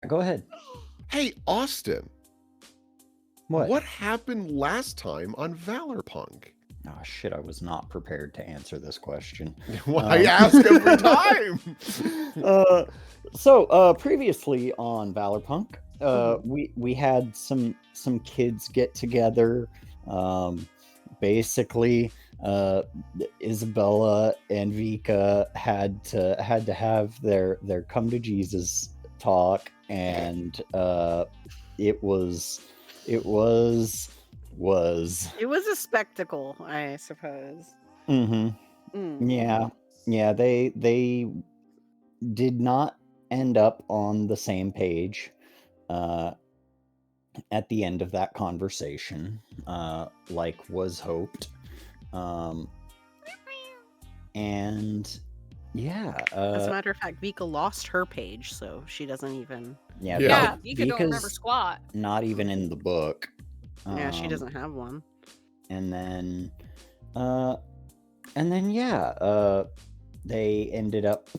go ahead. Hey, Austin. What? What happened last time on ValorPUNK? Oh shit! I was not prepared to answer this question. I ask every time. So previously on ValorPUNK, we had some kids get together. Basically, Isabella and Vika had to have their come to Jesus talk, and it was It was a spectacle, I suppose. Yeah, they did not end up on the same page at the end of that conversation, like was hoped. And yeah, As a matter of fact, Vika lost her page, so she doesn't even. Yeah, Vika don't remember squat. Not even in the book. Yeah, she doesn't have one. And then they ended up.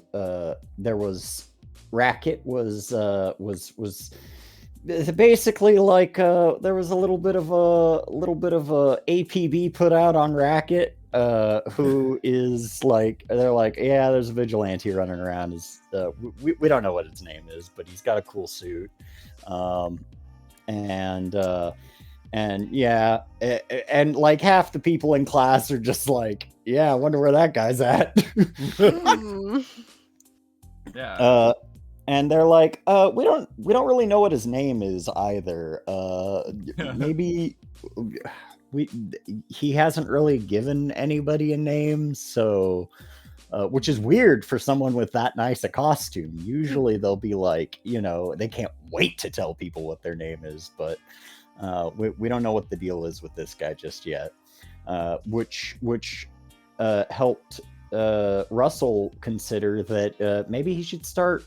There was Racket was basically like there was a little bit of a APB put out on Racket, who is like, they're like, yeah, there's a vigilante running around. We don't know what his name is, but he's got a cool suit, and yeah, and like half the people in class are just like, yeah, I wonder where that guy's at. Yeah. And they're like, we don't really know what his name is either. Maybe he hasn't really given anybody a name, so which is weird for someone with that nice a costume. Usually they'll be like, they can't wait to tell people what their name is, but we don't know what the deal is with this guy just yet. Which helped Russell consider that maybe he should start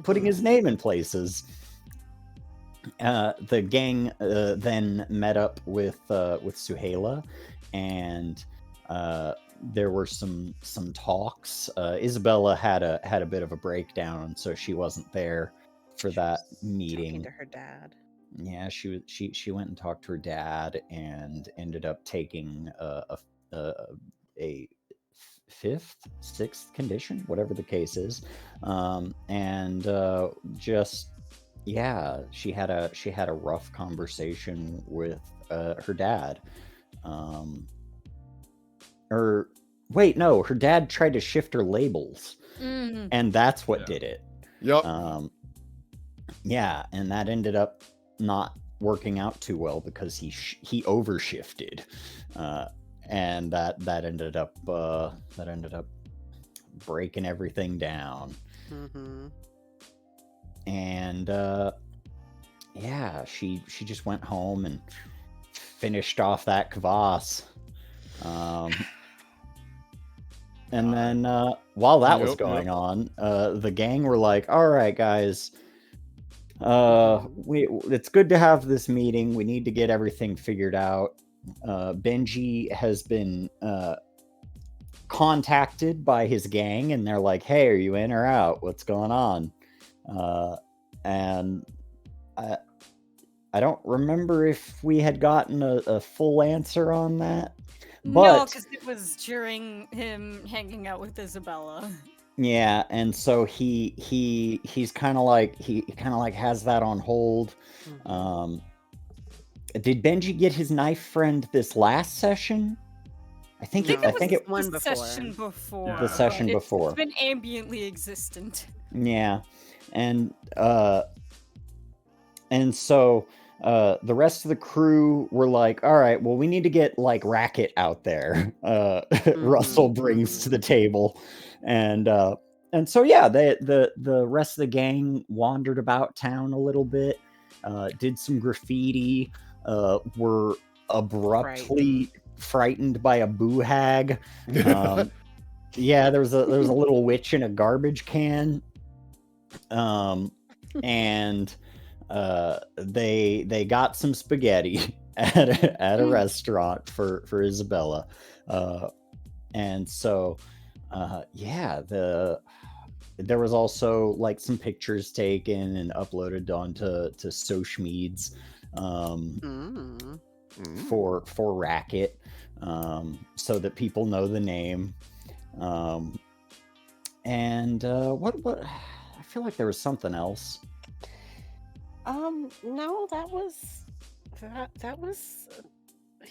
putting his name in places. The gang then met up with Suhaila, and there were some talks. Isabella had a bit of a breakdown, so she wasn't there for that meeting. Talking to her dad. Yeah, she went and talked to her dad, and ended up taking a sixth condition, whatever the case is, and just she had a rough conversation with her dad, or wait, no, her dad tried to shift her labels, and that's what did it. Yep. Yeah, and that ended up not working out too well because he overshifted, and that ended up breaking everything down. And she just went home and finished off that kvass. And then while that was going on, the gang were like, all right, guys, it's good to have this meeting. We need to get everything figured out. Benji has been contacted by his gang, and they're like, hey, are you in or out? What's going on? And I don't remember if we had gotten a full answer on that. But, no, because it was during him hanging out with Isabella. Yeah, and so he's kind of like has that on hold. Did Benji get his knife friend this last session? I think it was the session before. The session before. It's been ambiently existent. Yeah, and so the rest of the crew were like, all right, well, we need to get like Racket out there. Russell brings to the table, and so yeah, the rest of the gang wandered about town a little bit, did some graffiti, were abruptly frightened by a boo hag. Yeah, there was a little witch in a garbage can, and they got some spaghetti at a restaurant for Isabella, and so there was also like some pictures taken and uploaded onto social medias for Racket, so that people know the name. And what I feel like there was something else. No, that was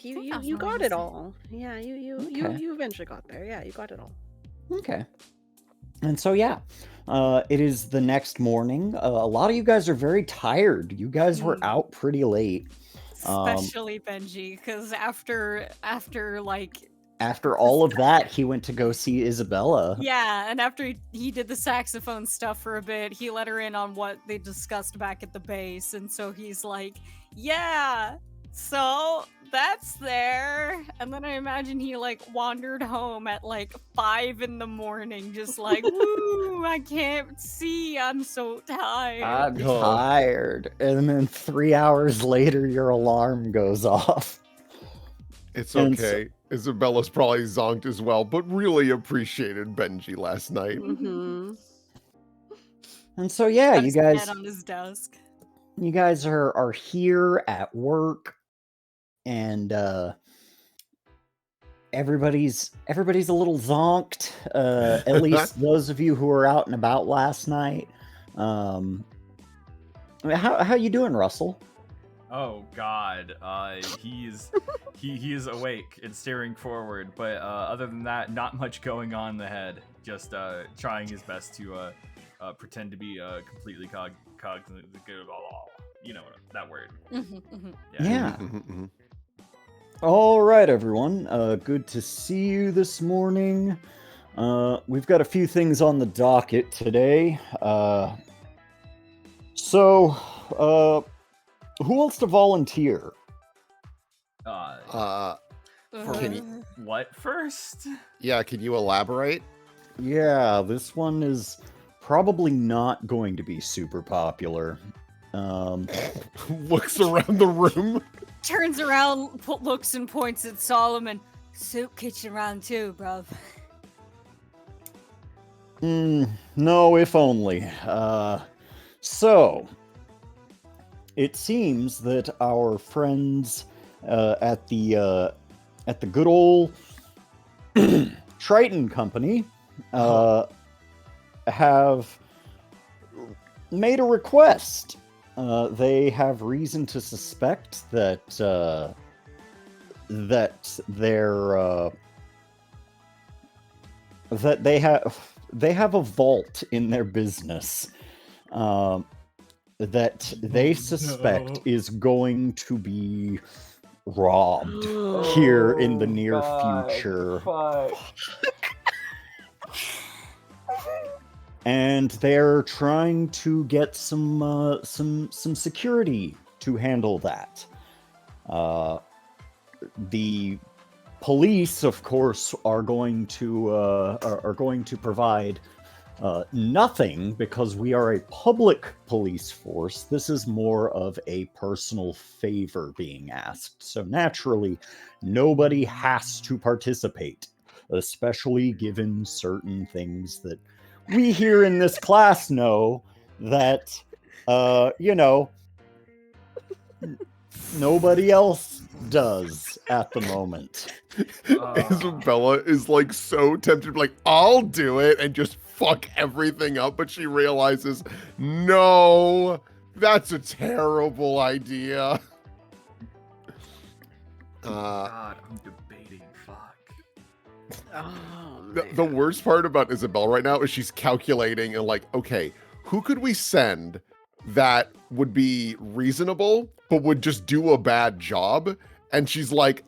you got it all. Yeah, you eventually got there. Yeah, you got it all. Okay. And so yeah, it is the next morning. A lot of you guys are very tired. You guys were out pretty late. Especially Benji, because after like after all of that, he went to go see Isabella. Yeah, and after he did the saxophone stuff for a bit, he let her in on what they discussed back at the base, and so he's like, yeah, so that's there. And then I imagine he like wandered home at like 5 a.m, just like, woo, I can't see, I'm so tired. I'm tired. And then 3 hours later, your alarm goes off. It's okay. Isabella's probably zonked as well, but really appreciated Benji last night. And so yeah, Got you his guys head on his desk. You guys are here at work, and everybody's a little zonked. At least those of you who were out and about last night. I mean, how you doing, Russell? Oh God, he is awake and staring forward, but other than that, not much going on in the head. Just trying his best to pretend to be completely cognizant. You know that word. Yeah. All right, everyone. Good to see you this morning. We've got a few things on the docket today. Who wants to volunteer? Can you, what first? Yeah, can you elaborate? Yeah, this one is probably not going to be super popular. Looks around the room. Turns around, looks and points at Solomon. Soup kitchen round 2, bruv. No, if only. So, it seems that our friends at the good old Triton company have made a request. They have reason to suspect that they have a vault in their business that they suspect is going to be robbed here in the near future. And they're trying to get some security to handle that. The police, of course, are going to provide nothing because we are a public police force. This is more of a personal favor being asked. So naturally, nobody has to participate, especially given certain things that we here in this class know that, nobody else does at the moment. Isabella is like so tempted to be like, I'll do it and just fuck everything up, but she realizes, no, that's a terrible idea. God, I'm debating. Fuck. The worst part about Isabella right now is she's calculating and like, okay, who could we send that would be reasonable but would just do a bad job? And she's like,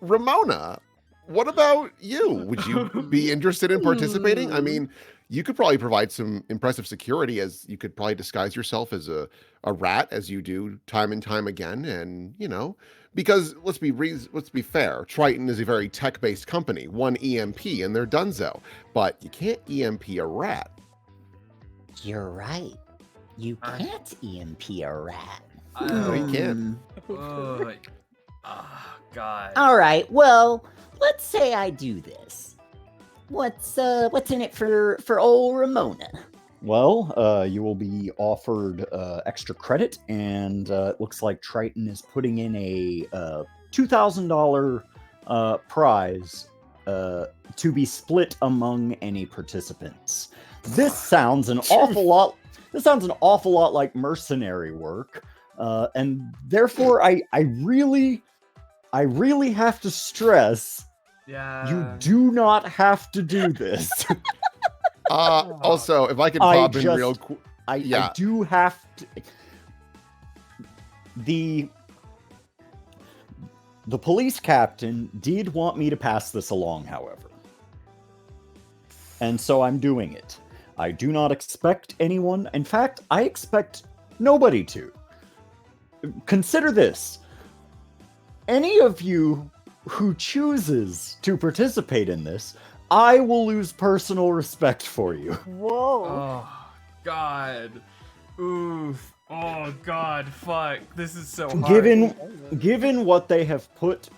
Ramona, what about you? Would you be interested in participating? I mean, you could probably provide some impressive security, as you could probably disguise yourself as a rat, as you do time and time again. And, because let's be fair, Triton is a very tech-based company, one EMP and they're donezo, but you can't EMP a rat. You're right. You can't EMP a rat. No, you can't. Oh, God. All right, well, let's say I do this. What's in it for old Ramona? Well, you will be offered extra credit, and it looks like Triton is putting in a $2,000 prize to be split among any participants. This sounds an awful lot. This sounds an awful lot like mercenary work, and therefore, I really have to stress. Yeah. You do not have to do this. Also, if I could pop in real quick. I do have to. The police captain did want me to pass this along, however. And so I'm doing it. I do not expect anyone. In fact, I expect nobody to. Consider this. Any of you who chooses to participate in this, I will lose personal respect for you. Whoa. Oh, God. Oof. Oh, God. Fuck. This is so hard. Given what they have put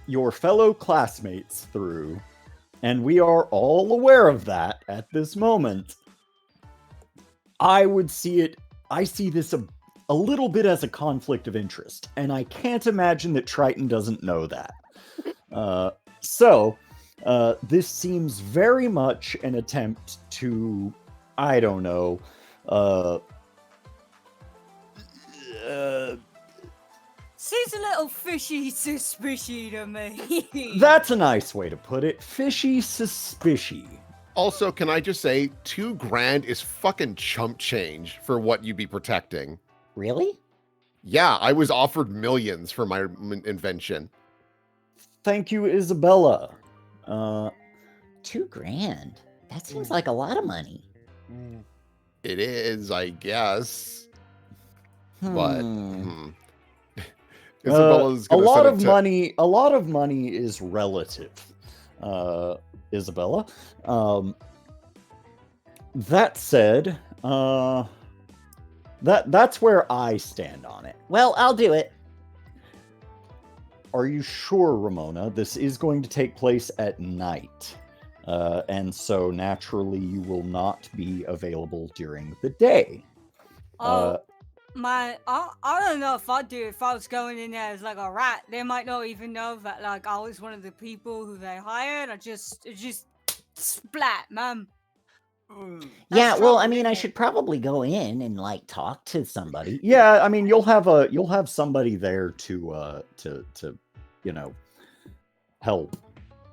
your fellow classmates through, and we are all aware of that at this moment, I see this a little bit as a conflict of interest, and I can't imagine that Triton doesn't know that. So, this seems very much an attempt to, I don't know, Seems a little fishy suspicious to me. that's a nice way to put it. Fishy suspicious. Also, can I just say, $2,000 is fucking chump change for what you'd be protecting. Really? Yeah, I was offered millions for my invention. Thank you, Isabella. $2,000. That seems like a lot of money. It is, I guess. But Isabella's a gonna lot send of it to- money. A lot of money is relative. Isabella. That said, that's where I stand on it. Well, I'll do it. Are you sure, Ramona? This is going to take place at night. And so naturally you will not be available during the day. I don't know if I'd do it if I was going in there as like a rat. They might not even know that like I was one of the people who they hired. It just splat, man. Yeah, That's well, I trouble, mean, I isn't it? should probably go in and like talk to somebody. Yeah, I mean you'll have somebody there to help,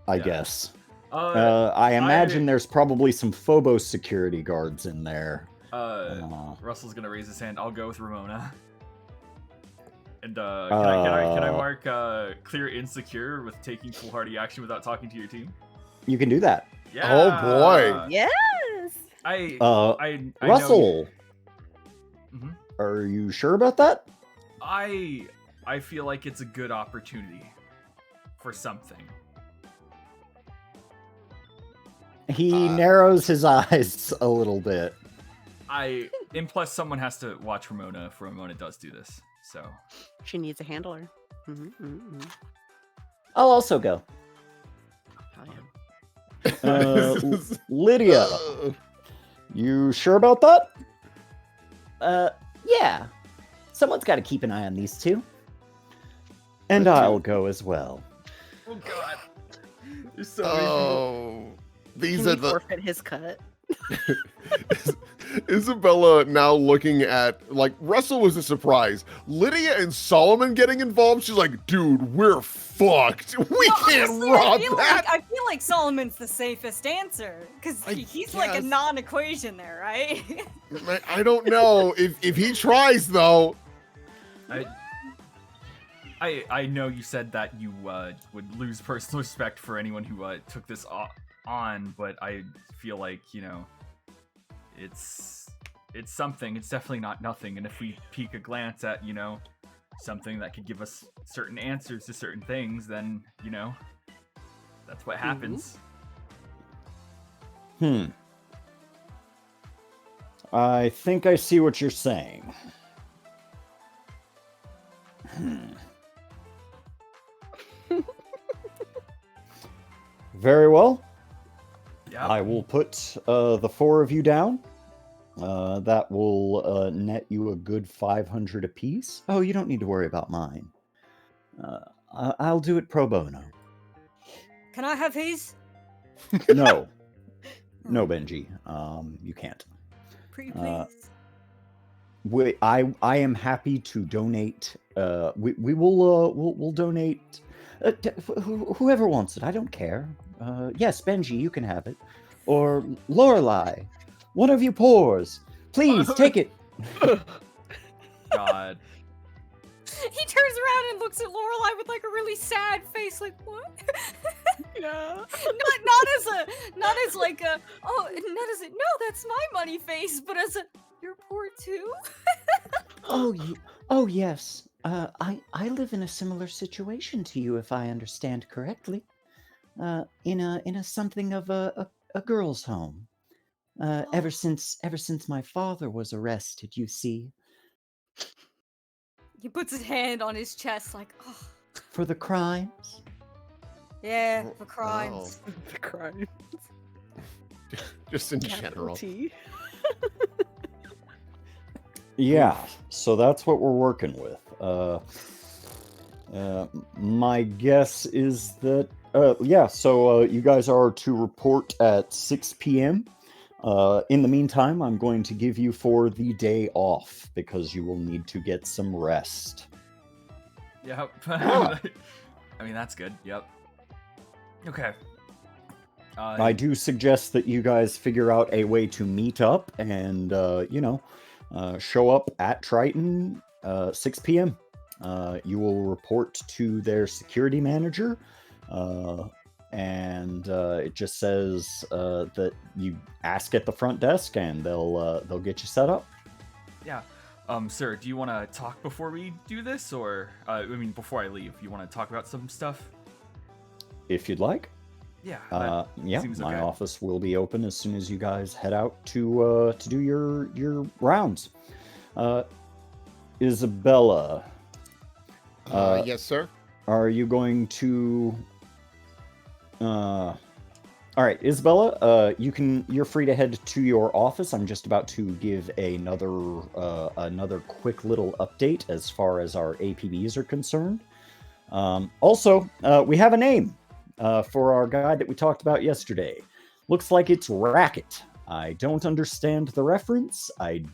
I guess. I imagine there's probably some Phobos security guards in there. Russell's gonna raise his hand. I'll go with Ramona. And can I mark clear insecure with taking foolhardy action without talking to your team? You can do that. Yeah. Oh, boy. Yes. I Russell, Mhm. are you sure about that? I feel like it's a good opportunity for something. He narrows his eyes a little bit. And plus someone has to watch Ramona if Ramona does do this. So She needs a handler. I'll also go. Oh, yeah. Lydia, you sure about that? Yeah. Someone's got to keep an eye on these two. And I'll go as well. oh god, there's so many people. These Can are he the forfeit his cut? Isabella now looking at, like, Russell was a surprise. Lydia and Solomon getting involved, she's like, dude, we're fucked. We can't Honestly, rob I that. feel like Solomon's the safest answer because he's like a guess. non-equation there, right? I don't know. If he tries, though. I know you said that you would lose personal respect for anyone who took this on, but I feel like, it's something. It's definitely not nothing. And if we peek a glance at, something that could give us certain answers to certain things, then, that's what happens. I think I see what you're saying. Very well. Yeah. I will put the 4 of you down. That will net you a good 500 apiece. Oh, you don't need to worry about mine. I'll do it pro bono. Can I have his? No. No, Benji. You can't. Pretty Uh, please. I am happy to donate. We will we'll donate. Whoever wants it, I don't care. Yes, Benji, you can have it, or Lorelei, one of you poors, please take it. God. He turns around and looks at Lorelei with like a really sad face, like what? Yeah. not as like a not as a no, that's my money face, but as a you're poor too. Oh yes. I live in a similar situation to you, if I understand correctly. In a something of a girl's home. Ever since my father was arrested, you see, He puts his hand on his chest, like oh for the crimes. yeah, Oh, for crimes. The crime. Just in Capital general. T. Yeah, so that's what we're working with. My guess is that so you guys are to report at 6 p.m. In the meantime, I'm going to give you for the day off because you will need to get some rest. Yep. I mean, that's good. Yep. Okay. I do suggest that you guys figure out a way to meet up and, show up at Triton 6 p.m. You will report to their security manager, and it just says that you ask at the front desk, and they'll get you set up. Yeah. Sir, do you want to talk before we do this, or before I leave, you want to talk about some stuff? If you'd like. Yeah. Seems My okay. office will be open as soon as you guys head out to do your rounds. Isabella. Yes, sir. Are you going to? All right, Isabella. You're free to head to your office. I'm just about to give another quick little update as far as our APBs are concerned. Also, we have a name for our guy that we talked about yesterday. Looks like it's Racket. I don't understand the reference. I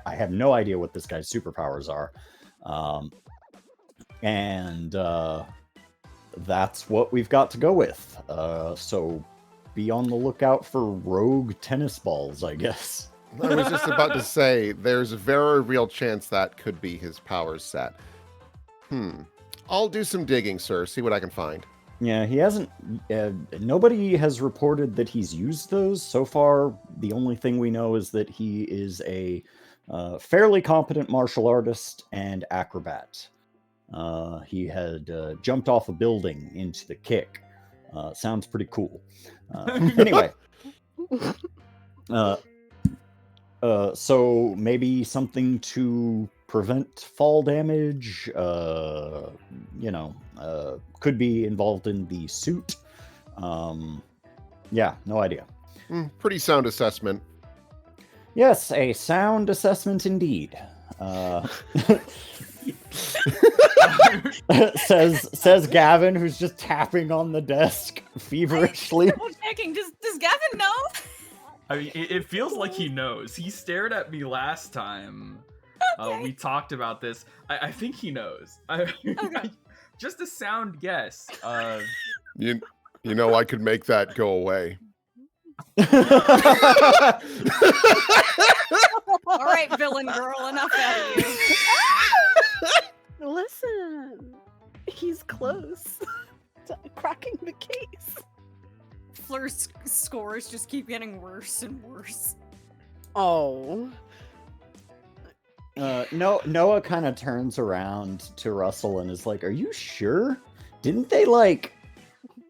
have no idea what this guy's superpowers are. And that's what we've got to go with. So be on the lookout for rogue tennis balls, I guess. I was just about to say, there's a very real chance that could be his power set. I'll do some digging, sir. See what I can find. Yeah, he hasn't. Nobody has reported that he's used those so far. The only thing we know is that he is a fairly competent martial artist and acrobat. He had jumped off a building into the kick. Sounds pretty cool. Anyway, so maybe something to prevent fall damage. Could be involved in the suit. Yeah, no idea. Pretty sound assessment. Yes, a sound assessment indeed. says Gavin, who's just tapping on the desk feverishly. Double checking. Does Gavin know? I mean, it feels like he knows. He stared at me last time. Okay. We talked about this. I think he knows. Just a sound guess. You know, I could make that go away. All right, villain girl, enough out of you. Listen, he's close to cracking the case. Fleur's scores just keep getting worse and worse. Oh. Noah kind of turns around to Russell and is like, "Are you sure? Didn't they like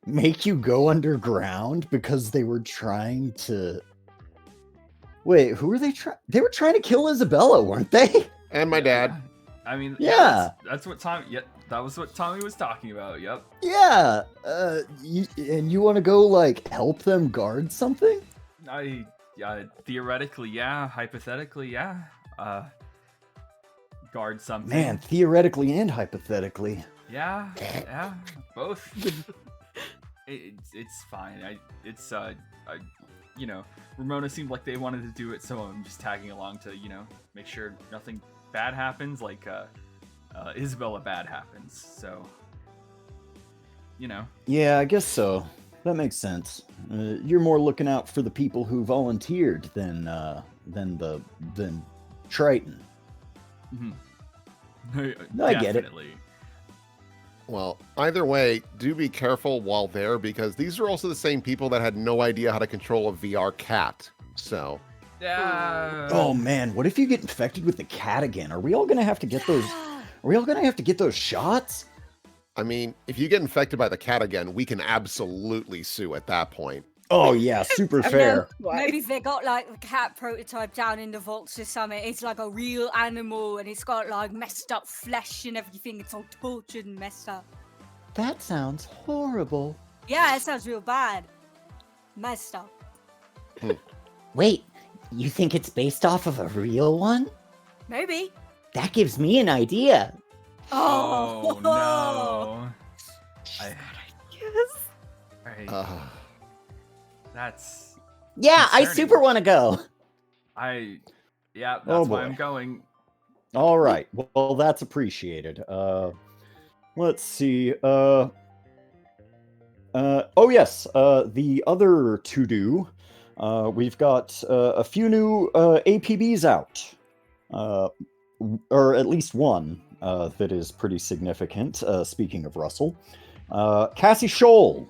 make you go underground because they were trying to? Wait, who were they trying? They were trying to kill Isabella, weren't they? And my dad. I mean, Yeah. that's what Tommy. Yeah, That was what Tommy was talking about. Yep. Yeah. And you want to go like help them guard something? Theoretically, yeah. Hypothetically, yeah. Guard something. Man, theoretically and hypothetically. Yeah. Both. It's fine. Ramona seemed like they wanted to do it, so I'm just tagging along to, make sure nothing bad happens, like Isabella bad happens. So, Yeah, I guess so. That makes sense. You're more looking out for the people who volunteered than Triton. Mm-hmm. I get it. Well, either way, do be careful while there, because these are also the same people that had no idea how to control a VR cat. So. Yeah. Oh man, what if you get infected with the cat again? Are we all gonna have to get those? Are we all gonna have to get those shots? I mean, if you get infected by the cat again, we can absolutely sue at that point. Oh yeah, super fair. Maybe they got like a cat prototype down in the vaults or something. It's like a real animal and it's got like messed up flesh and everything. It's all tortured and messed up. That sounds horrible. Yeah, it sounds real bad. Messed up. Wait, you think it's based off of a real one? Maybe. That gives me an idea. Oh no. That's Yeah, I concerning. super want to go. That's Oh, why boy. I'm going. All right. Well, that's appreciated. Let's see. Oh yes. The other to do. We've got a few new APBs out, or at least one that is pretty significant. Speaking of Russell, Cassie Scholl.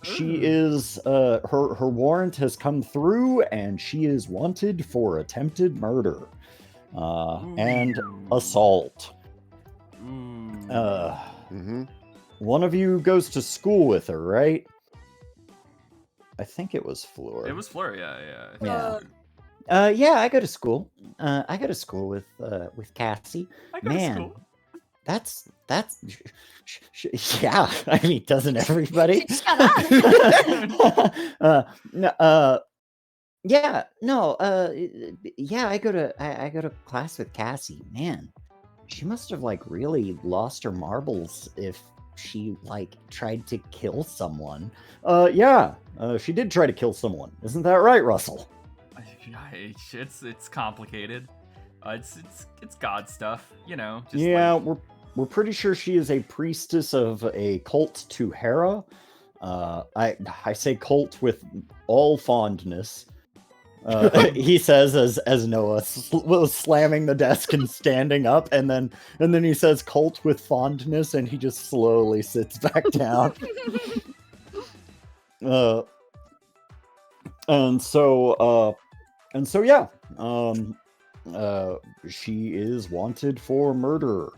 She is her warrant has come through, and she is wanted for attempted murder and assault. One of you goes to school with her, right? I think it was Fleur. It was Fleur, yeah. Yeah, I go to school. I go to school with Cassie. I go to Man, school. that's yeah. I mean, doesn't everybody? Shut Yeah, no, yeah. I go to class with Cassie. Man, she must have like really lost her marbles if she like tried to kill someone. She did try to kill someone. Isn't that right, Russell? It's complicated. It's God stuff, Just Yeah, we're pretty sure she is a priestess of a cult to Hera. I say cult with all fondness. He says as Noah was slamming the desk and standing up, and then he says cult with fondness, and he just slowly sits back down. And so yeah, she is wanted for murder.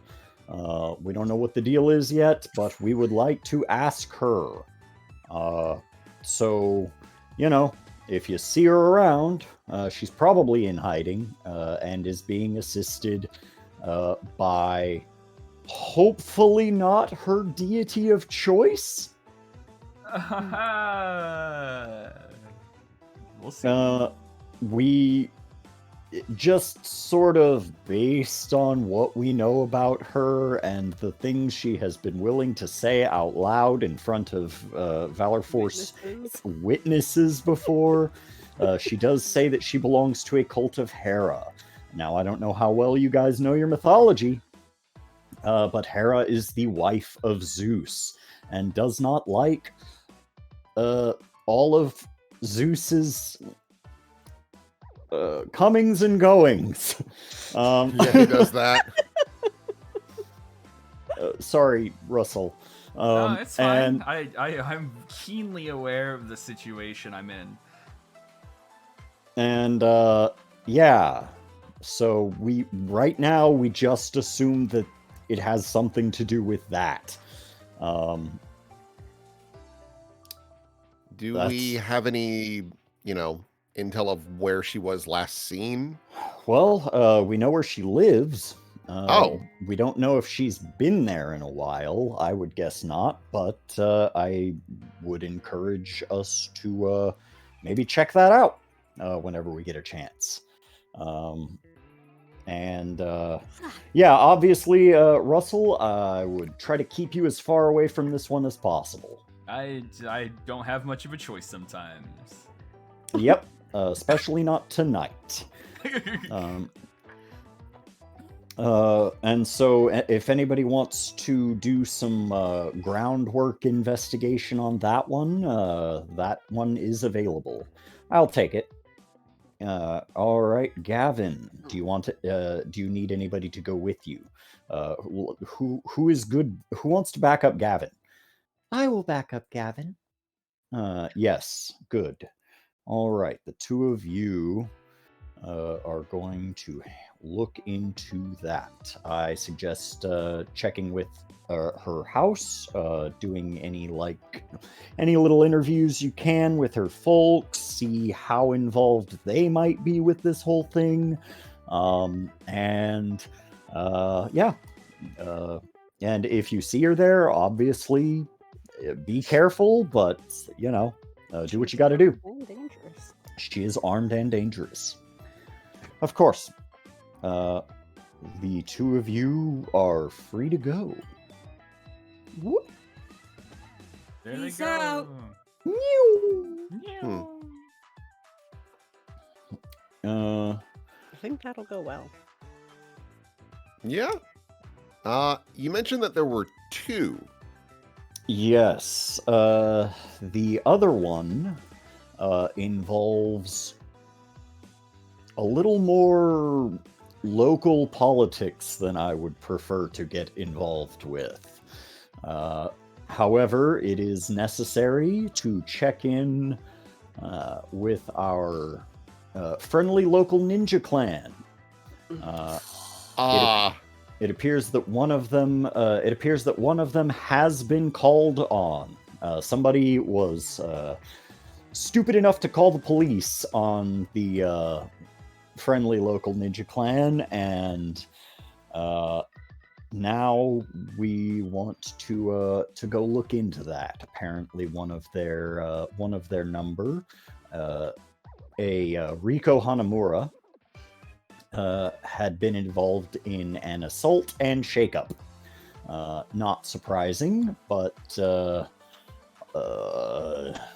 We don't know what the deal is yet, but we would like to ask her. So, if you see her around, she's probably in hiding and is being assisted by hopefully not her deity of choice. We'll see. We just sort of based on what we know about her and the things she has been willing to say out loud in front of Valor Force witnesses before, she does say that she belongs to a cult of Hera. Now, I don't know how well you guys know your mythology, but Hera is the wife of Zeus and does not like all of Zeus's comings and goings. Yeah, he does that. Sorry, Russell. No, it's fine. And I'm keenly aware of the situation I'm in. And yeah, so right now we just assume that it has something to do with that. Do we have any, intel of where she was last seen? Well, we know where she lives. We don't know if she's been there in a while. I would guess not, but I would encourage us to maybe check that out whenever we get a chance. Yeah, obviously, Russell, I would try to keep you as far away from this one as possible. I don't have much of a choice sometimes. Yep, especially not tonight. And so if anybody wants to do some groundwork investigation on that one is available. I'll take it. All right, Gavin, do you need anybody to go with you? Who is good? Who wants to back up Gavin? I will back up Gavin. Yes, good. All right, the two of you are going to look into that. I suggest checking with her house, doing any little interviews you can with her folks, see how involved they might be with this whole thing, and if you see her there, obviously be careful, but do what you got to do. Dangerous. She is armed and dangerous. Of course. The two of you are free to go. Whoop. There they Peace go. out. I think that'll go well. Yeah. You mentioned that there were two. Yes. The other one involves a little more local politics than I would prefer to get involved with. However, it is necessary to check in with our friendly local ninja clan. It appears that one of them has been called on. Somebody was stupid enough to call the police on the friendly local ninja clan, and now we want to go look into that. Apparently, one of their number, Riko Hanamura, had been involved in an assault and shakeup. Not surprising, but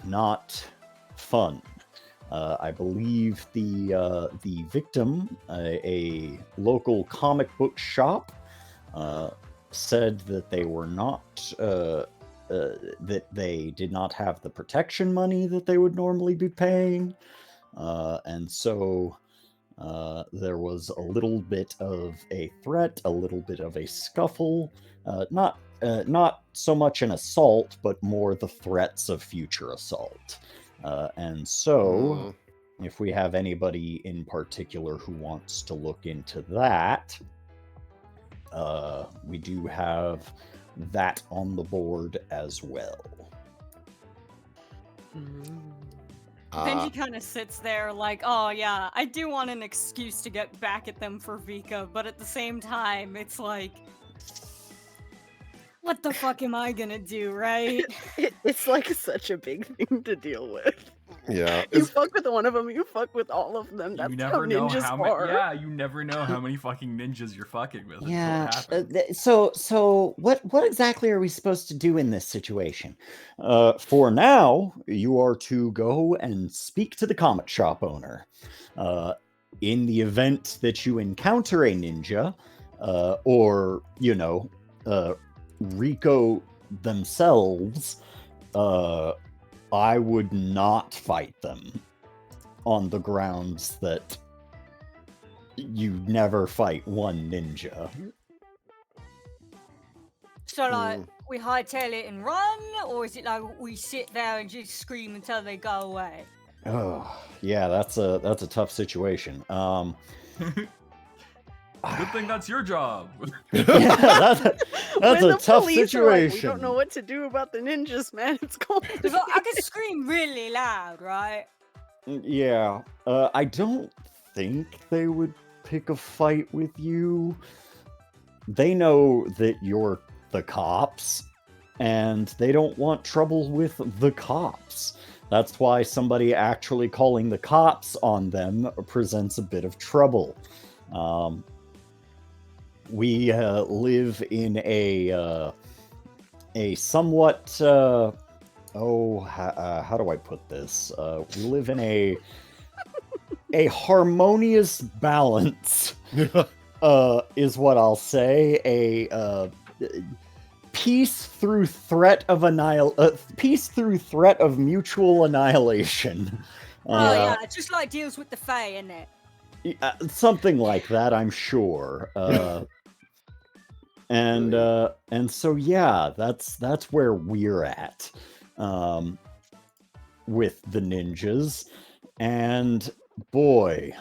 not fun. I believe the victim, a local comic book shop, said that they were not that they did not have the protection money that they would normally be paying, and so there was a little bit of a threat, a little bit of a scuffle, not so much an assault, but more the threats of future assault. And so, if we have anybody in particular who wants to look into that, we do have that on the board as well. Benji kind of sits there like, oh yeah, I do want an excuse to get back at them for Vika, but at the same time, it's like, what the fuck am I gonna do, right? It's like such a big thing to deal with. Yeah. You fuck with one of them, you fuck with all of them. That's You never how know ninjas how are. many. Yeah, you never know how many fucking ninjas you're fucking with. Yeah. Until it happens. So what exactly are we supposed to do in this situation? For now, you are to go and speak to the comic shop owner. In the event that you encounter a ninja, or, Riko themselves, I would not fight them on the grounds that you never fight one ninja. So like, we hightail it and run, or is it like we sit there and just scream until they go away? Oh, yeah, that's a tough situation. Good thing that's your job. Yeah, that's When a the tough police are like, we situation. don't know what to do about the ninjas, man. It's cold. Because I can scream really loud, right? Yeah, I don't think they would pick a fight with you. they know that you're the cops, and they don't want trouble with the cops. That's why somebody actually calling the cops on them presents a bit of trouble. We live in a somewhat how do I put this? We live in a harmonious balance, is what I'll say. A peace through threat of mutual annihilation. Oh yeah, just like deals with the Fae, isn't it? Something like that, I'm sure. And so yeah, that's where we're at with the ninjas. And boy,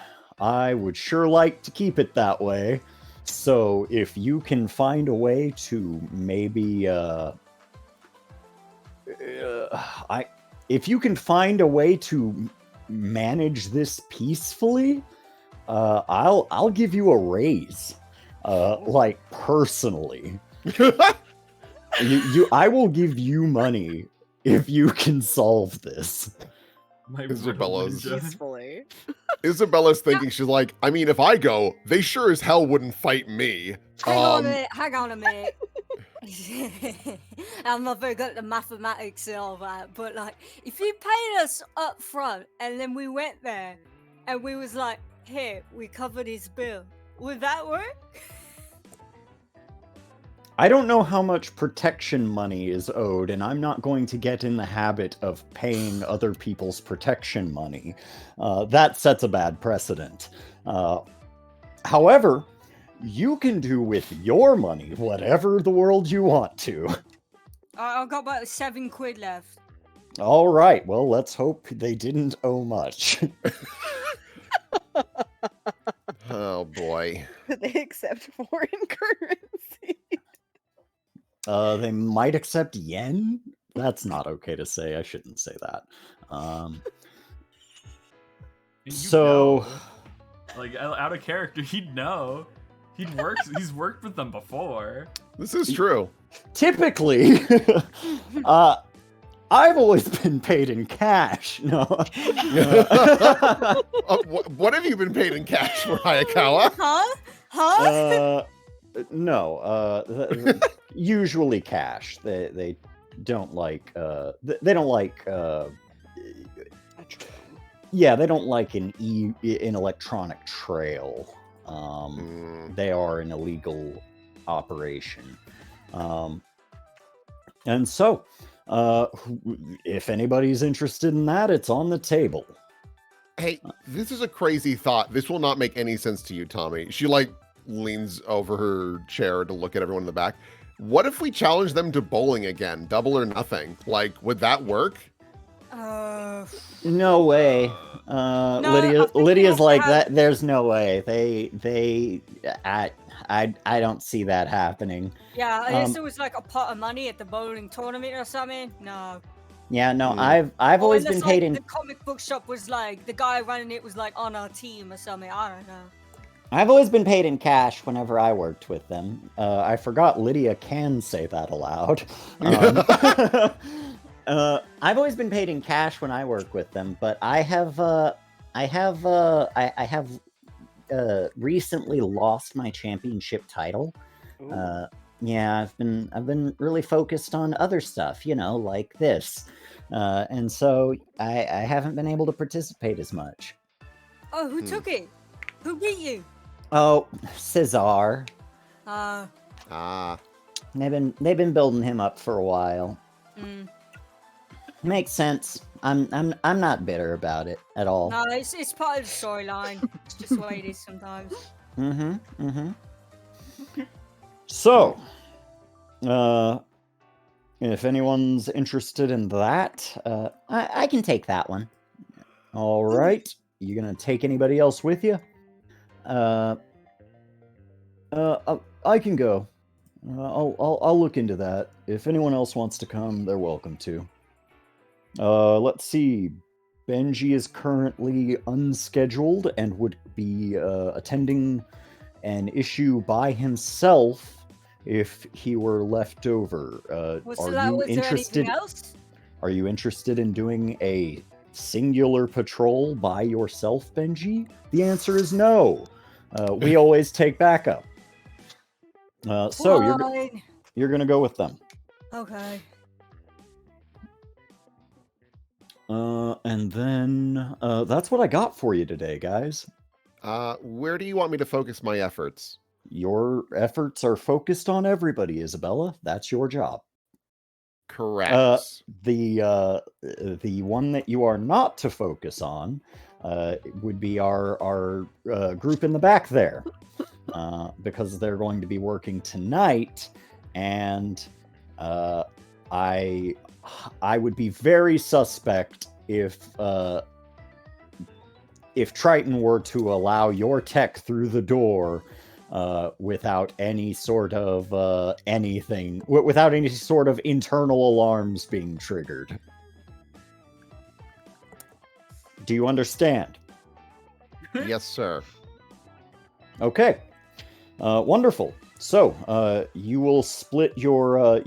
I would sure like to keep it that way. So if you can find a way to maybe if you can find a way to manage this peacefully, I'll give you a raise. Like personally. I will give you money if you can solve this. Peacefully. Isabella's thinking, she's like, I mean, if I go, they sure as hell wouldn't fight me. Hang on a minute. I'm not very good at the mathematics and all that, but like, if you paid us up front and then we went there and we was like, here, we covered his bill, would that work? I don't know how much protection money is owed, and I'm not going to get in the habit of paying other people's protection money. That sets a bad precedent. However, you can do with your money whatever the world you want to. I've got about £7 left. All right, well, let's hope they didn't owe much. Oh, boy. They accept foreign currency. They might accept yen? That's not okay to say. I shouldn't say that. So... Like, out of character, he'd know. He's worked with them before. This is true. Typically, I've always been paid in cash. No. What have you been paid in cash for, Hayakawa? Huh? No. Usually cash. They don't like. They don't like. Yeah, they don't like an electronic trail. They are an illegal operation. And so, if anybody's interested in that, it's on the table. Hey, this is a crazy thought. This will not make any sense to you, Tommy. She, like, leans over her chair to look at everyone in the back. What if we challenge them to bowling again? Double or nothing? Like, would that work? No way. Lydia's like that. There's no way. I don't see that happening. Yeah, unless there was like a pot of money at the bowling tournament or something. No. Yeah, no. I've always been paid in. The comic book shop was like the guy running it was like on our team or something. I don't know. I've always been paid in cash whenever I worked with them. I forgot Lydia can say that aloud. I've always been paid in cash when I work with them, but I have recently lost my championship title. Yeah, I've been really focused on other stuff, like this, and so I haven't been able to participate as much. Oh, who took it? Who beat you? Oh, Cesar. They've been building him up for a while. Makes sense. I'm not bitter about it at all. No, it's part of the storyline. It's just the way it is sometimes. So, if anyone's interested in that, I can take that one. All right. You gonna take anybody else with you? I can go. I'll look into that. If anyone else wants to come, they're welcome to. Let's see. Benji is currently unscheduled and would be attending an issue by himself if he were left over. Was Are there you anything interested? else? Are you interested in doing a singular patrol by yourself, Benji? The answer is no. We always take backup. So Fine. you're gonna go with them. Okay. And then that's what I got for you today, guys. Where do you want me to focus my efforts? Your efforts are focused on everybody, Isabella. That's your job. Correct. The one that you are not to focus on would be our group in the back there, because they're going to be working tonight, and I would be very suspect if Triton were to allow your tech through the door without any sort of anything, without any sort of internal alarms being triggered. Do you understand? Yes, sir. Okay. Wonderful. So you will split your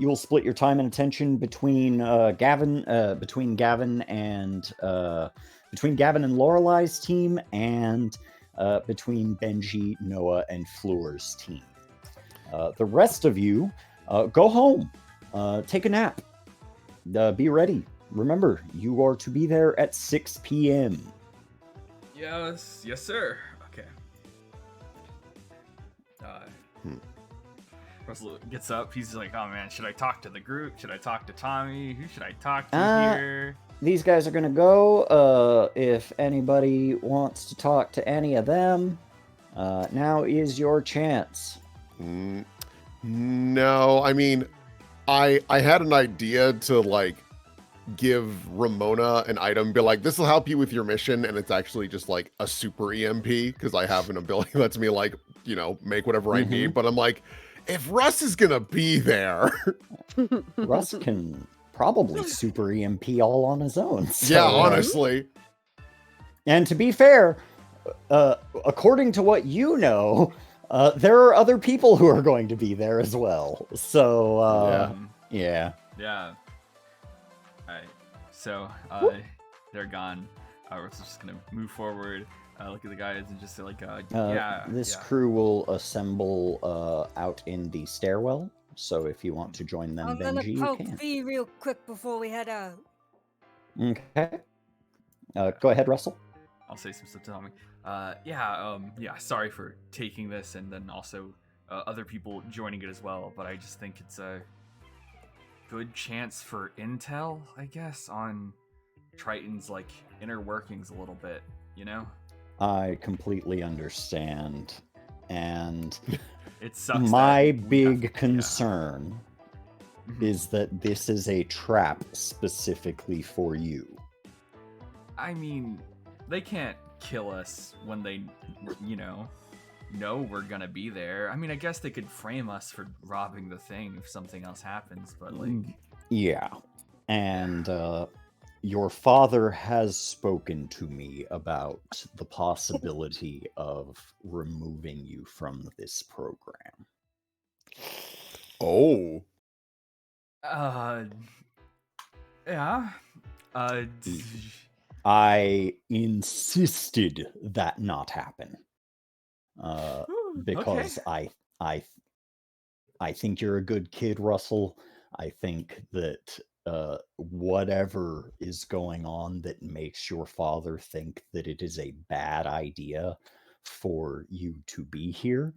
time and attention between Gavin and Lorelei's team and between Benji, Noah, and Fleur's team. The rest of you go home, take a nap, be ready. Remember, you are to be there at 6 p.m. Yes, sir. Okay. Russell gets up. He's like, "Oh man, should I talk to the group? Should I talk to Tommy? Who should I talk to here?" These guys are gonna go. If anybody wants to talk to any of them, now is your chance. No, I mean, I had an idea to like give Ramona an item, be like, this will help you with your mission, and it's actually just like a super EMP because I have an ability that lets me like, make whatever I need. But I'm like, if Russ is gonna be there, Russ can probably super EMP all on his own. So, yeah, honestly. And to be fair, according to what you know, there are other people who are going to be there as well. So, yeah. Yeah. Alright. So, they're gone. We're just gonna move forward, look at the guys, and just say, like, This crew will assemble out in the stairwell. So if you want to join them, I'm Benji, you gonna can. poke V real quick before we head out. Okay. Go ahead, Russell. I'll say some stuff to Tommy. Sorry for taking this, and then also other people joining it as well. But I just think it's a good chance for intel, I guess, on Triton's like inner workings a little bit. I completely understand, and it sucks. My big concern is that this is a trap specifically for you. I mean, they can't kill us when they, know we're gonna be there. I mean, I guess they could frame us for robbing the thing if something else happens, but like... Yeah, and your father has spoken to me about the possibility of removing you from this program. Oh. Yeah. I insisted that not happen. Because okay. I think you're a good kid, Russell. I think that whatever is going on that makes your father think that it is a bad idea for you to be here,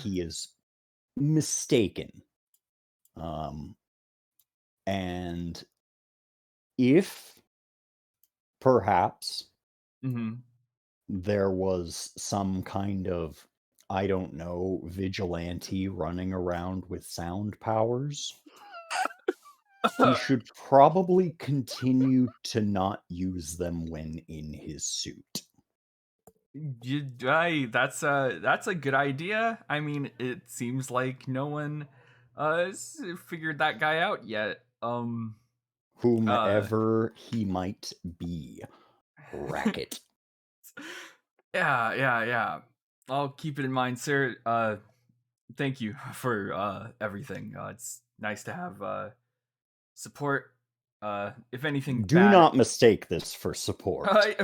he is mistaken. And if perhaps there was some kind of, I don't know, vigilante running around with sound powers, he should probably continue to not use them when in his suit. That's a good idea. I mean, it seems like no one has figured that guy out yet. Whomever he might be. Racket. Yeah. I'll keep it in mind, sir. thank you for everything. It's nice to have support. If anything Do bad, not mistake this for support. I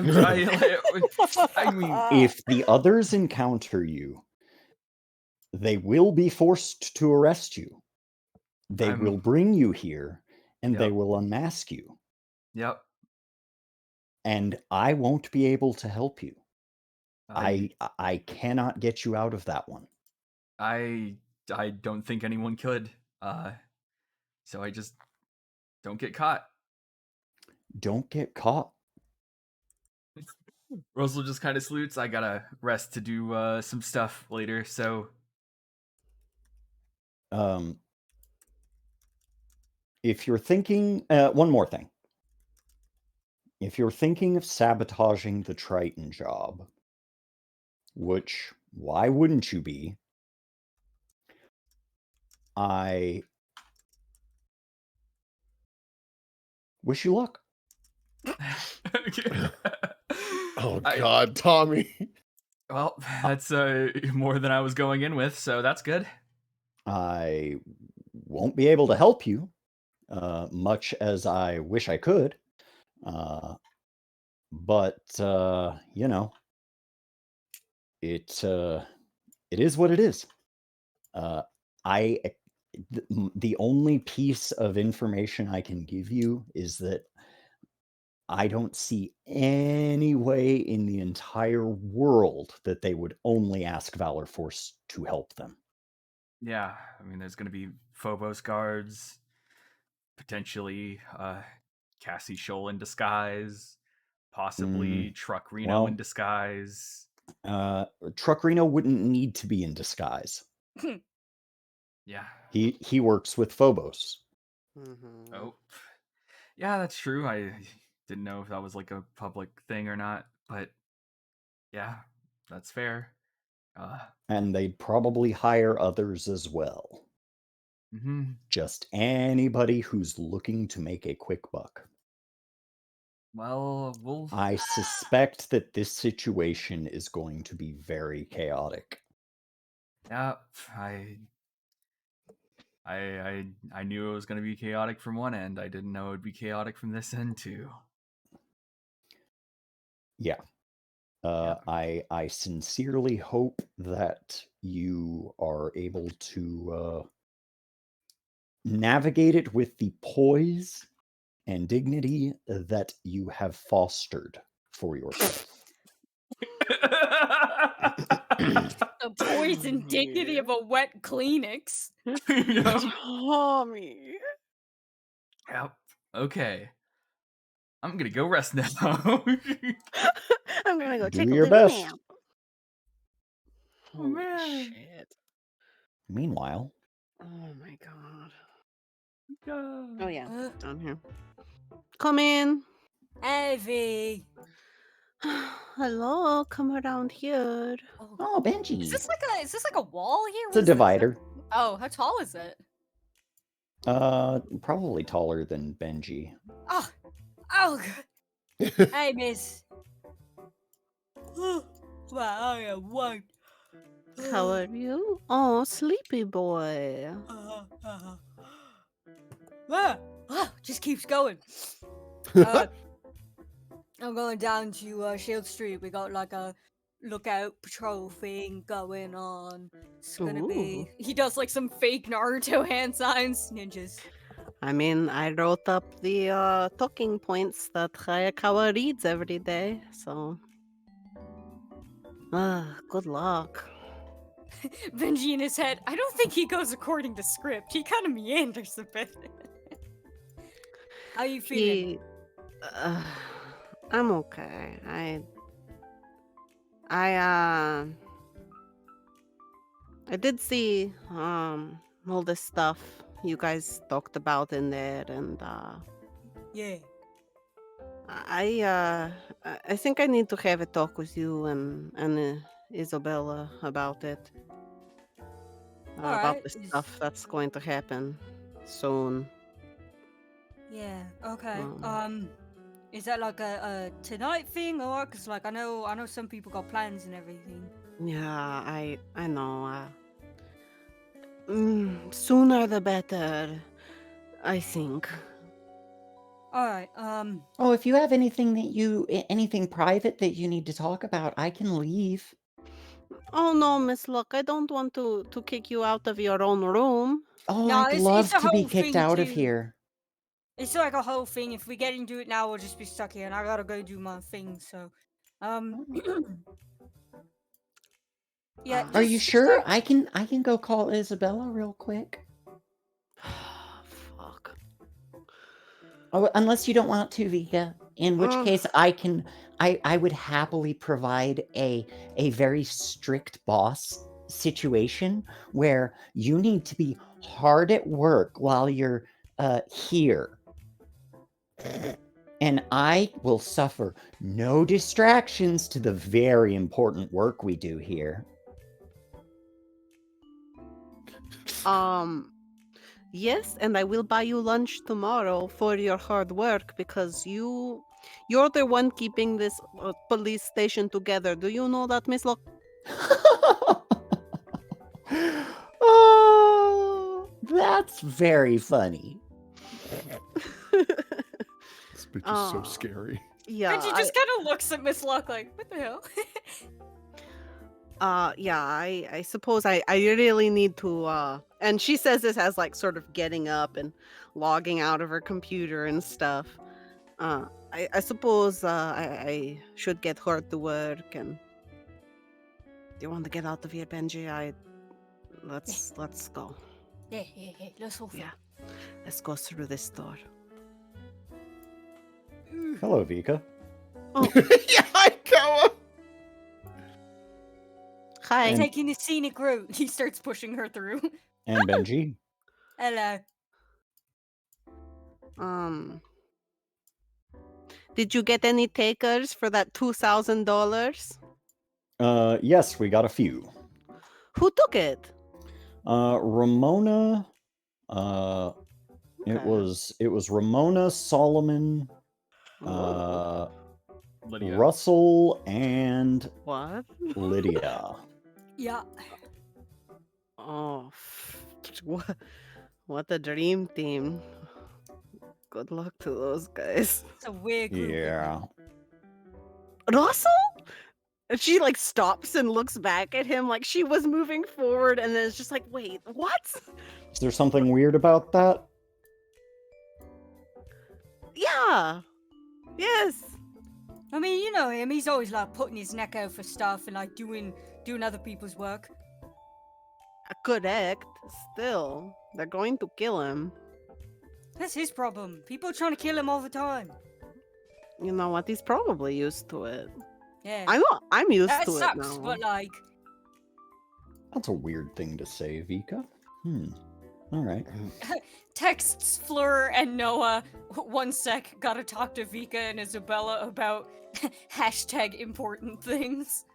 mean, If the others encounter you, they will be forced to arrest you. They will bring you here, and they Yep. will unmask you. Yep. And I won't be able to help you. I I cannot get you out of that one. I don't think anyone could. So I just don't get caught. Don't get caught. Russell just kind of salutes. I gotta rest to do some stuff later. So if you're thinking, one more thing. If you're thinking of sabotaging the Triton job, which, why wouldn't you be? I wish you luck. Oh God, Tommy. Well, that's more than I was going in with, so that's good. I won't be able to help you, much as I wish I could. But you know, it is what it is. The only piece of information I can give you is that I don't see any way in the entire world that they would only ask Valor Force to help them. Yeah, I mean, there's going to be Phobos guards, potentially Cassie Shoal in disguise, possibly Truck Reno in disguise. Truck Reno wouldn't need to be in disguise. Yeah. He works with Phobos. Mm-hmm. Oh, yeah, that's true. I didn't know if that was like a public thing or not, but yeah, that's fair. And they'd probably hire others as well. Just anybody who's looking to make a quick buck. Well, I suspect that this situation is going to be very chaotic. Yeah, I knew it was going to be chaotic from one end. I didn't know it would be chaotic from this end too. Yeah. I sincerely hope that you are able to navigate it with the poise and dignity that you have fostered for yourself. The poison dignity of a wet Kleenex. Tommy. Yep. Okay. I'm gonna go rest now. I'm gonna go Do take a your little best. nap. Oh, Holy man. shit. Meanwhile, Oh my god. Oh Oh yeah, down here. Come in. Evie. Hello, come around here. oh, Benji. Is this like a wall here? It's a divider. Oh, how tall is it? Probably taller than Benji. Oh, hey, miss. Well, I am one. How are you? Oh, sleepy boy. Just keeps going. I'm going down to Shield Street. We got like a lookout patrol thing going on. It's gonna be. He does like some fake Naruto hand signs, ninjas. I mean, I wrote up the talking points that Hayakawa reads every day, so. Good luck. Benji in his head. I don't think he goes according to script. He kind of meanders a bit. How you feeling? I'm okay. I did see all this stuff you guys talked about in there, and Yeah. I think I need to have a talk with you and Isabella about it. About the stuff that's going to happen soon. Yeah. Okay. Is that like a tonight thing, or because like I know some people got plans and everything. Yeah, I know. Sooner the better, I think. All right. Oh, if you have anything private that you need to talk about, I can leave. Oh no, Miss Luck, I don't want to kick you out of your own room. Oh, No, I'd it's love a to be whole kicked thing out of too. here. It's like a whole thing. If we get into it now, we'll just be stuck here, and I gotta go do my thing. So, yeah. Are you Just sure? I can go call Isabella real quick. Fuck. Oh, unless you don't want to, Vika. In which case, I would happily provide a very strict boss situation where you need to be hard at work while you're here. And I will suffer no distractions to the very important work we do here. Yes, and I will buy you lunch tomorrow for your hard work because you're the one keeping this police station together. Do you know that, Miss Luck? Oh, that's very funny. This bitch is so scary. Yeah. Benji just kind of looks at Miss Luck like, what the hell? Yeah, I suppose I really need to and she says this as like sort of getting up and logging out of her computer and stuff. I suppose I should get her to work. And do you want to get out of here, Benji? Let's go. Yeah. Let's hope. Yeah. Let's go through this door. Hello, Vika. Yeah, I go. Hi. And- Taking the scenic route. He starts pushing her through. And Benji. Hello. Did you get any takers for that $2,000? Yes, we got a few. Who took it? Ramona. It Okay. was Ramona, Solomon, Lydia. Russell, and What? Lydia. Yeah. Oh, what a dream team. Good luck to those guys. It's a weird group. Yeah. Russell? And she like stops and looks back at him like she was moving forward and then it's just like, wait, what? Is there something weird about that? Yeah. Yes. I mean, you know him. He's always like putting his neck out for stuff and like doing other people's work. Correct. Still, they're going to kill him. That's his problem. People are trying to kill him all the time. You know what? He's probably used to it. Yeah. I'm used That to sucks, it now. but like, That's a weird thing to say, Vika. All right. texts Fleur and Noah. 1 sec. Gotta talk to Vika and Isabella about hashtag important things.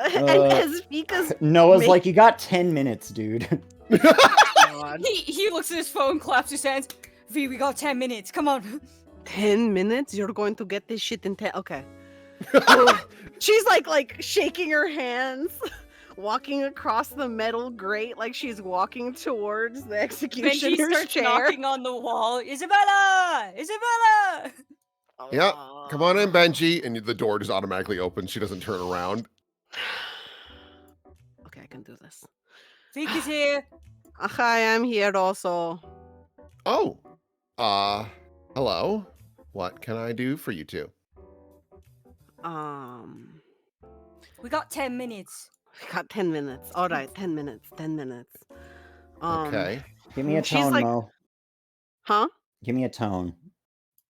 And as Vika's Noah's like, you got 10 minutes, dude. God. He looks at his phone, claps his hands. V, we got 10 minutes. Come on. 10 minutes? You're going to get this shit in 10. Okay. She's like shaking her hands, walking across the metal grate like she's walking towards the Benji executioner's starts chair. knocking on the wall. Isabella! Isabella! Yep. Come on in, Benji. And the door just automatically opens. She doesn't turn around. Okay, I can do this. Vika's here. Hi, I'm here also. Oh. Hello. What can I do for you two? We got 10 minutes. We got 10 minutes. All right, 10 minutes. 10 minutes. Okay. Give me a she's tone, like- Mo. Huh? Give me a tone.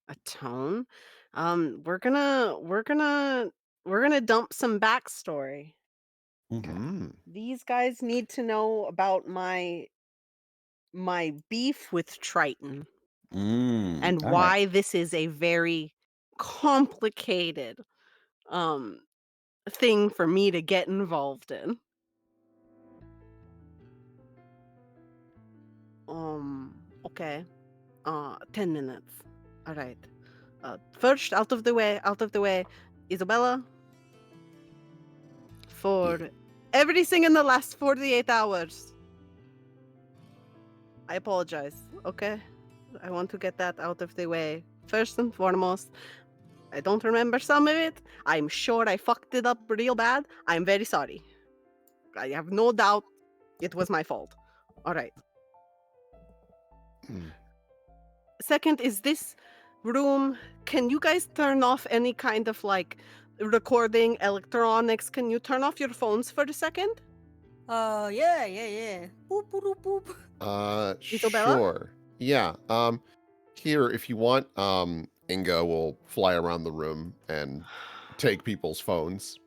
A tone? We're gonna dump some backstory. Okay. These guys need to know about my beef with Triton and all why right. this is a very complicated thing for me to get involved in. Okay. 10 minutes. All right. First, out of the way. Isabella, for Everything in the last 48 hours. I apologize, okay? I want to get that out of the way. First and foremost, I don't remember some of it. I'm sure I fucked it up real bad. I'm very sorry. I have no doubt it was my fault. All right. Second, is this room, can you guys turn off any kind of like recording electronics? Can you turn off your phones for a second? Yeah. Boop, boop, boop, boop. Isabella? Sure. Yeah. Here, if you want, Inga will fly around the room and take people's phones,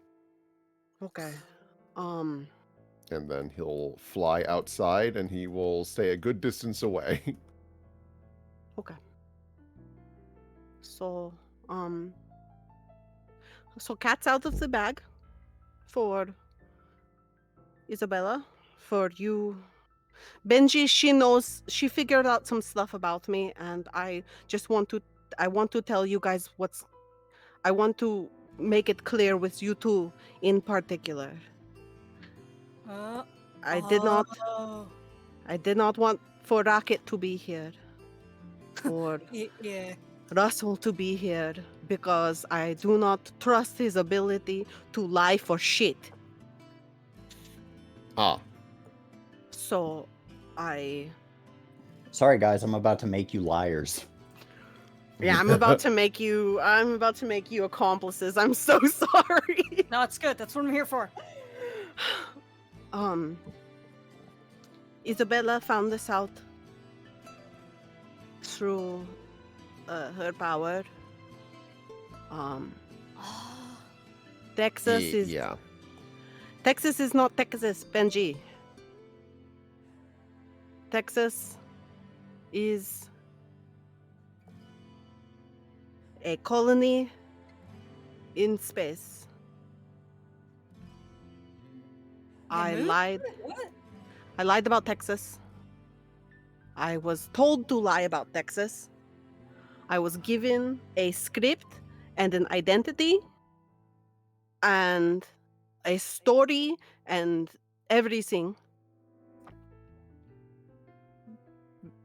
Okay. and then he'll fly outside and he will stay a good distance away. Okay. So, so cat's out of the bag for Isabella, for you. Benji, she figured out some stuff about me, and I want to tell you guys I want to make it clear with you two in particular. I did not want for Rocket to be here, or Yeah. Russell to be here, because I do not trust his ability to lie for shit. Ah, So, Sorry, guys, I'm about to make you liars. yeah, I'm about to make you accomplices. I'm so sorry. No, it's good. That's what I'm here for. Isabella found this out through her power. Texas yeah. is not Texas, Benji. Texas is a colony in space. I moon? lied. What? I lied about Texas. I was told to lie about Texas. I was given a script and an identity and a story and everything,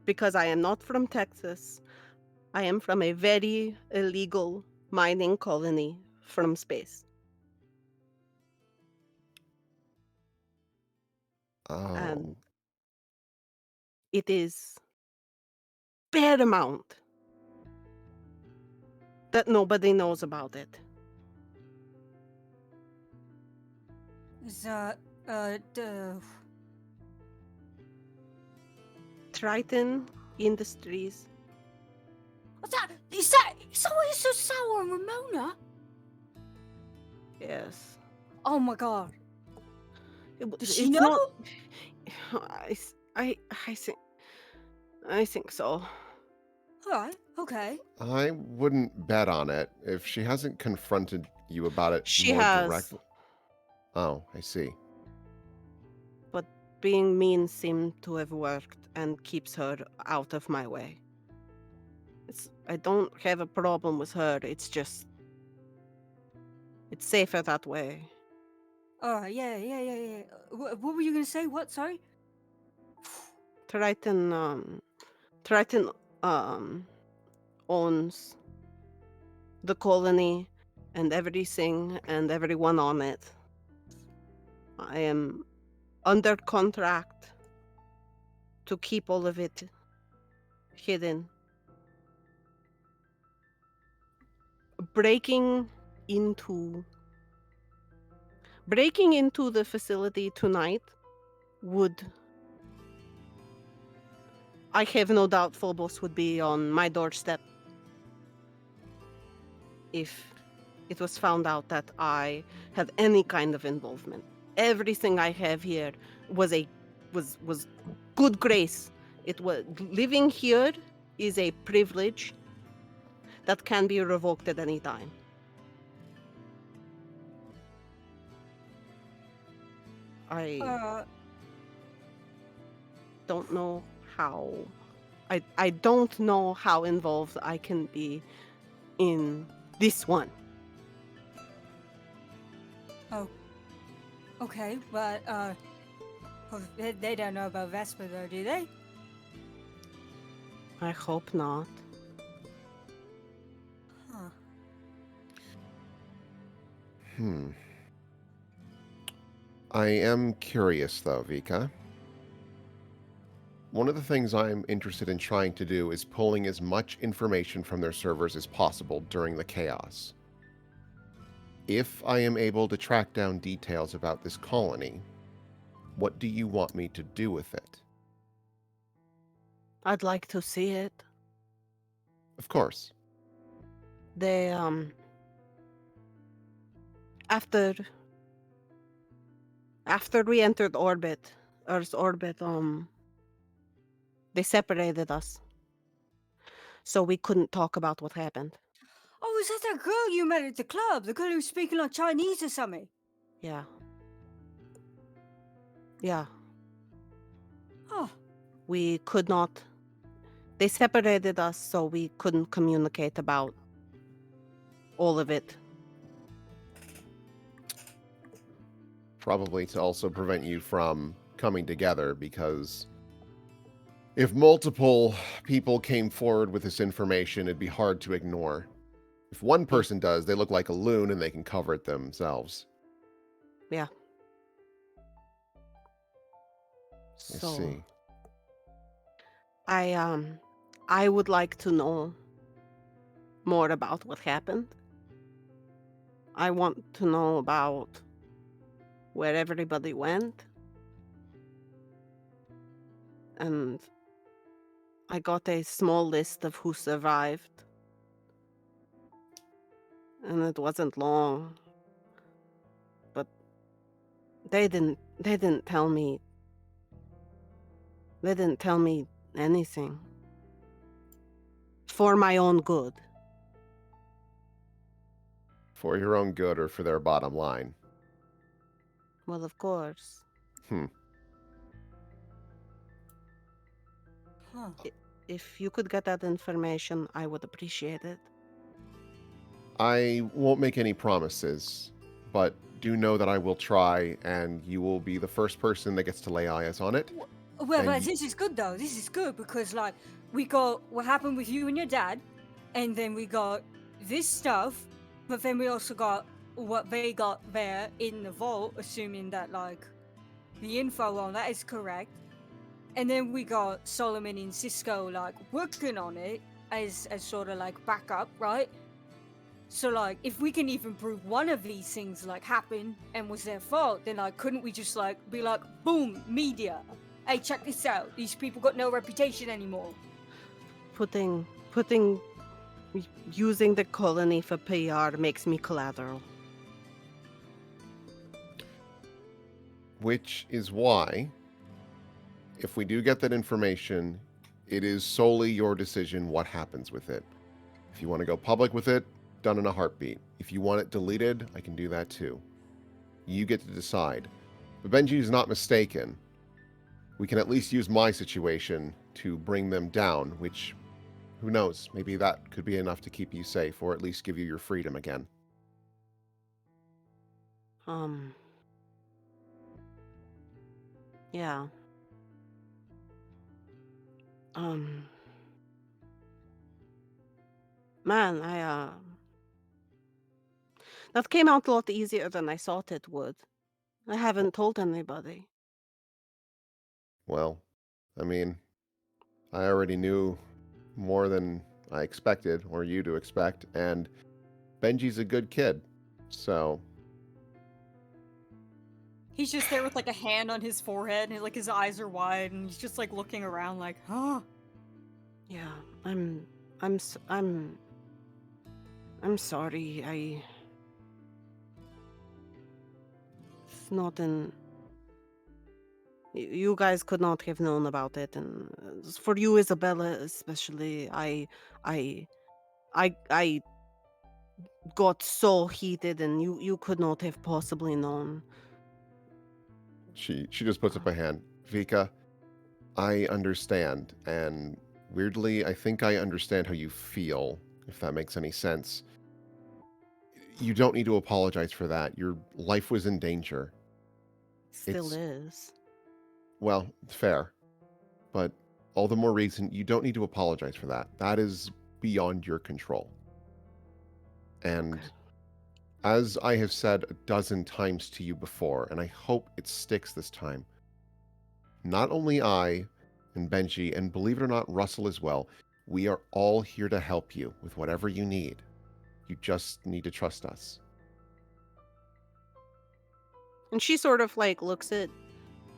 because I am not from Texas. I am from a very illegal mining colony from space. Oh. And it is paramount that nobody knows about it. Is Triton Industries. what's that? Is that why you're so sour and Ramona? Yes. Oh my god. Does she It's know? I think so. Alright, okay. I wouldn't bet on it if she hasn't confronted you about it She more has. directly. Oh, I see. But being mean seemed to have worked and keeps her out of my way. I don't have a problem with her. It's just it's safer that way. Alright, yeah. What were you gonna say? What? Sorry? Triton owns the colony and everything and everyone on it. I am under contract to keep all of it hidden. Breaking into the facility tonight would, I have no doubt Phobos would be on my doorstep if it was found out that I had any kind of involvement. Everything I have here was good grace. It was living here is a privilege that can be revoked at any time. I don't know how. I don't know how involved I can be in this one. Okay, but oh, they don't know about Vesper though, do they? I hope not. Huh. I am curious, though, Vika. One of the things I'm interested in trying to do is pulling as much information from their servers as possible during the chaos. If I am able to track down details about this colony, what do you want me to do with it? I'd like to see it. Of course. They after we entered orbit, Earth's orbit, they separated us. So we couldn't talk about what happened. Oh, is that that girl you met at the club? The girl who was speaking like Chinese or something? Yeah. Yeah. Oh, We could not. They separated us so we couldn't communicate about all of it. Probably to also prevent you from coming together, because if multiple people came forward with this information, it'd be hard to ignore. If one person does, they look like a loon and they can cover it themselves. Yeah. I So see. I would like to know more about what happened. I want to know about where everybody went. And I got a small list of who survived. And it wasn't long. But they didn't tell me. They didn't tell me anything. For my own good. For your own good or for their bottom line? Well, of course. huh. If you could get that information, I would appreciate it. I won't make any promises, but do know that I will try, and you will be the first person that gets to lay eyes on it. Well, And but this is good though. This is good because like we got what happened with you and your dad, and then we got this stuff, but then we also got what they got there in the vault, assuming that like the info on that is correct. And then we got Solomon and Cisco like working on it as sort of like backup, right? So like if we can even prove one of these things like happened and was their fault, then like couldn't we just like be like, boom, media. Hey, check this out. These people got no reputation anymore. Using the colony for PR makes me collateral. Which is why, if we do get that information, it is solely your decision what happens with it. If you want to go public with it, done in a heartbeat. If you want it deleted, I can do that too. You get to decide. But Benji is not mistaken. We can at least use my situation to bring them down, which, who knows, maybe that could be enough to keep you safe, or at least give you your freedom again. Yeah. Man, that came out a lot easier than I thought it would. I haven't told anybody. Well, I mean, I already knew more than I expected, or you to expect, and Benji's a good kid, so... He's just there with like a hand on his forehead and like his eyes are wide and he's just like looking around like, huh? Yeah, I'm sorry. It's not in. You guys could not have known about it, and for you, Isabella, especially, I got so heated, and you could not have possibly known. She just puts up a hand. Vika, I understand, and weirdly, I think I understand how you feel, if that makes any sense. You don't need to apologize for that. Your life was in danger. Still It's- is. Well, fair. But all the more reason you don't need to apologize for that. That is beyond your control. And Okay. as I have said a dozen times to you before, and I hope it sticks this time, not only I and Benji, and believe it or not, Russell as well, we are all here to help you with whatever you need. You just need to trust us. And she sort of like looks at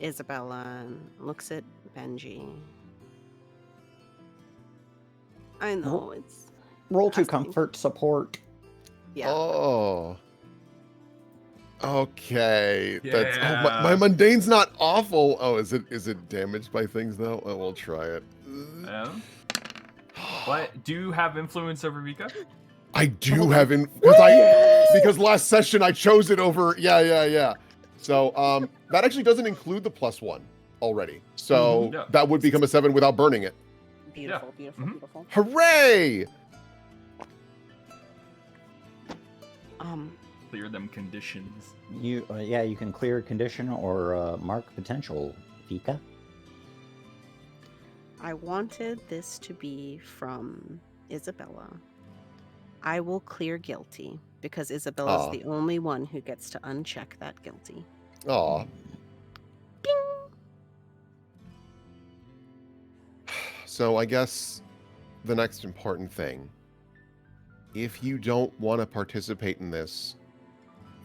Isabella and looks at Benji. I know it's Roll to has to be- comfort support. Yeah. Oh. Okay. That's Yeah. my mundane's not awful. Oh, is it damaged by things though? Oh, we'll try it. Yeah. What? Do you have influence over Vika? I do Hold have on. because last session I chose it over. Yeah. So that actually doesn't include the +1 already. So Yeah. that would become a 7 without burning it. Beautiful, beautiful, Mhm. beautiful. Hooray! Clear them conditions. You you can clear a condition or mark potential, Vika. I wanted this to be from Isabella. I will clear guilty because Isabella's Aw. the only one who gets to uncheck that guilty. Aw. So I guess the next important thing, if you don't want to participate in this,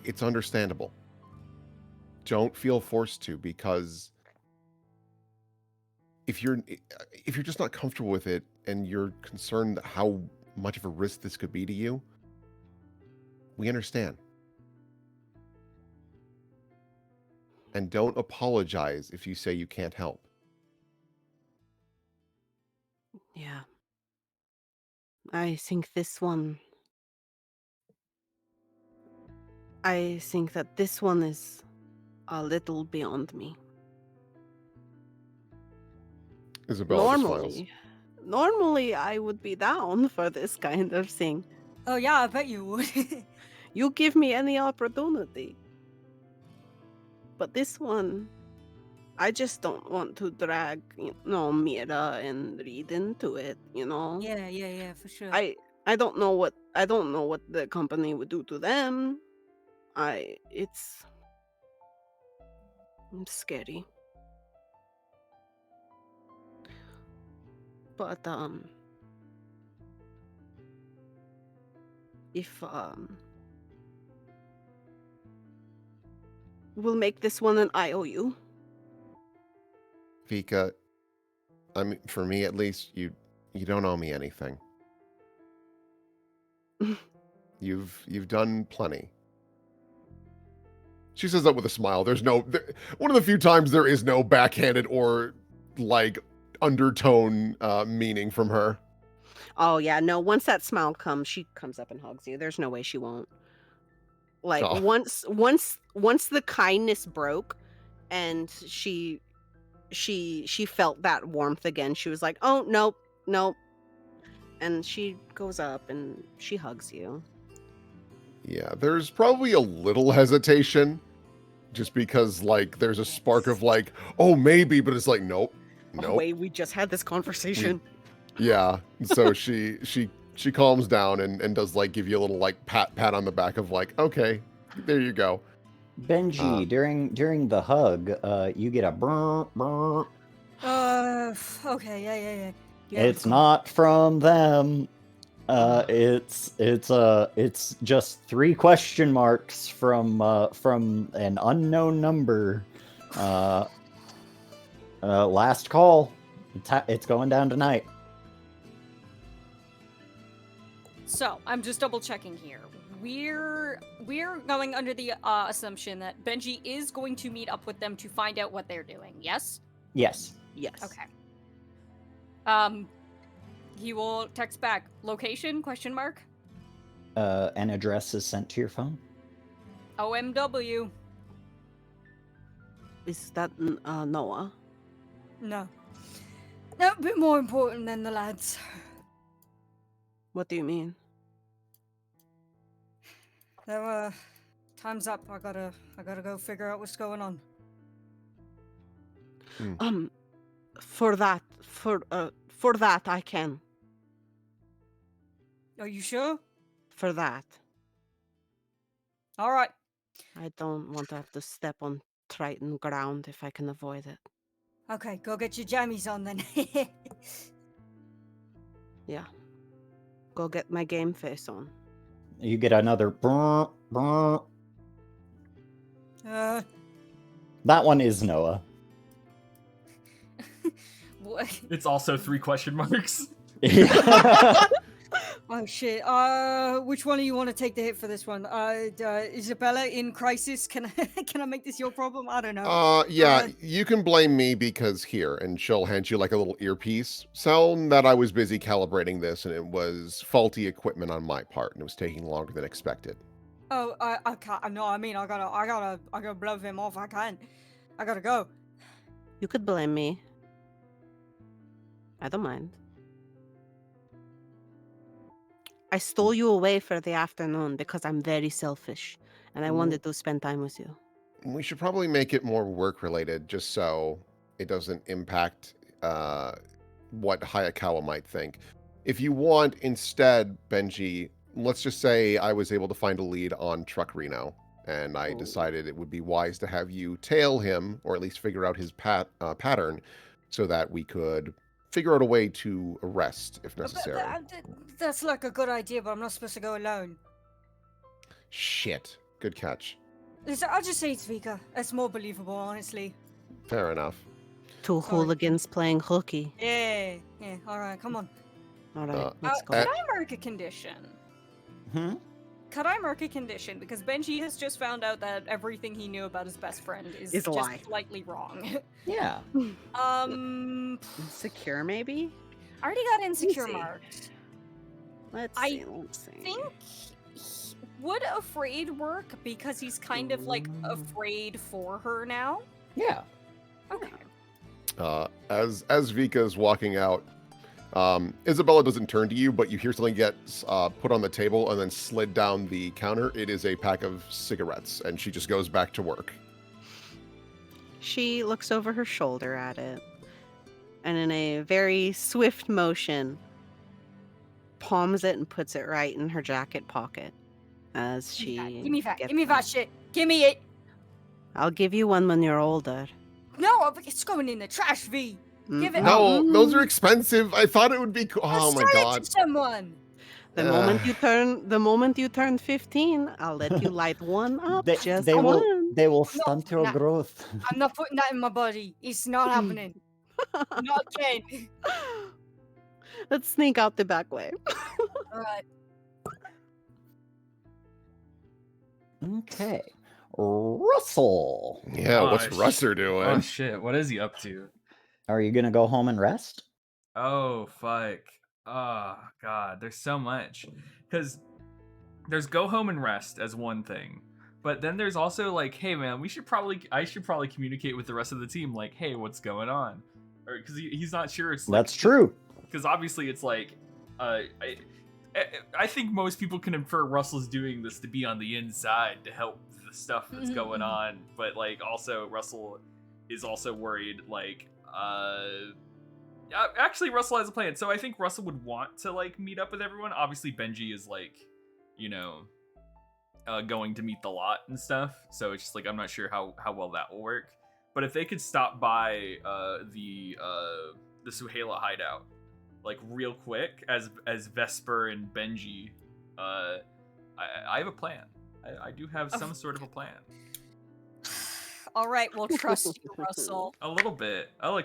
it's understandable. Don't feel forced to, because if you're just not comfortable with it and you're concerned how much of a risk this could be to you, we understand. And don't apologize if you say you can't help. Yeah. I think this one. I think that this one is a little beyond me. Isabella just smiles. Normally I would be down for this kind of thing. Oh yeah, I bet you would. You give me any opportunity. But this one, I just don't want to drag, Mira and Reed into it, yeah, for sure. I don't know what the company would do to them. It's scary. But if we'll make this one an IOU. Vika, I mean, for me at least, you don't owe me anything. You've done plenty. She says that with a smile. One of the few times there is no backhanded or like undertone meaning from her. Oh yeah, no, once that smile comes, she comes up and hugs you. There's no way she won't. Like Oh. once the kindness broke and she felt that warmth again, she was like, "Oh, nope." And she goes up and she hugs you. Yeah, there's probably a little hesitation just because like there's a spark of like, oh maybe, but it's like nope. Oh, wait, we just had this conversation. Yeah. So she calms down and does like give you a little like pat on the back of like, okay, there you go. Benji, during the hug, you get a brr, brr. Okay, yeah. It's not from them. It's just 3 question marks from an unknown number. Last call. It's going down tonight. So I'm just double checking here. We're going under the assumption that Benji is going to meet up with them to find out what they're doing. Yes. Yes. Yes. Okay. He will text back location ? An address is sent to your phone. OMW. Is that Noah? No. No, a bit more important than the lads. What do you mean? Time's up. I gotta go figure out what's going on. For that I can. Are you sure? For that. All right. I don't want to have to step on Triton ground if I can avoid it. Okay, go get your jammies on then. Yeah. Go get my game face on. You get another brr, brr. uh, That one is Noah. what? It's also 3 question marks. Oh shit. Which one do you want to take the hit for this one? Isabella in crisis. Can I make this your problem? I don't know. Yeah, you can blame me because here, and she'll hand you like a little earpiece. Tell them that I was busy calibrating this and it was faulty equipment on my part and it was taking longer than expected. Oh, I can't. No, I mean, I gotta blow him off. I can't. I gotta go. You could blame me. I don't mind. I stole you away for the afternoon because I'm very selfish and I wanted to spend time with you. We should probably make it more work related just so it doesn't impact what Hayakawa might think. If you want instead, Benji, let's just say I was able to find a lead on Truck Reno and I decided it would be wise to have you tail him or at least figure out his pattern so that we could figure out a way to arrest if necessary. That's like a good idea, but I'm not supposed to go alone. Shit. Good catch. Listen, I'll just say it's Vika. It's more believable, honestly. Fair enough. Two hooligans playing hooky. Yeah. All right, come on. All right, let's go. Could I mark a condition? Hmm? Could I mark a condition? Because Benji has just found out that everything he knew about his best friend is It's a just lie. slightly wrong. Yeah. Insecure, maybe? I already got insecure see. marked. Let's I see. think would afraid work because he's kind of like afraid for her now. Yeah. Okay. As Vika is walking out, Isabella doesn't turn to you, but you hear something get put on the table and then slid down the counter. It is a pack of cigarettes, and she just goes back to work. She looks over her shoulder at it, and in a very swift motion, palms it and puts it right in her jacket pocket. As she Give me that. gets Give me them. that shit. Give me it. I'll give you one when you're older. No, it's going in the trash, V. Give it. No, Mm-mm. those are expensive. I thought it would be cool. Oh my Sell it god. to someone. The moment you turn 15, I'll let you light one up. Just they one. will stunt your nah. growth. I'm not putting that in my body. It's not happening. Not again. Let's sneak out the back way. All right. Okay. Russell. Yeah, what's Oh, Russer doing? Oh shit, what is he up to? Are you gonna go home and rest? Oh fuck. Oh god, there's so much. Because there's go home and rest as one thing. But then there's also like, hey man, I should probably communicate with the rest of the team, like, hey, what's going on? Or because he's not sure. It's like, That's true. Because obviously it's like, I think most people can infer Russell's doing this to be on the inside to help the stuff that's going on. But like, also Russell is also worried. Like, actually, Russell has a plan. So I think Russell would want to like meet up with everyone. Obviously, Benji is like, you know, going to meet the lot and stuff. So it's just like, I'm not sure how well that will work. But if they could stop by the Suhaila hideout, like real quick, as Vesper and Benji, I have a plan. I do have some sort of a plan. All right, we'll trust you, Russell. A little bit. I'll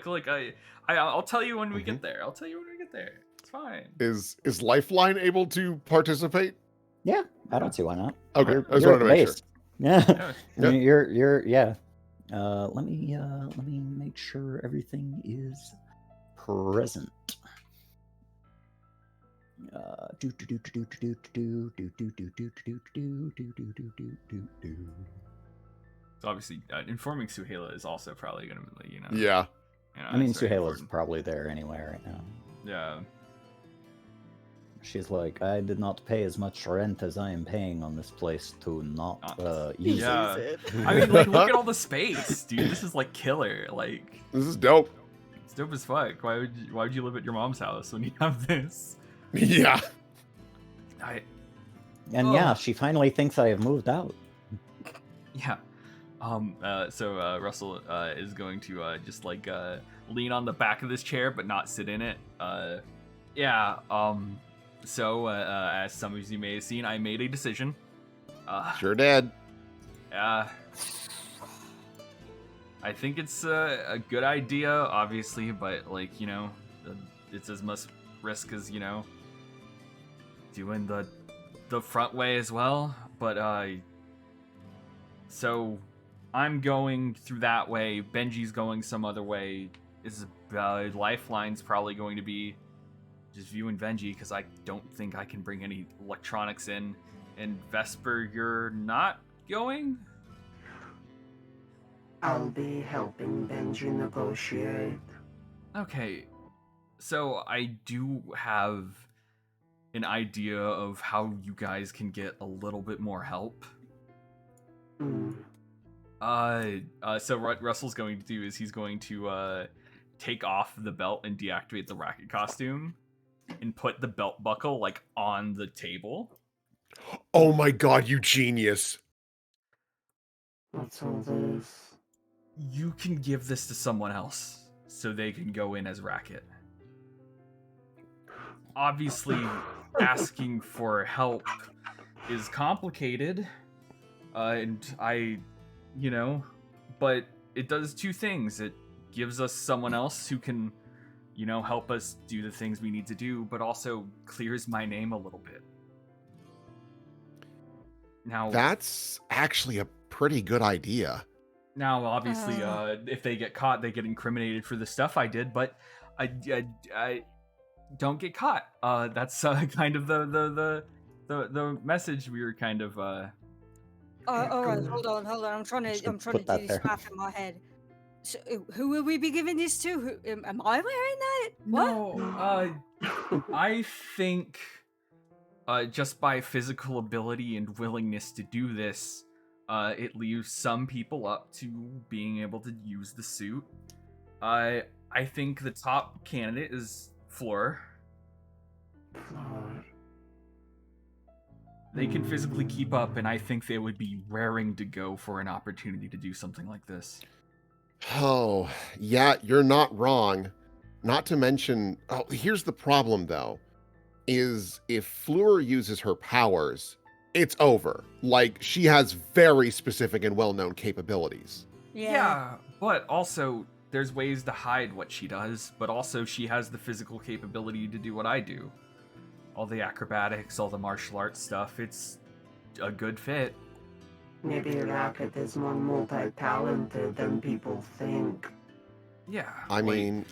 tell you when we get there. I'll tell you when we get there. It's fine. Is Lifeline able to participate? Yeah, I don't see why not. Okay, I just You're wanted to make sure. Yeah. Yeah. I mean, you're yeah. Let me make sure everything is present. So obviously, informing Suhaila is also probably going to be, you know. Yeah. You know, I mean, it's very Suhaila's important. probably there anyway right now. Yeah. she's like, I did not pay as much rent as I am paying on this place to not use it. Yeah. Use it. I mean, like, look at all the space, dude. This is like killer. Like, This is dope. it's dope as fuck. Why would you live at your mom's house when you have this? Yeah. And yeah, she finally thinks I have moved out. Yeah. So Russell is going to just like lean on the back of this chair but not sit in it. Yeah. So as some of you may have seen, I made a decision. Sure did. I think it's a good idea, obviously, but like, you know, it's as much risk as, you know, doing the front way as well. But so I'm going through that way. Benji's going some other way. Lifeline's probably going to be just you and Benji, because I don't think I can bring any electronics in. And Vesper, you're not going? I'll be helping Benji negotiate. Okay, so I do have an idea of how you guys can get a little bit more help. So what Russell's going to do is he's going to take off the belt and deactivate the racket costume and put the belt buckle like on the table. Oh my god, you genius. What's all this? You can give this to someone else so they can go in as racket. Obviously, asking for help is complicated, and you know, but it does two things. It gives us someone else who can, you know, help us do the things we need to do, but also clears my name a little bit. Now, That's actually a pretty good idea. now, obviously, if they get caught, they get incriminated for the stuff I did, but I don't get caught. That's kind of the message we were kind of. All right, hold on. I'm trying to Put do that this there. math in my head. So, who will we be giving this to? Am I wearing that? What? No, I think just by physical ability and willingness to do this, it leaves some people up to being able to use the suit. I think the top candidate is Fleur. They can physically keep up, and I think they would be raring to go for an opportunity to do something like this. Oh, yeah, you're not wrong. Not to mention, here's the problem though, is if Fleur uses her powers, it's over. Like, she has very specific and well-known capabilities. Yeah, but also there's ways to hide what she does, but also she has the physical capability to do what I do. All the acrobatics, all the martial arts stuff, it's a good fit. Maybe Racket is more multi-talented than people think. Yeah. I mean,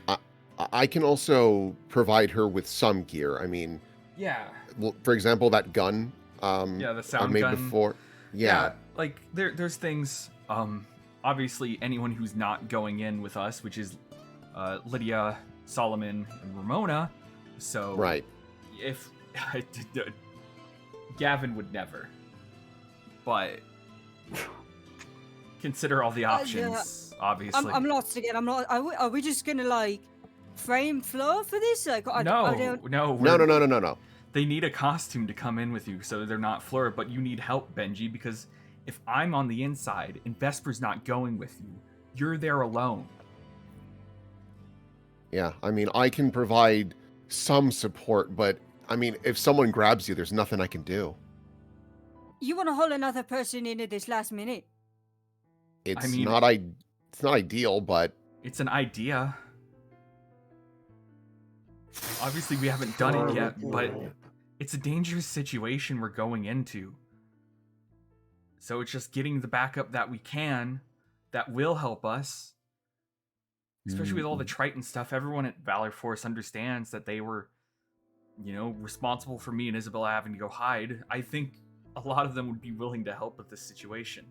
I can also provide her with some gear. I mean, yeah. well, for example, that gun Yeah, the I sound made gun. before. Yeah. Like there's things. Obviously, anyone who's not going in with us, which is Lydia, Solomon, and Ramona. So Right. if Gavin would never, but consider all the options. Obviously, I'm lost again. I'm not. Are we just gonna like frame Flo for this? Like, I don't. No. They need a costume to come in with you, so they're not Fleur. But you need help, Benji, because if I'm on the inside and Vesper's not going with you, you're there alone. Yeah, I mean, I can provide some support, but I mean, if someone grabs you, there's nothing I can do. You want to haul another person in at this last minute? It's mean- not it's not ideal, but It's an idea. Obviously, we haven't done it yet, but it's a dangerous situation we're going into. So it's just getting the backup that we can, that will help us. Especially with all the Triton stuff, everyone at Valor Force understands that they were, you know, responsible for me and Isabella having to go hide. I think a lot of them would be willing to help with this situation.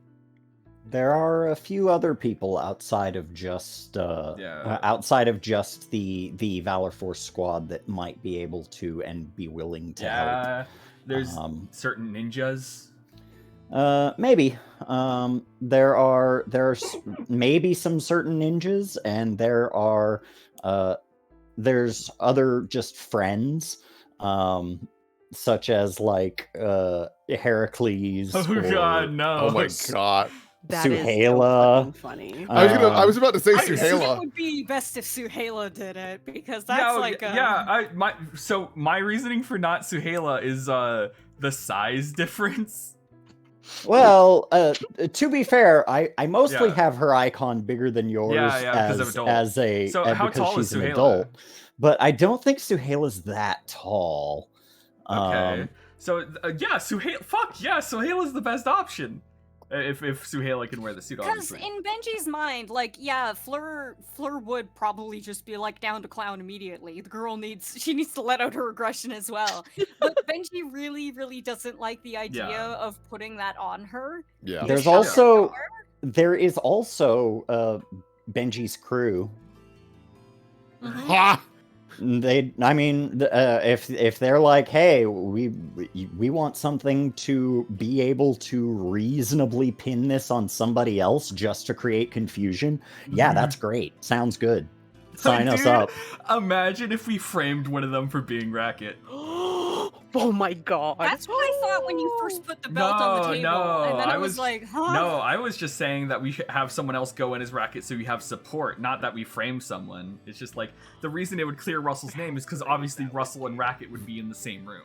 There are a few other people outside of just outside of just the Valor Force squad that might be able to and be willing to help. Yeah, there's certain ninjas. Maybe. There's maybe some certain ninjas, and there's other just friends, such as like Heracles. Oh god, no! Oh my god. That is so Suhaila. fucking funny. I was about to say It Suhaila. would be best if Suhaila did it because that's my reasoning for not Suhaila is the size difference. Well, to be fair, I mostly Yeah. have her icon bigger than yours because of adult. So how because tall is she's an Suhaila? adult. But I don't think Suhaila's that tall. Okay. So Suhaila. Fuck yeah, Suhaila's the best option. If Suhaila can wear the suit, because obviously. in Benji's mind, like, yeah, Fleur would probably just be like down to clown immediately. The girl needs to let out her aggression as well. But Benji really, really doesn't like the idea of putting that on her. Yeah. There is also Benji's crew. Ha! If they're like, hey, we want something to be able to reasonably pin this on somebody else just to create confusion, yeah, that's great. Sounds good. Sign us up. Imagine if we framed one of them for being Racket. Oh my god. That's what I thought when you first put the belt on the table. And then I was like, huh? No, I was just saying that we should have someone else go in as Racket so we have support, not that we frame someone. It's just like, the reason it would clear Russell's name is because obviously Russell and Racket would be in the same room.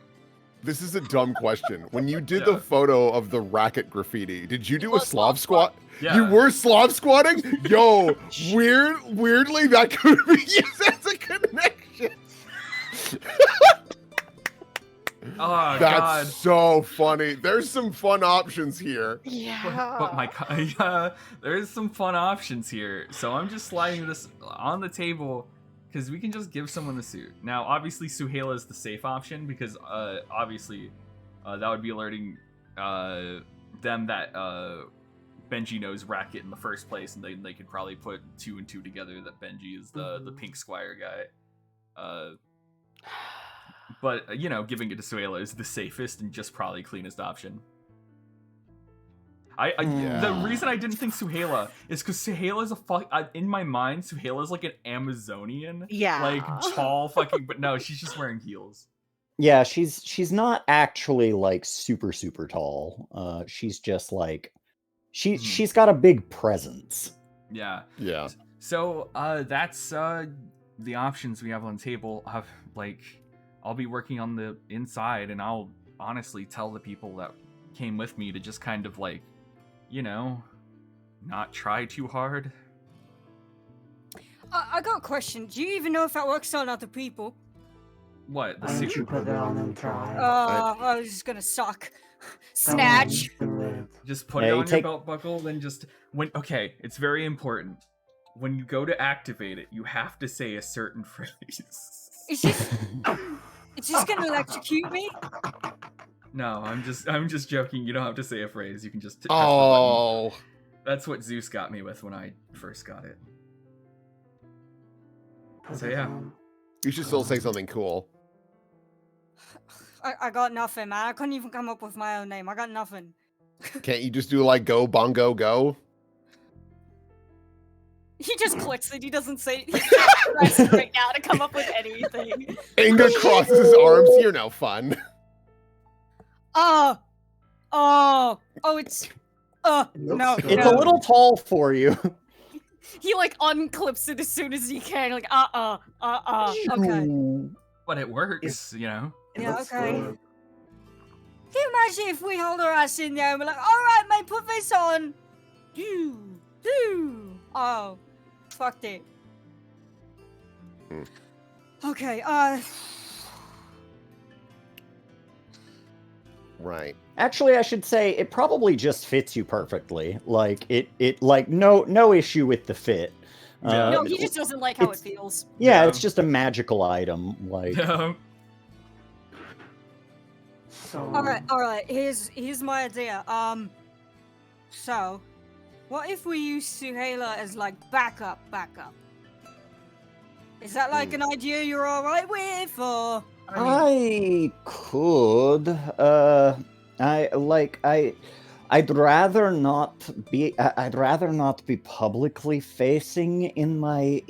This is a dumb question. When you did the photo of the Racket graffiti, did you do a Slav squat? Yeah. You were Slav squatting? Yo, weirdly, that could be used as a connection. Oh, That's God. so funny. There's some fun options here. Yeah. But there's some fun options here. So I'm just sliding this on the table because we can just give someone the suit. Now, obviously, Suhaila is the safe option because obviously that would be alerting them that Benji knows Racket in the first place, and they could probably put 2 and 2 together that Benji is the Pink Squire guy. But, giving it to Suhaila is the safest and just probably cleanest option. The reason I didn't think Suhaila is because Suhaila is in my mind, Suhaila is like an Amazonian. Yeah. Like, tall fucking, but no, she's just wearing heels. Yeah, she's not actually like super tall. She's just like she's got a big presence. Yeah. Yeah. So that's the options we have on the table. I'll be working on the inside, and I'll honestly tell the people that came with me to just kind of like, not try too hard. I got a question. Do you even know if that works on other people? What? The Why don't suit? you put it on and try? I was just gonna suck. Snatch. Just put it on your belt buckle, then okay, it's very important. When you go to activate it, you have to say a certain phrase. It's just gonna electrocute me? No, I'm just joking. You don't have to say a phrase. You can just press the Oh. button. That's what Zeus got me with when I first got it. So yeah. You should still say something cool. I got nothing, man. I couldn't even come up with my own name. I got nothing. Can't you just do like go bongo go? He just clicks it. He doesn't say. He's pressing right now to come up with anything. Inga crosses his arms. You're no fun. It's no. It's a little tall for you. He like unclips it as soon as he can. Like okay. But it works, Yeah, okay. Can you imagine if we hold our ass in there and we're like, all right, mate, put this on. Oh, fucked it. Okay, Right. Actually, I should say it probably just fits you perfectly. Like it like no issue with the fit. no, he just doesn't like how it feels. Yeah, it's just a magical item. Like all right. Here's my idea. So What if we use Suhaila as like backup? Is that like an idea you're all right with, or? I could. I'd rather not be. I'd rather not be publicly facing in my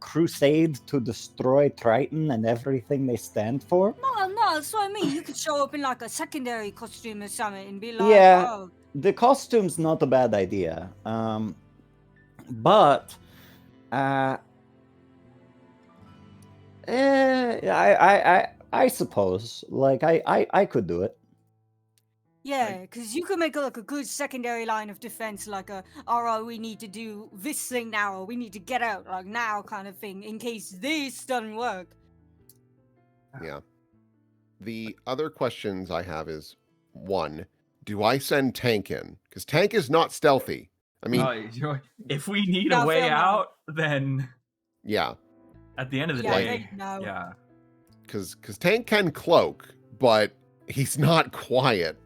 crusade to destroy Triton and everything they stand for. No, that's what I mean. You could show up in like a secondary costume or something and be like, Yeah. oh. The costume's not a bad idea. But I suppose like I could do it. Yeah, because you could make like a good secondary line of defense, like all right, we need to do this thing now, or we need to get out like now kind of thing, in case this doesn't work. Yeah. The other questions I have is, one, do I send Tank in? Because Tank is not stealthy. I mean, if we need a No, way Phil, no. out, then yeah, at the end of the Yeah, day, no. yeah. because Tank can cloak, but he's not quiet.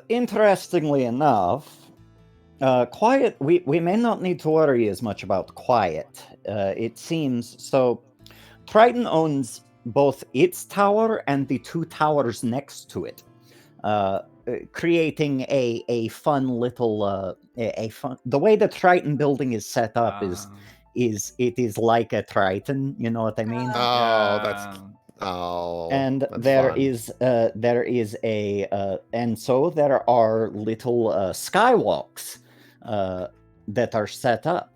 Interestingly enough, quiet. We may not need to worry as much about quiet. It seems so. Triton owns both its tower and the two towers next to it, creating a fun little a fun. The way the Triton building is set up is it is like a Triton. You know what I mean? And That's there fun. is a and so there are little skywalks that are set up.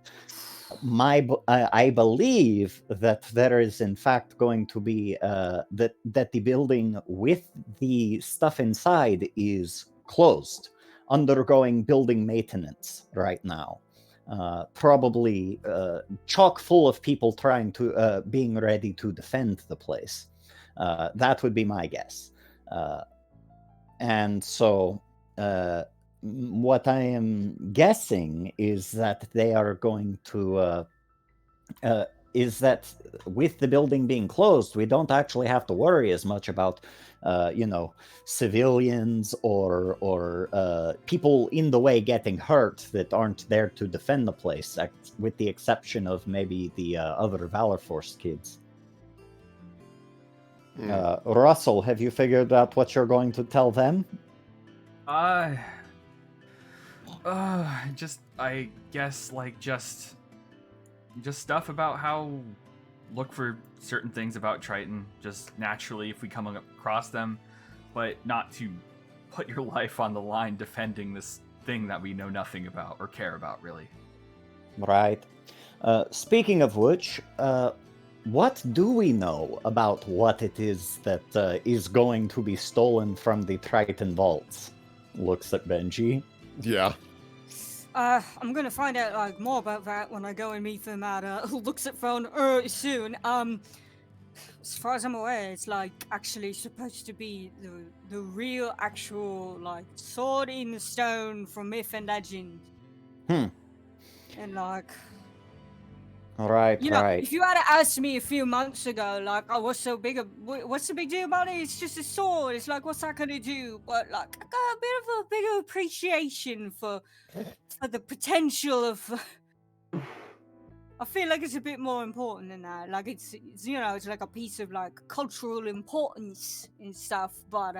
I believe that there is in fact going to be that the building with the stuff inside is closed, undergoing building maintenance right now. Probably chock full of people trying to being ready to defend the place. That would be my guess. And so what I am guessing is that they are going to is that with the building being closed, we don't actually have to worry as much about civilians or people in the way getting hurt that aren't there to defend the place, with the exception of maybe the other Valor Force kids. Russell, have you figured out what you're going to tell them? I guess like just stuff about how look for certain things about Triton, just naturally if we come across them, but not to put your life on the line defending this thing that we know nothing about or care about, really. Right. Speaking of which, what do we know about what it is that is going to be stolen from the Triton vaults? Looks at Benji. Yeah. I'm gonna find out like more about that when I go and meet them at looks at phone soon. As far as I'm aware, it's like actually supposed to be the real actual like sword in the stone from myth and legend. And like, right, right. If you had asked me a few months ago, like, oh, what's the big deal about it? It's just a sword. It's like, what's that gonna do? But like, I got a bit of a bigger appreciation for the potential of. I feel like it's a bit more important than that. Like it's it's like a piece of like cultural importance and stuff. But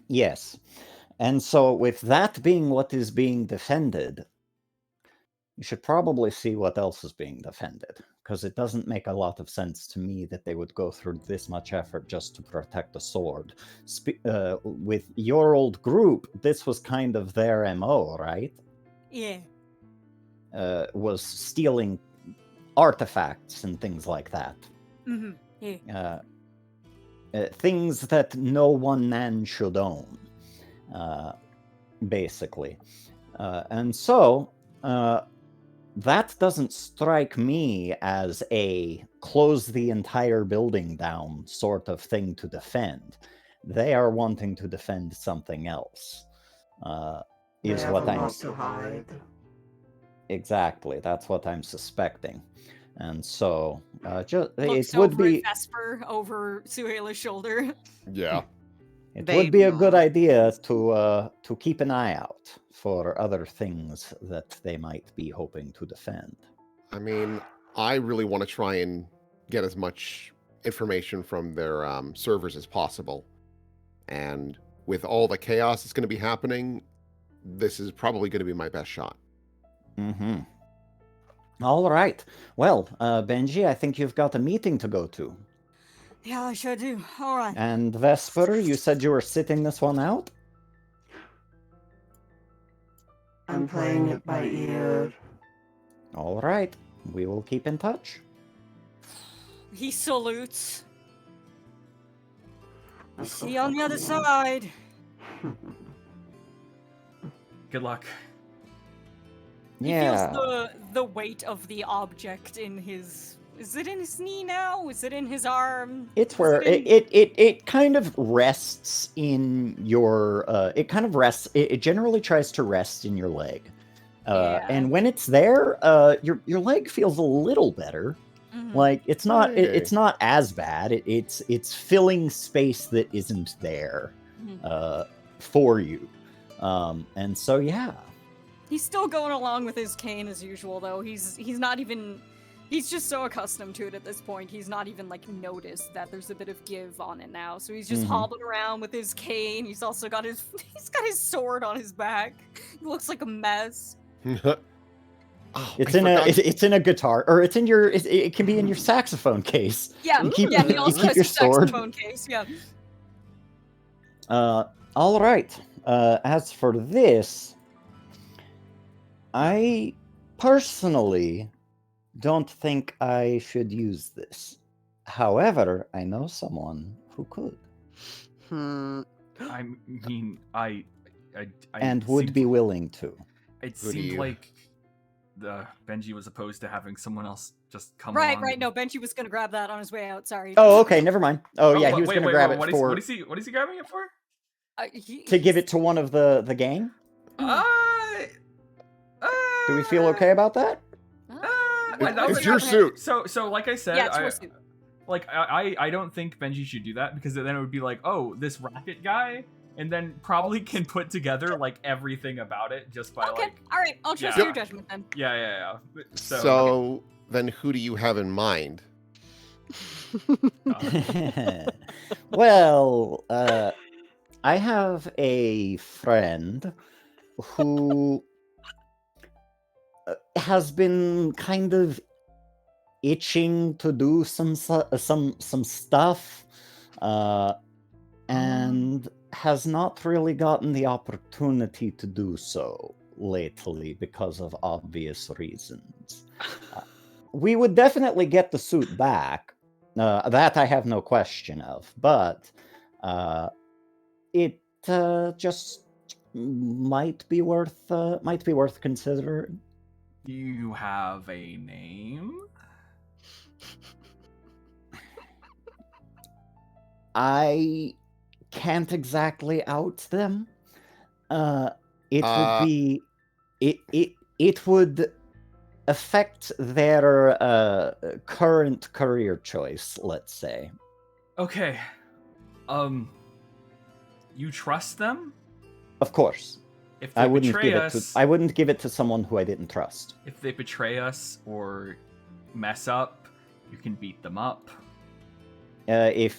yes, and so with that being what is being defended, you should probably see what else is being defended, because it doesn't make a lot of sense to me that they would go through this much effort just to protect a sword. With your old group, this was kind of their MO, right? Yeah. Was stealing artifacts and things like that. Yeah. Things that no one man should own, basically. And so, that doesn't strike me as a close the entire building down sort of thing to defend. They are wanting to defend something else. Is what I'm to hide. Exactly. That's what I'm suspecting. And so, Looks it would over be at Vesper over Suhaila's shoulder. Yeah. It Babe would be a good mom. idea to keep an eye out for other things that they might be hoping to defend. I mean, I really want to try and get as much information from their servers as possible. And with all the chaos that's going to be happening, this is probably going to be my best shot. Mm-hmm. All right. Well, Benji, I think you've got a meeting to go to. Yeah, I sure do. All right. And Vesper, you said you were sitting this one out? I'm playing it by ear. All right. We will keep in touch. He salutes. Let's See go you on the fuck other him. side. Good luck. He Yeah. feels the weight of the object in his. Is it in his knee now? Is it in his arm? It's Is where it in- it kind of rests in your it kind of rests it generally tries to rest in your leg. Yeah. And when it's there, your leg feels a little better. Mhm. Like it's not Hey. it's not as bad. It's filling space that isn't there Mhm. for you. And so yeah. He's still going along with his cane as usual, though. He's not even. He's just so accustomed to it at this point. He's not even like noticed that there's a bit of give on it now. So he's just Mhm. hobbling around with his cane. He's also got his sword on his back. He looks like a mess. Oh, It's I in forgot- it's in a guitar, or it's in your it can be in your saxophone case. Yeah, You keep- yeah. He you also keep has your his sword. saxophone case. Yeah. All right. As for this, I personally don't think I should use this. However, I know someone who could Hmm. I mean, I and would seemed- be willing to. It Who do seemed you- like the Benji was opposed to having someone else just come Right, along. right. No, Benji was gonna grab that on his way out. Sorry. Oh, okay, never mind. Oh, yeah, he was wait, going to wait, grab wait, it what for is he grabbing it for? to give it to one of the gang. Do we feel okay about that? It's your suit. So like I said, Yeah, it's your suit. I don't think Benji should do that because then it would be like, oh, this racket guy, and then probably can put together like everything about it just by Okay. like, All right. I'll trust Yeah. your judgment then. yeah. So then who do you have in mind? Well, I have a friend who has been kind of itching to do some stuff, and has not really gotten the opportunity to do so lately because of obvious reasons. We would definitely get the suit back. That I have no question of, but it just might be worth considering. Do you have a name? I can't exactly out them. It would be it would affect their current career choice, let's say. Okay. You trust them? Of course. If they I wouldn't betray give us, I wouldn't give it to someone who I didn't trust. if they betray us or mess up, you can beat them up. You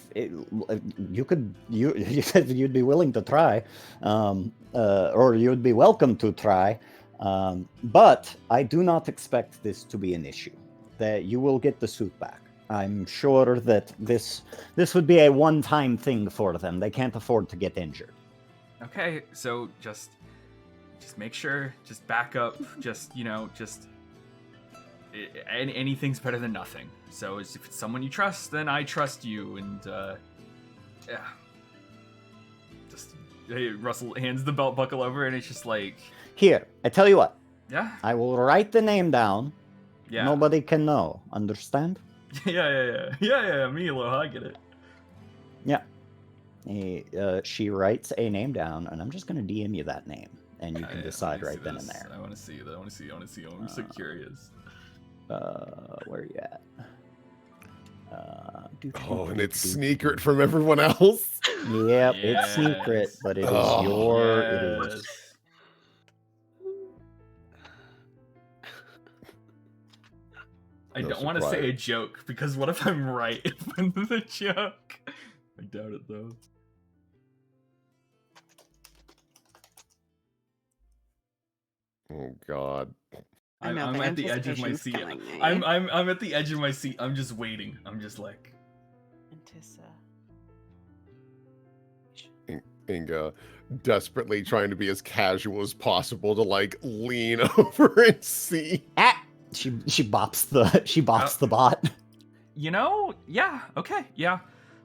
said you'd be willing to try, or you'd be welcome to try, but I do not expect this to be an issue. That you will get the suit back. I'm sure that this would be a one-time thing for them. They can't afford to get injured. Okay, so just make sure, just back up, anything's better than nothing. So if it's someone you trust, then I trust you, and yeah. Russell hands the belt buckle over, and it's just like, Here, I tell you what. yeah, I will write the name down. yeah, Nobody can know. Understand? yeah, Milo, I get it. Yeah. She writes a name down, and I'm just going to DM you that name, and you can decide right then and there. I want to see that. I want to see. I'm so curious. Where are you at? And it's secret from everyone else. Yep, it's secret, Yes. but it is Oh, your. It is. Yes. I No don't want to say surprise. a joke because what if I'm right in the joke? I doubt it though. Oh God. I know, I'm the at the edge of my anticipation's seat. killing me. I'm at the edge of my seat. I'm just waiting. I'm just like Inga desperately trying to be as casual as possible to like lean over and see. Ah! She bops the bot. You know, yeah, okay, yeah.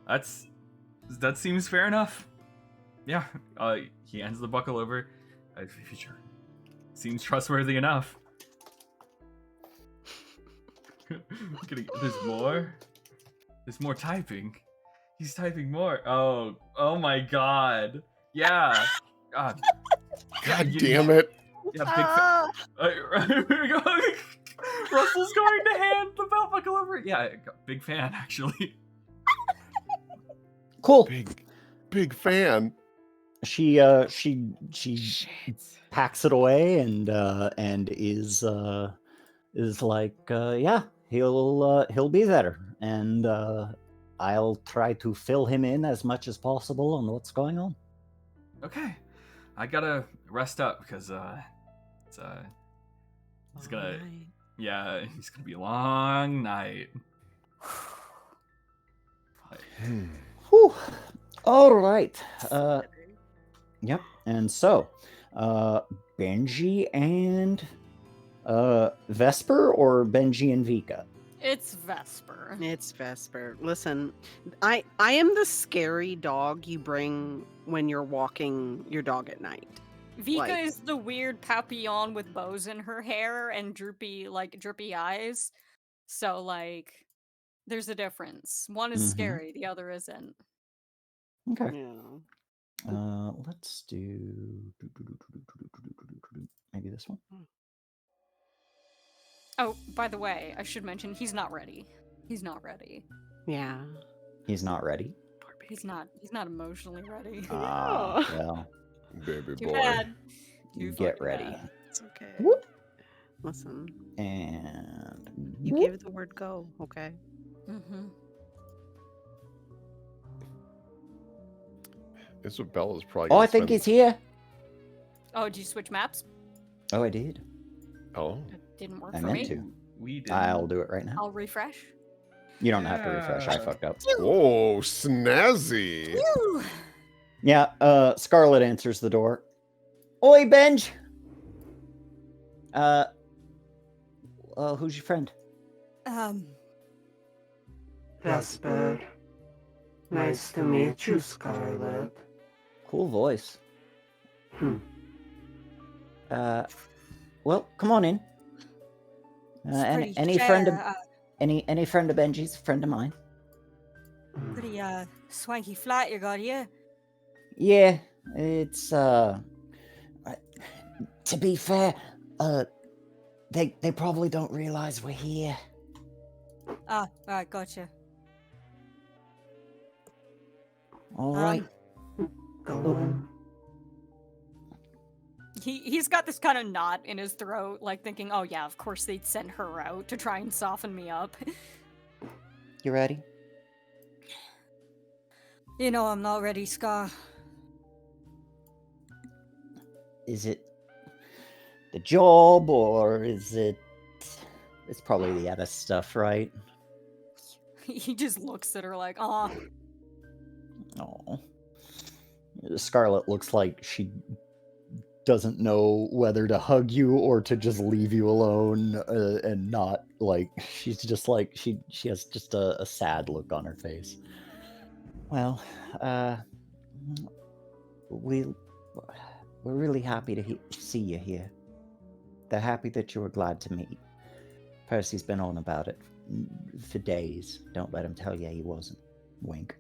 That seems fair enough. Yeah. He hands the buckle over. Sure. Seems trustworthy enough. There's more. There's more typing. He's typing more. Oh my god. Yeah. God. God damn it. Yeah, Russell's going to hand the belt buckle over. Yeah, big fan actually. Cool. Big fan. She packs it away and is like yeah, he'll be there, and I'll try to fill him in as much as possible on what's going on. Okay. I gotta rest up because it's gonna it's gonna be a long night. Whew. All right. Yep. And so, Benji and Vesper, or Benji and Vika? It's Vesper. It's Vesper. Listen, I am the scary dog you bring when you're walking your dog at night. Vika Like- is the weird papillon with bows in her hair and drippy eyes. So like, there's a difference. One is Mhm. scary, the other isn't. Okay. Yeah. Let's do maybe this one. Oh, by the way, I should mention he's not ready. He's not ready. Yeah. He's not ready. He's not emotionally ready. Ah, well, Baby Too boy. bad. you Too get fucking ready. bad. It's okay. Whoop. Listen, And you whoop. gave the word go, okay? Mm-hmm. Isabella's probably. Oh, gonna I think spend- he's here. Oh, did you switch maps? Oh, I did. Oh. Didn't work I for meant me. to. We did. I'll do it right now. I'll refresh. You don't have to refresh. I fucked up. Whoa, snazzy. Yeah, Scarlet answers the door. Oi, Benj! Who's your friend? Vesper. Nice to meet you, Scarlet. Cool voice. Hmm. Well, come on in. Any friend of any friend of Benji's a friend of mine. pretty swanky flat you got here. Yeah, it's to be fair, they probably don't realize we're here. Ah, right, gotcha. All right. Go on. He's got this kind of knot in his throat, like thinking, oh yeah, of course they'd send her out to try and soften me up. You ready? You know I'm not ready, Scar. Is it the job, or is it? It's probably the other stuff, right? He just looks at her like, ah. Oh, Scarlet looks like she doesn't know whether to hug you or to just leave you alone, and not like she's just like she has just a sad look on her face. Well, we're really happy to see you here. They're happy that you were glad to meet. Percy's been on about it for days. Don't let him tell you he wasn't. Wink.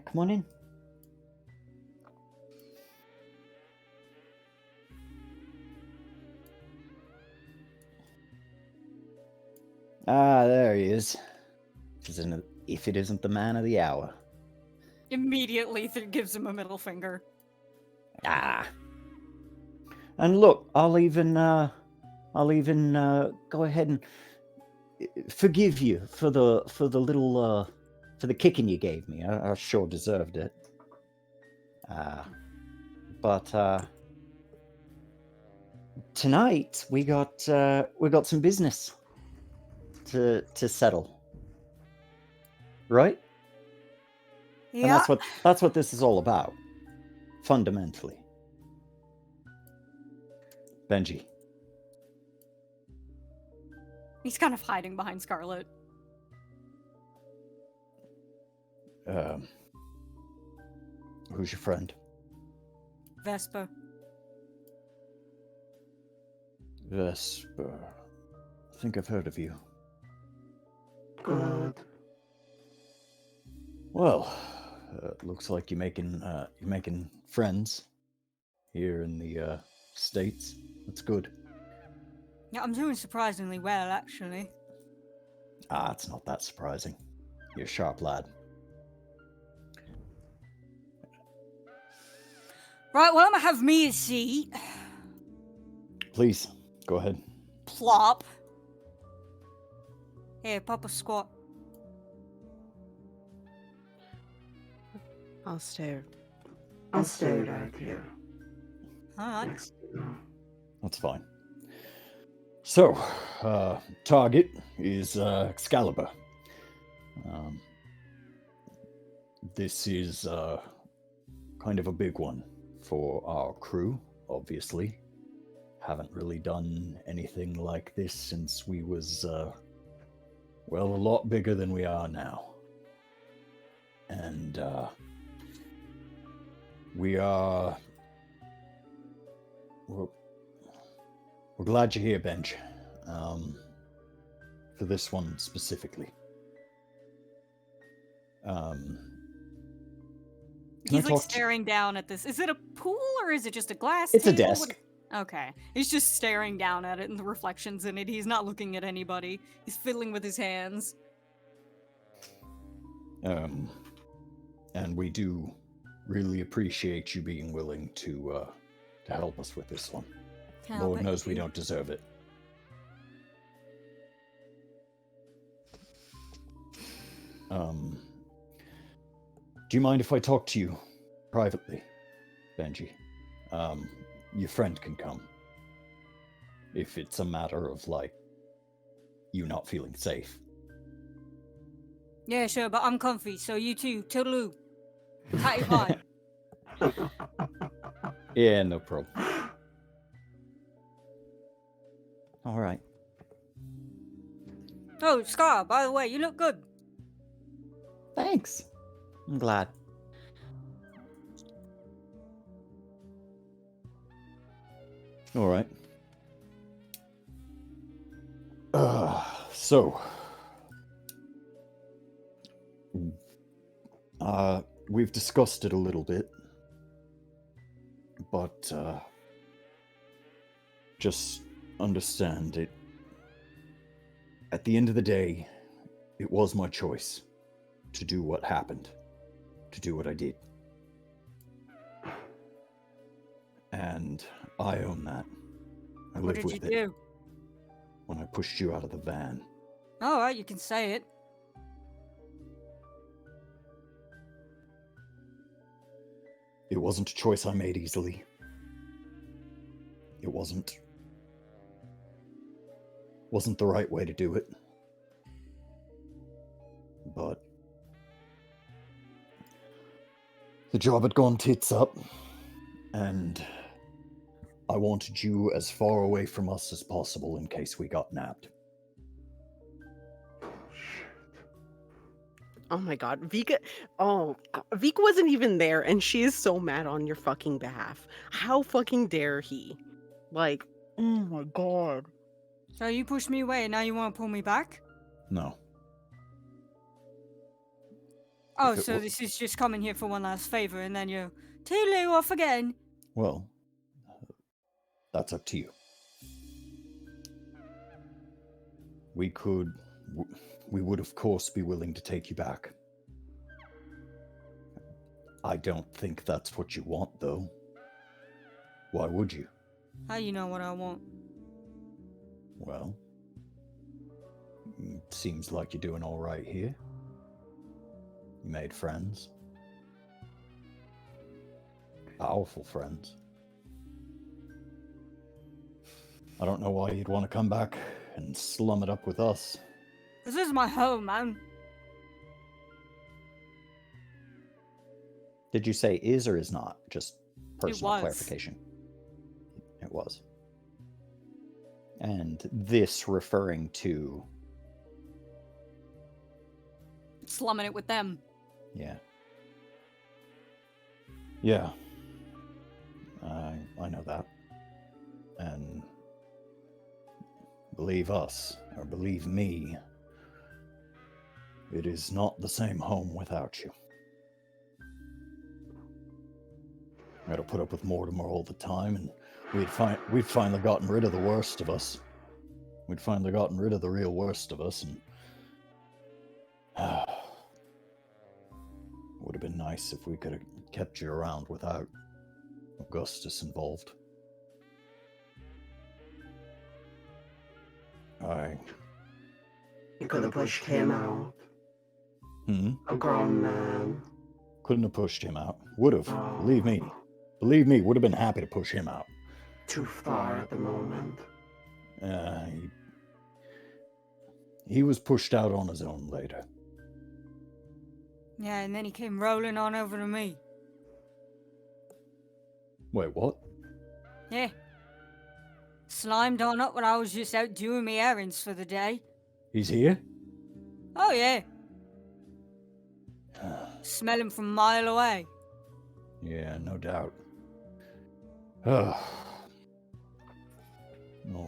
Come on in. Ah, there he is. If it isn't the man of the hour. Immediately gives him a middle finger. Ah. And look, I'll even go ahead and forgive you for the little for the kicking you gave me. I sure deserved it. But tonight we got some business to settle. Right? Yeah. And that's what this is all about. Fundamentally. Benji. He's kind of hiding behind Scarlet. Who's your friend? Vesper. Vesper. I think I've heard of you. Good. Well, looks like you're making friends here in the States. That's good. Yeah, I'm doing surprisingly well, actually. It's not that surprising. You're a sharp lad. Right, well, I'm gonna have me a seat. Please, go ahead. Plop. Here, pop a squat. I'll stare. I'll stay right here. Alright. Next to you. That's fine. So, target is Excalibur. This is kind of a big one for our crew, obviously. Haven't really done anything like this since we was, well, a lot bigger than we are now. And we're glad you're here, Benj. For this one specifically. He's like staring down at this. Is it a pool or is it just a glass It's a table? desk. Okay. He's just staring down at it and the reflections in it. He's not looking at anybody. He's fiddling with his hands. And we do really appreciate you being willing to help us with this one. Lord knows we don't deserve it. Do you mind if I talk to you privately, Benji? Your friend can come. If it's a matter of, like, you not feeling safe. Yeah, sure, but I'm comfy, so you too. Toodaloo. Tight vibe. Yeah, no problem. All right. Oh, Scar, by the way, you look good. Thanks. I'm glad. All right. So, we've discussed it a little bit, but just understand it. At the end of the day, it was my choice to do what happened, to do what I did. And I own that. I What live did you with it. do? When I pushed you out of the van. Alright, you can say it. It wasn't a choice I made easily. It wasn't the right way to do it. But the job had gone tits up, and I wanted you as far away from us as possible in case we got nabbed. Oh my god, Vika. Oh, Vika wasn't even there, and she is so mad on your fucking behalf. How fucking dare he? Like, oh my god. So you pushed me away, and now you want to pull me back? No. Oh, If it so wa- this is just coming here for one last favor, and then you're toodaloo off again. Well, that's up to you. We could we would, of course, be willing to take you back. I don't think that's what you want, though. Why would you? How you know what I want? Well, seems like you're doing all right here. You made friends. Powerful friends. I don't know why you'd want to come back and slum it up with us. This is my home, man. Did you say is or is not? Just personal was. clarification. It was. And this referring to... Slumming it with them. Yeah. Yeah. I know that. And believe us, or believe me, it is not the same home without you. I had to put up with Mortimer all the time, and we'd finally gotten rid of the worst of us. We'd finally gotten rid of the real worst of us, and it would have been nice if we could have kept you around without Augustus involved. You could have pushed him out. A grown man. Couldn't have pushed him out. Would have. Oh. Believe me. Believe me, would have been happy to push him out. Too far at the moment. He was pushed out on his own later. Yeah, and then he came rolling on over to me. Wait, what? Yeah. Slimed on up when I was just out doing my errands for the day. He's here? Oh, yeah. Smell him from a mile away. Yeah, no doubt. All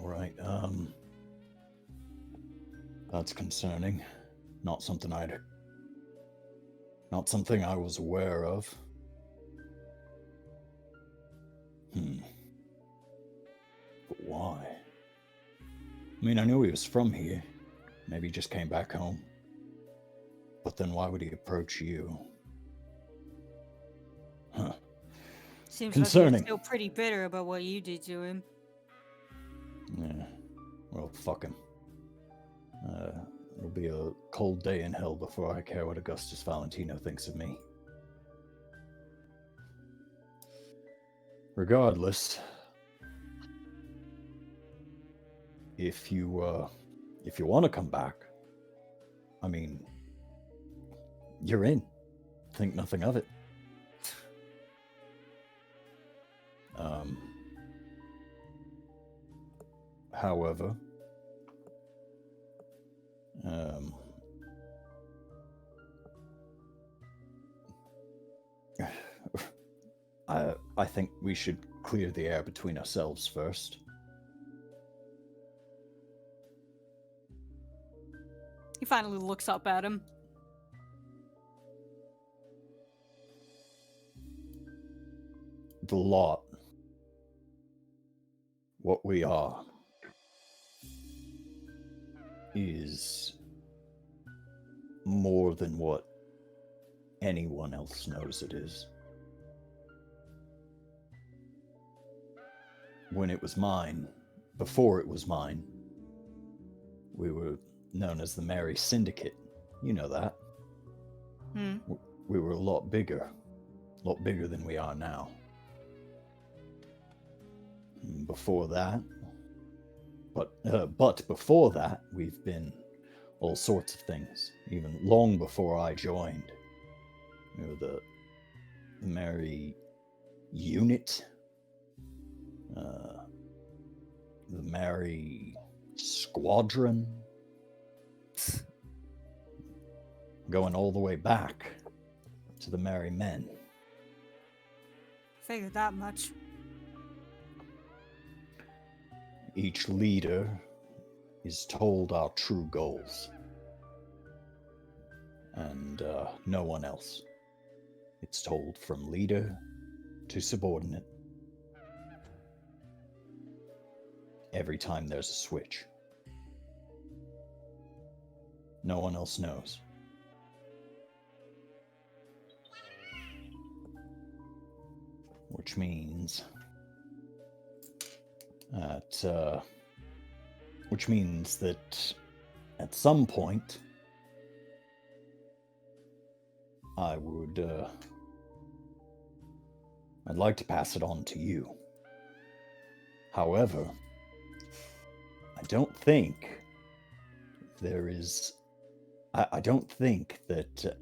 right, that's concerning. Not something I was aware of. But why? I mean, I knew he was from here. Maybe he just came back home. But then why would he approach you? Huh. Seems Concerning. like he's still pretty bitter about what you did to him. Yeah. Well, fuck him. It'll be a cold day in hell before I care what Augustus Valentino thinks of me. Regardless, if you want to come back, I mean, you're in. Think nothing of it. However, I think we should clear the air between ourselves first. He finally looks up at him. The lot. What we are is more than what anyone else knows it is. When it was mine, before it was mine, we were known as the Merry Syndicate. You know that. We were a lot bigger than we are now. Before that, but before that, we've been all sorts of things. Even long before I joined, we were the Merry Unit, the Merry Squadron, going all the way back to the Merry Men. Figured that much. Each leader is told our true goals. And no one else. It's told from leader to subordinate. Every time there's a switch. No one else knows. Which means that at some point I'd like to pass it on to you. However, I don't think there is. I don't think that.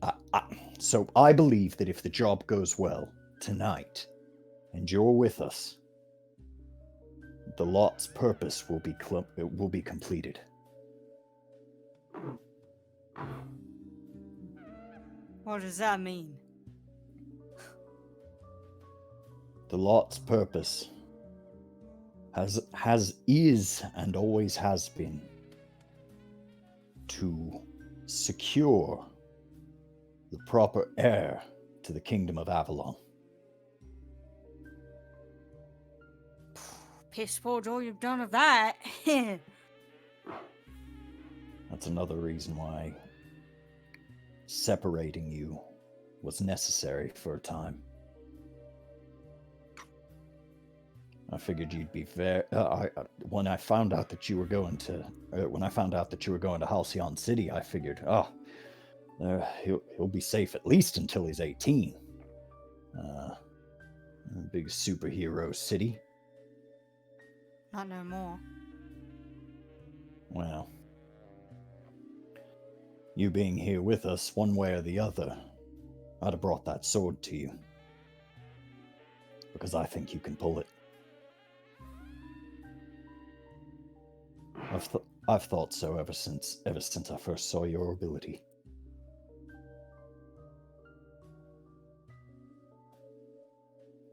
So I believe that if the job goes well tonight, and you're with us, the lot's purpose will be completed. What does that mean? The lot's purpose is and always has been to secure the proper heir to the kingdom of Avalon. Piss poor all you've done of that. That's another reason why separating you was necessary for a time. I figured you'd be very. When I found out that you were going to Halcyon City, I figured, he'll be safe at least until he's 18. Big superhero city. Not no more. Well, you being here with us, one way or the other, I'd have brought that sword to you. Because I think you can pull it. I've thought so ever since I first saw your ability.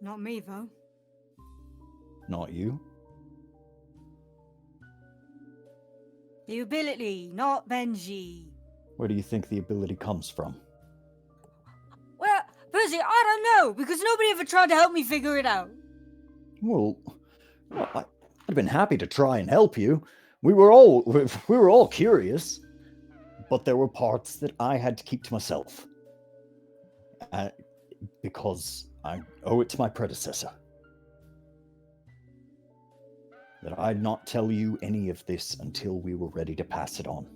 Not me, though. Not you? The ability, not Benji. Where do you think the ability comes from? Well, Benji, I don't know, because nobody ever tried to help me figure it out. Well, I'd have been happy to try and help you. We were all curious, but there were parts that I had to keep to myself. Because I owe it to my predecessor. That I'd not tell you any of this until we were ready to pass it on.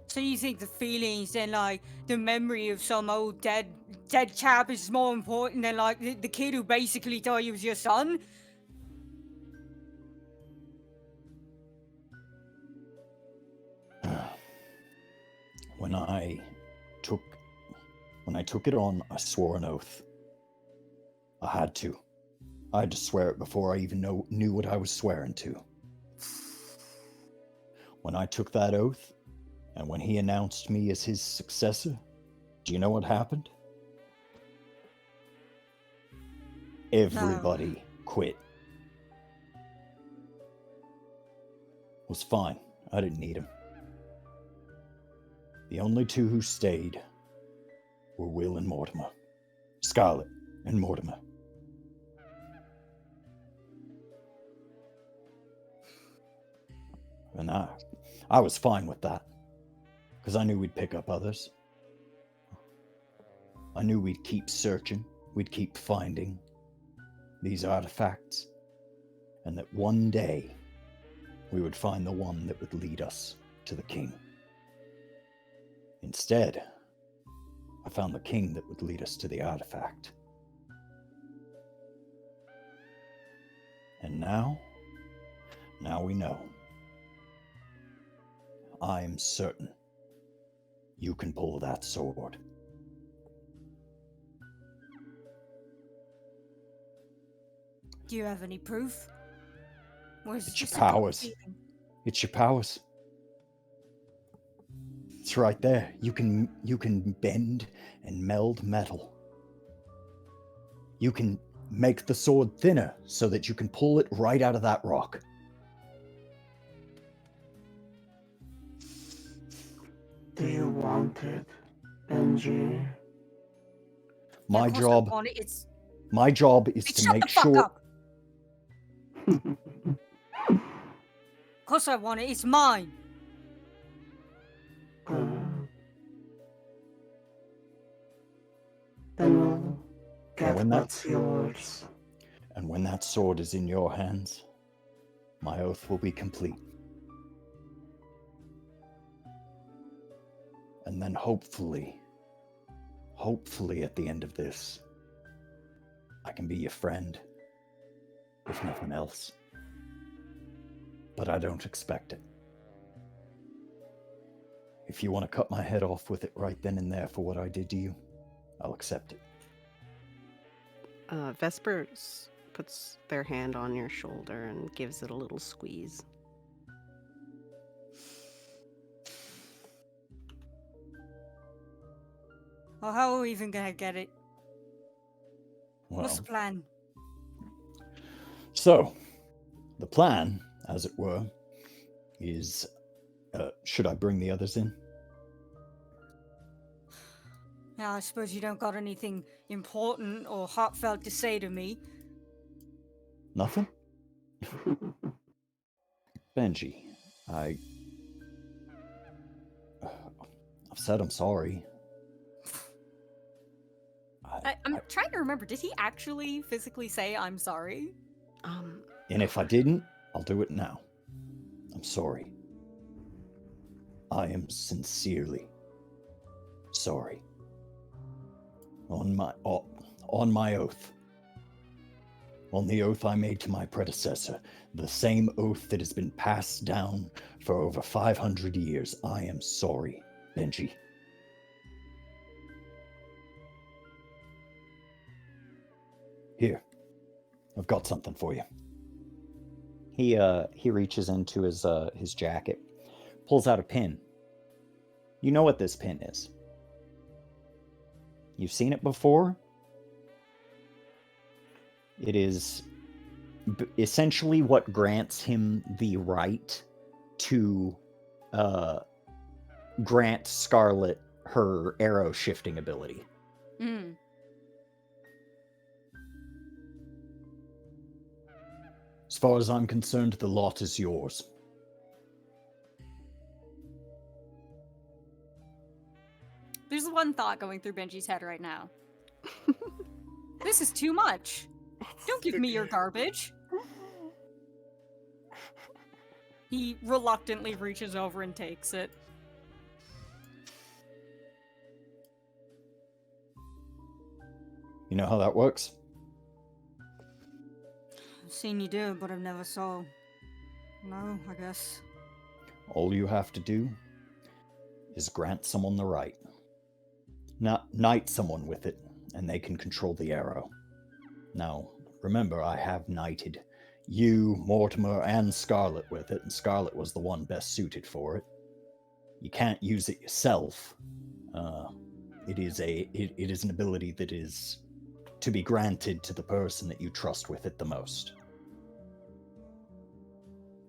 So you think the feelings and like the memory of some old dead chap is more important than like the kid who basically thought he was your son? When I took it on, I swore an oath. I had to swear it before I even knew what I was swearing to. When I took that oath, and when he announced me as his successor, do you know what happened? Everybody quit. It was fine. I didn't need him. The only two who stayed were Will and Mortimer. Scarlet and Mortimer. And I was fine with that. Because I knew we'd pick up others. I knew we'd keep searching. We'd keep finding these artifacts. And that one day, we would find the one that would lead us to the king. Instead, I found the king that would lead us to the artifact. And now we know. I am certain you can pull that sword. Do you have any proof? It's your powers. It's your powers. It's right there. You can bend and meld metal. You can make the sword thinner so that you can pull it right out of that rock. Do you want it, Benji? My job is to make sure. Of course I want it. It's mine. Then we'll get when what's yours. And when that sword is in your hands, my oath will be complete. And then hopefully at the end of this, I can be your friend, if nothing else. But I don't expect it. If you want to cut my head off with it right then and there for what I did to you, I'll accept it. Vesper puts their hand on your shoulder and gives it a little squeeze. Well, how are we even gonna get it? Well, What's the plan? so, the plan, as it were, is... should I bring the others in? Yeah, I suppose you don't got anything important or heartfelt to say to me. Nothing? Benji, I've said I'm sorry. I'm trying to remember, did he actually physically say I'm sorry? And if I didn't, I'll do it now. I'm sorry. I am sincerely sorry. On my oath. On the oath I made to my predecessor, the same oath that has been passed down for over 500 years. I am sorry, Benji. Here, I've got something for you. He reaches into his jacket, pulls out a pin. You know what this pin is. You've seen it before. It is essentially what grants him the right to grant Scarlet her arrow shifting ability. Hmm. As far as I'm concerned, the lot is yours. There's one thought going through Benji's head right now. This is too much. Don't give me your garbage. He reluctantly reaches over and takes it. You know how that works? I've seen you do it, but I've never saw. No, I guess. All you have to do is grant someone the right. Knight someone with it, and they can control the arrow. Now, remember, I have knighted you, Mortimer, and Scarlet with it, and Scarlet was the one best suited for it. You can't use it yourself. It is an ability that is to be granted to the person that you trust with it the most.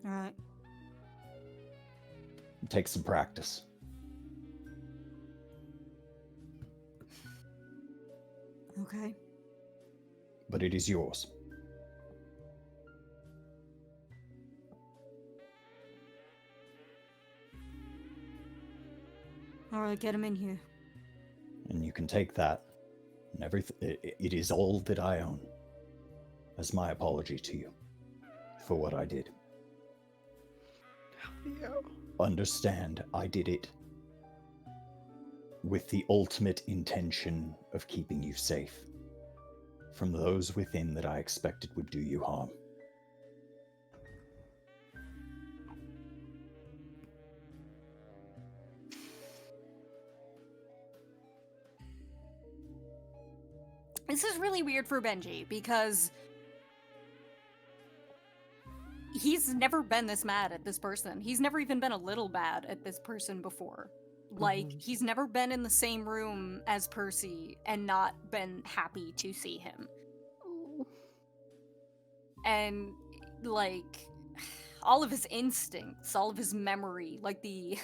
Alright. It takes some practice. Okay. But it is yours. Alright, get him in here. And you can take that. And everything. It is all that I own. As my apology to you for what I did. Yeah. Understand, I did it with the ultimate intention of keeping you safe from those within that I expected would do you harm. This is really weird for Benji because he's never been this mad at this person. He's never even been a little mad at this person before. Like, he's never been in the same room as Percy and not been happy to see him. And, like, all of his instincts, all of his memory, like the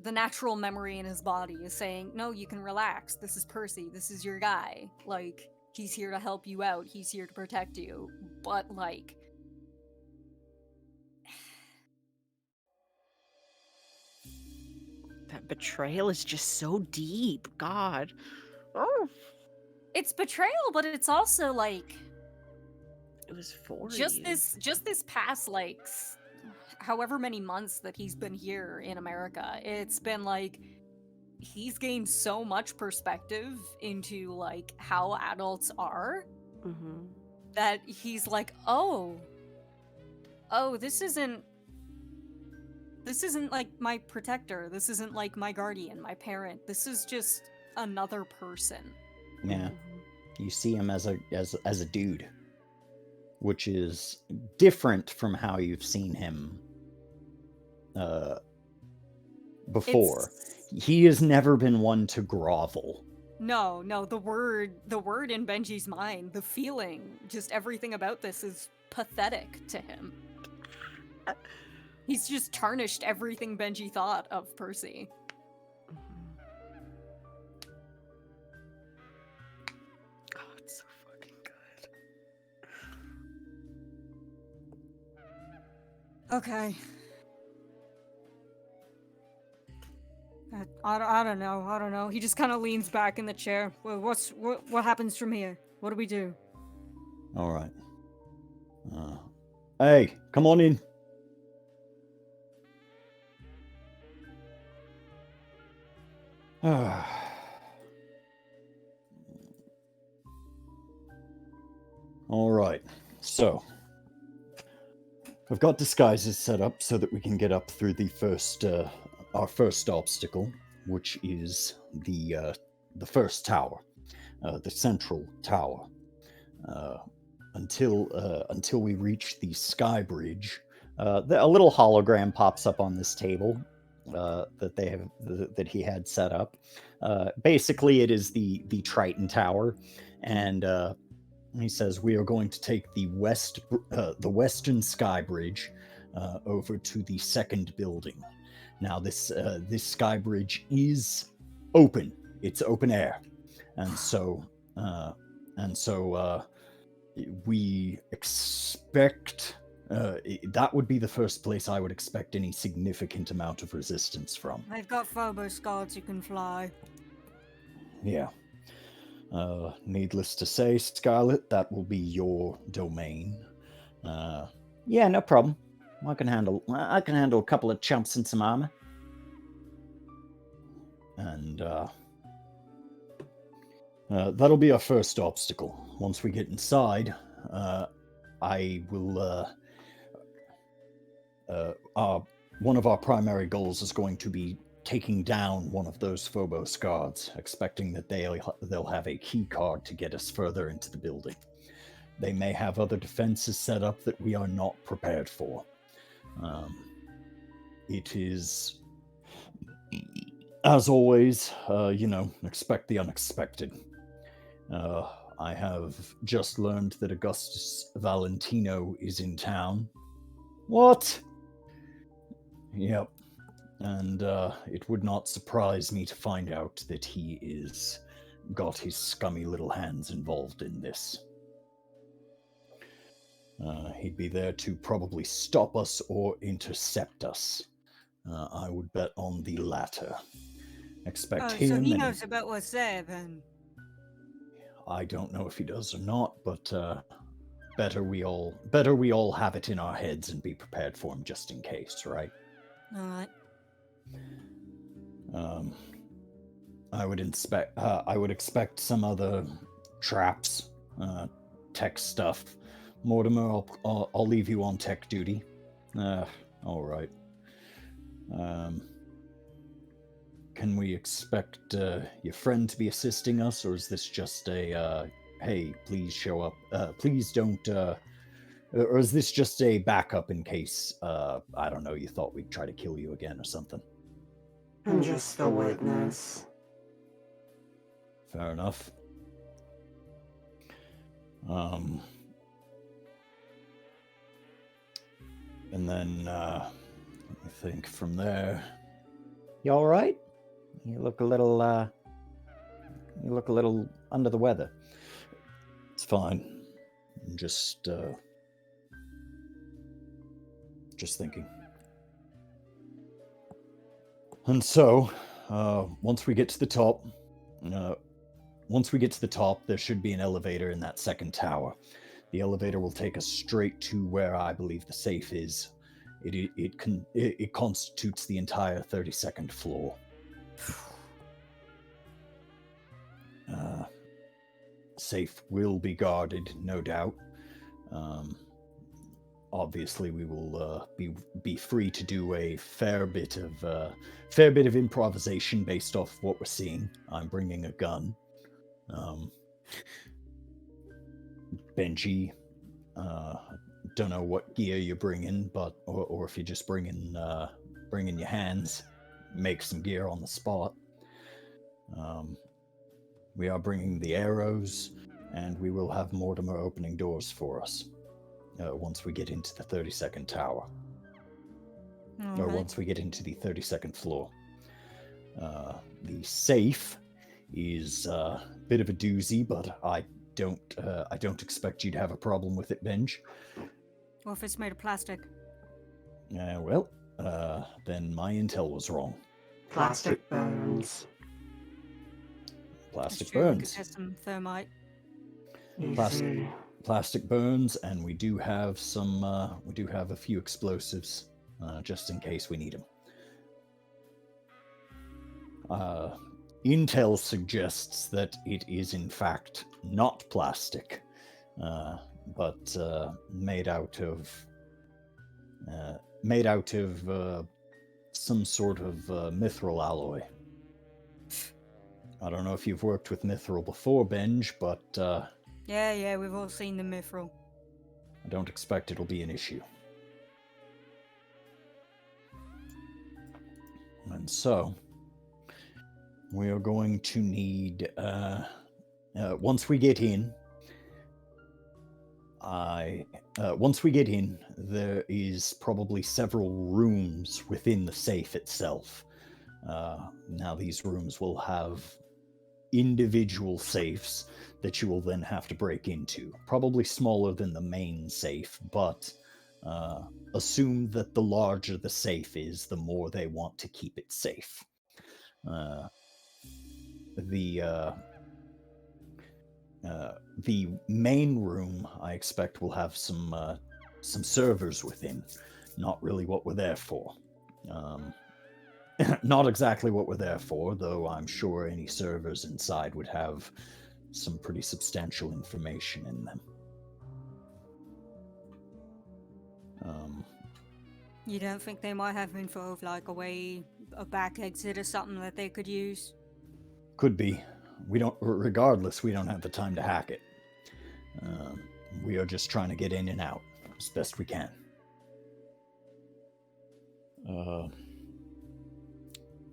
natural memory in his body is saying, no, you can relax. This is Percy. This is your guy. Like, he's here to help you out. He's here to protect you. But, like, That betrayal is just so deep. God. Oh, It's betrayal, but it's also like it was for just you. this past like however many months that he's been here in America. It's been like he's gained so much perspective into like how adults are Mm-hmm. that he's like, oh, this isn't like my protector. This isn't like my guardian, my parent. This is just another person. Yeah. Mm-hmm. You see him as a dude, which is different from how you've seen him before. He has never been one to grovel. No, the word in Benji's mind, the feeling, just everything about this is pathetic to him. He's just tarnished everything Benji thought of Percy. Oh, it's so fucking good. Okay. I don't know. He just kind of leans back in the chair. Well, what happens from here? What do we do? All right. Hey, come on in. All right. So, I've got disguises set up so that we can get up through the our first obstacle, which is the first tower, the central tower. Until we reach the sky bridge, a little hologram pops up on this table that he had set up. Basically, it is the Triton tower, and he says we are going to take the western sky bridge over to the second building. Now, this sky bridge is open; it's open air, and so we expect that would be the first place I would expect any significant amount of resistance from. They've got Phobos guards who can fly. Yeah. Needless to say, Scarlet, that will be your domain. Yeah, no problem. I can handle a couple of chumps and some armor. And that'll be our first obstacle. Once we get inside, I will. One of our primary goals is going to be taking down one of those Phobos guards, expecting that they'll have a key card to get us further into the building. They may have other defenses set up that we are not prepared for. It is, as always, expect the unexpected. I have just learned that Augustus Valentino is in town. What? Yep. And it would not surprise me to find out that he is got his scummy little hands involved in this. He'd be there to probably stop us or intercept us. I would bet on the latter. Expect him. So he knows about what's there, then. I don't know if he does or not, but better we all have it in our heads and be prepared for him just in case, right? All right. I would expect some other traps, tech stuff. Mortimer, I'll leave you on tech duty. All right. Can we expect your friend to be assisting us, or is this just a hey, please show up? Please don't. Or is this just a backup in case I don't know, you thought we'd try to kill you again or something? I'm just a witness. Fair enough. And then I think from there. You all right? You look a little under the weather. It's fine. I'm just thinking. And so, once we get to the top, there should be an elevator in that second tower. The elevator will take us straight to where I believe the safe is. It constitutes the entire 32nd floor. Safe will be guarded, no doubt. Obviously, we will be free to do a fair bit of improvisation based off what we're seeing. I'm bringing a gun. Benji, don't know what gear you're bringing, but or if you're just bringing your hands, make some gear on the spot. We are bringing the arrows, and we will have Mortimer opening doors for us once we get into the 32nd tower. Or once we get into the 32nd floor. The safe is a bit of a doozy, but I don't expect you to have a problem with it, Benj. Well, if it's made of plastic. Then my intel was wrong. Plastic burns. Plastic That's true, we could burns. get some thermite. Easy. Plastic burns, and we do have a few explosives, just in case we need them. Intel suggests that it is in fact not plastic, but made out of some sort of mithril alloy. I don't know if you've worked with mithril before, Benj, but Yeah, we've all seen the mithril. I don't expect it'll be an issue. And so, we are going to need, once we get in, there is probably several rooms within the safe itself. Now these rooms will have individual safes that you will then have to break into. Probably smaller than the main safe, but assume that the larger the safe is, the more they want to keep it safe. The main room, I expect, will have some servers within. Not really what we're there for. Not exactly what we're there for, though I'm sure any servers inside would have some pretty substantial information in them. You don't think they might have info of like a back exit or something that they could use? Could be. Regardless, we don't have the time to hack it. We are just trying to get in and out as best we can.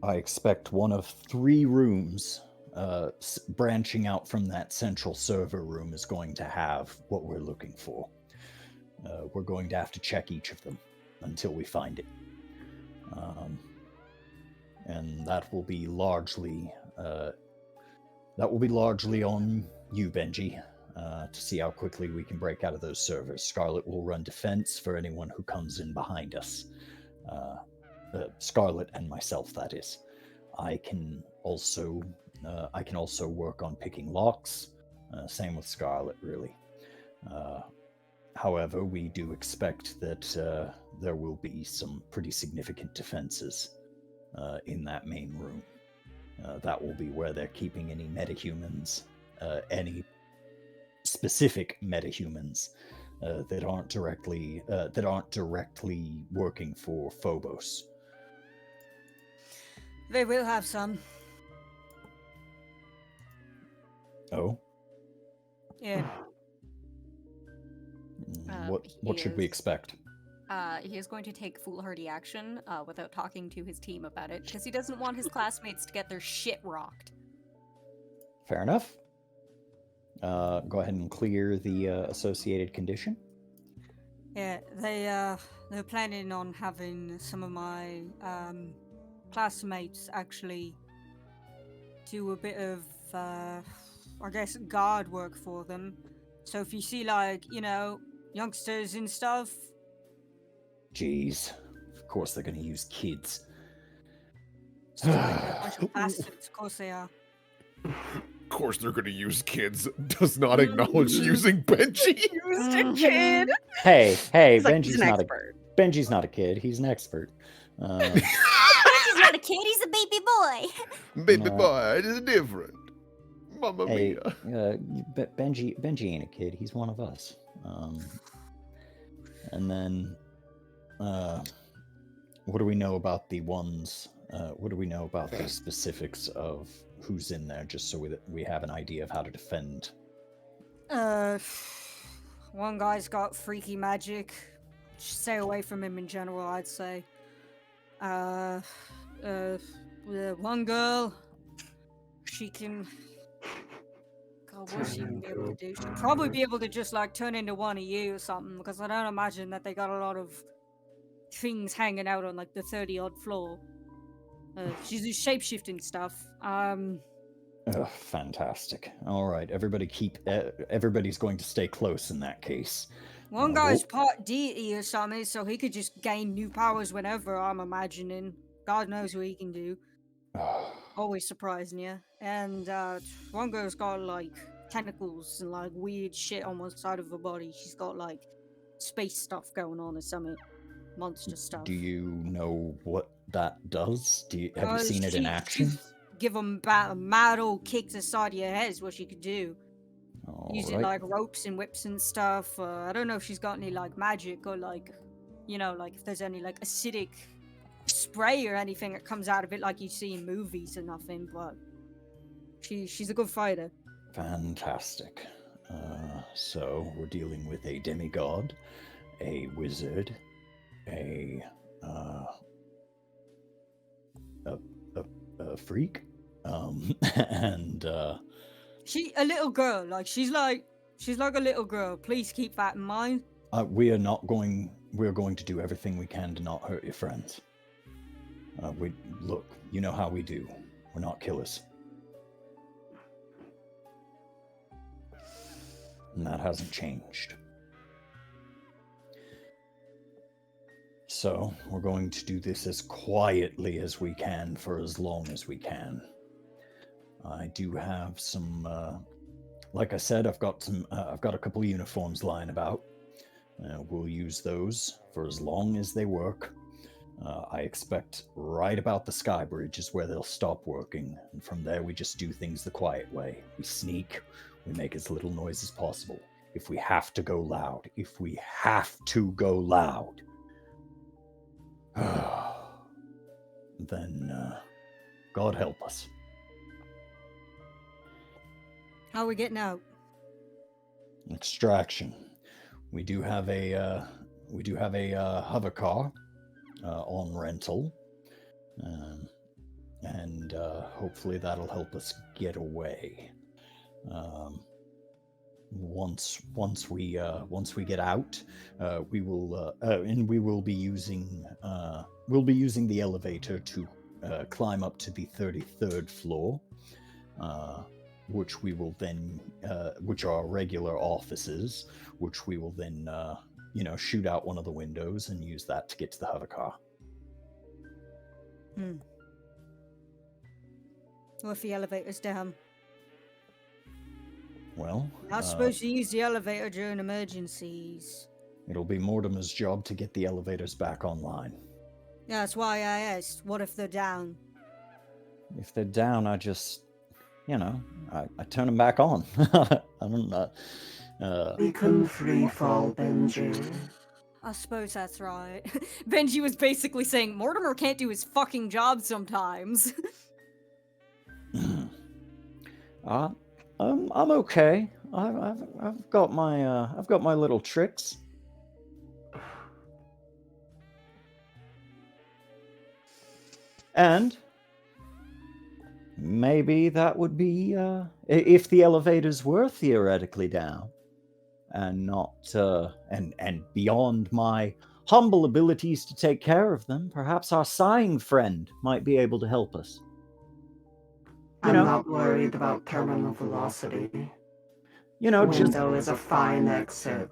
I expect one of 3 rooms branching out from that central server room is going to have what we're looking for. We're going to have to check each of them until we find it. And that will be largely on you, Benji, to see how quickly we can break out of those servers. Scarlet will run defense for anyone who comes in behind us. Scarlet and myself, that is. I can also work on picking locks. Same with Scarlet, really. However, we do expect that there will be some pretty significant defenses in that main room. That will be where they're keeping any metahumans, any specific metahumans that aren't directly working for Phobos. They will have some. Oh? Yeah. What should we expect? He is going to take foolhardy action without talking to his team about it, because he doesn't want his classmates to get their shit rocked. Fair enough. Go ahead and clear the associated condition. Yeah, they're planning on having some of my classmates actually do a bit of, I guess, guard work for them. So if you see, like, youngsters and stuff. Jeez. Of course they're going to use kids. Still like a bunch of bastards, of course they are. Of course they're gonna use kids. Does not acknowledge using Benji. Used a kid. Hey, He's like, he's Benji's an not expert. Benji's not a kid. He's an expert. He's not a kid, he's a baby boy. Baby boy, it is different. Mamma Hey, mia. Benji ain't a kid. He's one of us. And then, what do we know about the ones? What do we know about the specifics of who's in there, just so we have an idea of how to defend? One guy's got freaky magic. Stay away from him in general, I'd say. One girl, she can. God, what's she gonna be able to do? She'd probably be able to just like turn into one of you or something, because I don't imagine that they got a lot of things hanging out on like the 30-odd floor. She's do shape-shifting stuff. Oh, fantastic. All right, everybody everybody's going to stay close in that case. One guy's part deity or something, so he could just gain new powers whenever, I'm imagining. God knows what he can do. Always surprising you. And one girl's got like tentacles and like weird shit on one side of her body. She's got like space stuff going on or something. Monster stuff. Do you know what that does? Have you seen it in action? Give them mad old kicks inside your head is what she could do. Using right. like ropes and whips and stuff. I don't know if she's got any like magic or like, you know, like if there's any like acidic spray or anything that comes out of it like you see in movies or nothing, but she's a good fighter. Fantastic. So we're dealing with a demigod, a wizard, a freak, and she a little girl, like she's like a little girl. Please keep that in mind. we're going to do everything we can to not hurt your friends. Look, you know how we do. We're not killers. And that hasn't changed. So, we're going to do this as quietly as we can for as long as we can. I do have some, like I said, I've got a couple of uniforms lying about. We'll use those for as long as they work. I expect right about the sky bridge is where they'll stop working, and from there we just do things the quiet way. We sneak, we make as little noise as possible. If we have to go loud, then God help us. How are we getting out? Extraction. We do have a hover car on rental, and hopefully that'll help us get away. Once we get out, we will be using the elevator to climb up to the 33rd floor, which we will then which are regular offices, which we will then shoot out one of the windows and use that to get to the hover car. What if the elevator's down? Well, Not supposed to use the elevator during emergencies. It'll be Mortimer's job to get the elevators back online. Yeah, that's why I asked. What if they're down? If they're down, I just, I turn them back on. I don't know. We can free fall, Benji. I suppose that's right. Benji was basically saying Mortimer can't do his fucking job sometimes. I'm okay. I've got my little tricks. And maybe that would be if the elevators were theoretically down and not and beyond my humble abilities to take care of them, perhaps our sighing friend might be able to help us. I'm not worried about terminal velocity. Window is a fine exit.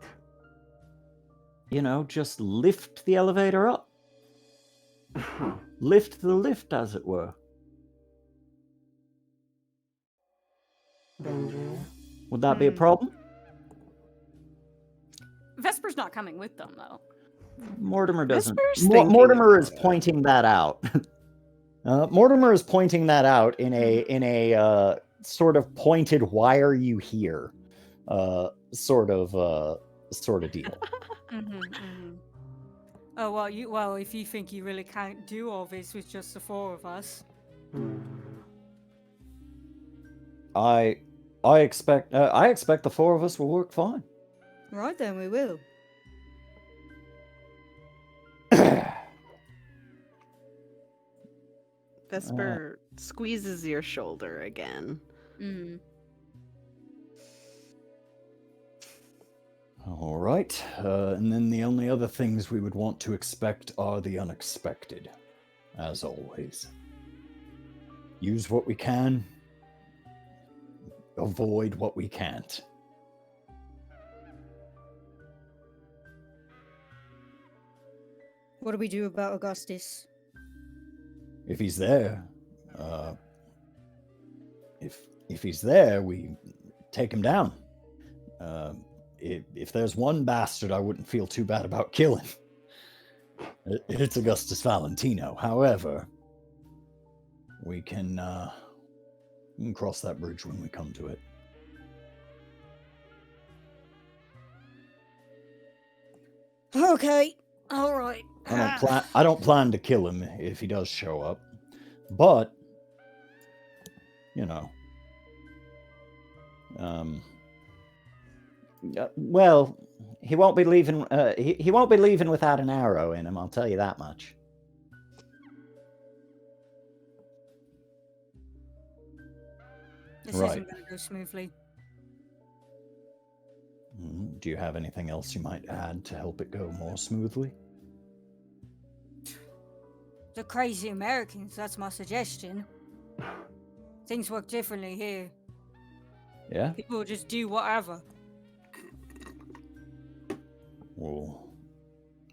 Just lift the elevator up. Lift the lift, as it were. Benji. Would that be a problem? Vesper's not coming with them, though. Mortimer doesn't. Vesper's thinking Mortimer is about it. pointing that out. Mortimer is pointing that out in a sort of pointed "Why are you here?" Sort of deal. Oh well, if you think you really can't do all this with just the four of us. I expect the four of us will work fine. Right then, we will. Vesper squeezes your shoulder again. All right, and then the only other things we would want to expect are the unexpected, as always. Use what we can, avoid what we can't. What do we do about Augustus? If he's there, if he's there, we take him down. If there's one bastard I wouldn't feel too bad about killing, it's Augustus Valentino. However, we can cross that bridge when we come to it. Okay, all right. I don't plan to kill him if he does show up, but you know, well, he won't be leaving. He won't be leaving without an arrow in him. I'll tell you that much. This Right. isn't going to go smoothly. Do you have anything else you might add to help it go more smoothly? The crazy Americans, that's my suggestion. Things work differently here. Yeah? People just do whatever. Well,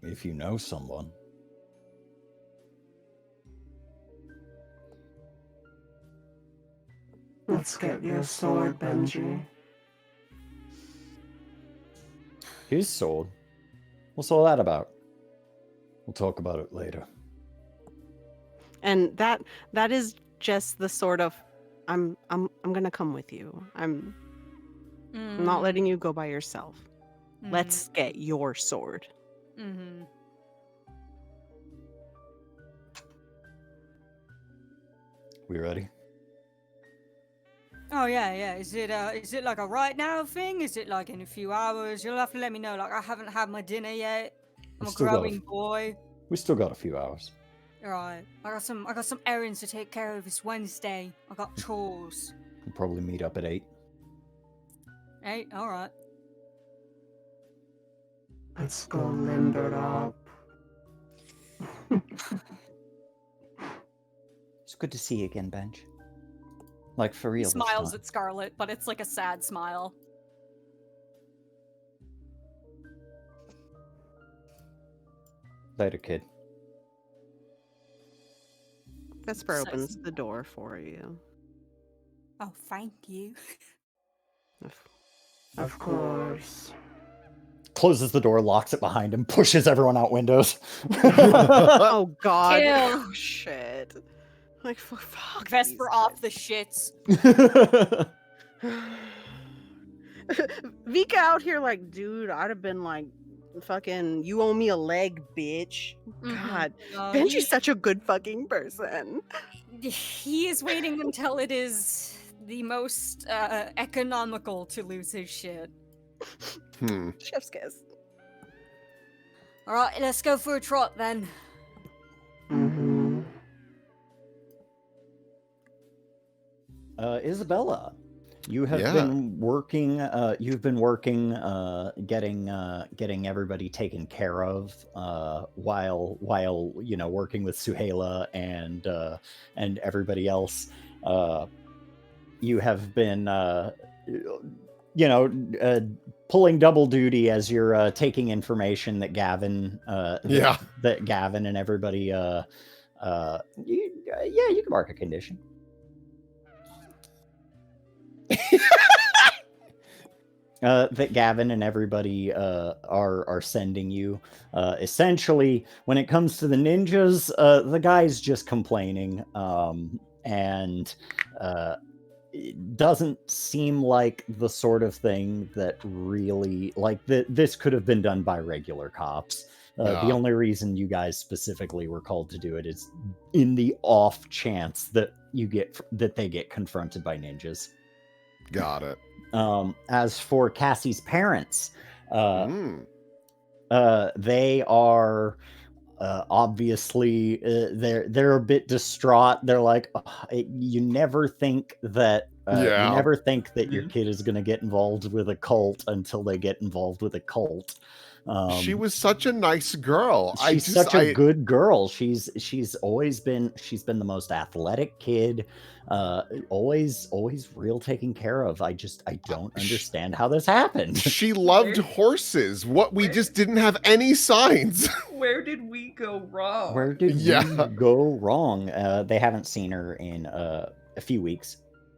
if you know someone. Let's get your sword, Benji. His sword? What's all that about? We'll talk about it later. And that is just the sort of I'm gonna come with you. I'm not letting you go by yourself. Let's get your sword. We ready? Oh yeah. Is it like a right now thing? Is it like in a few hours? You'll have to let me know. Like I haven't had my dinner yet. I'm a growing boy. We still got a few hours. Right. I got some errands to take care of. It's Wednesday. I got chores. We'll probably meet up at 8. 8? Alright. Let's go limber up. It's good to see you again, Benj. Like for real. He smiles at Scarlet, but it's like a sad smile. Later, kid. Vesper opens the door for you. Oh, thank you. Of course. Closes the door, locks it behind him, pushes everyone out windows. Oh God! Kill. Oh, shit! Like fuck. Vesper off the shits. Vika out here like, dude, I'd have been like, fucking, you owe me a leg, bitch. God, Benji's such a good fucking person. He is waiting until it is the most economical to lose his shit. Chef's kiss. All right, let's go for a trot then. Isabella, you have been working. You've been working, getting everybody taken care of, while you know working with Suhaila and everybody else. You have been pulling double duty as you're taking information that Gavin, that Gavin and everybody. You can mark a condition. that Gavin and everybody are sending you. Essentially, when it comes to the ninjas, the guy's just complaining, and it doesn't seem like the sort of thing that really like this could have been done by regular cops. The only reason you guys specifically were called to do it is in the off chance that they get confronted by ninjas. Got it. As for Cassie's parents, they are obviously they're a bit distraught. They're like, you never think that your kid is going to get involved with a cult until they get involved with a cult. She was such a nice girl. She's such a good girl. She's been the most athletic kid. Always real taken care of. I don't understand how this happened. She loved horses. We just didn't have any signs. Where did we go wrong? Where did we go wrong? They haven't seen her in a few weeks.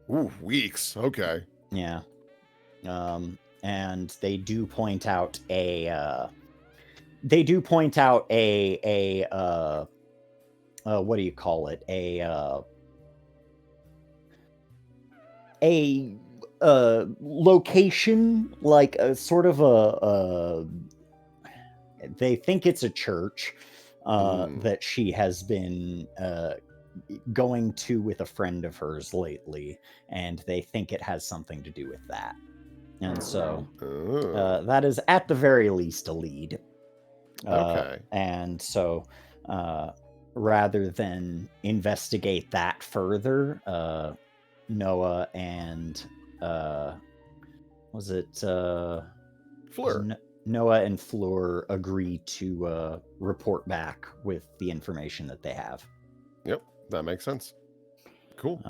Ooh, weeks. Okay. Yeah. And they do point out a what do you call it? A location, like a sort of they think it's a church that she has been going to with a friend of hers lately, and they think it has something to do with that. And so that is at the very least a lead. Okay. And so rather than investigate that further, Noah and Fleur? Noah and Fleur agree to report back with the information that they have. Yep, that makes sense. Cool.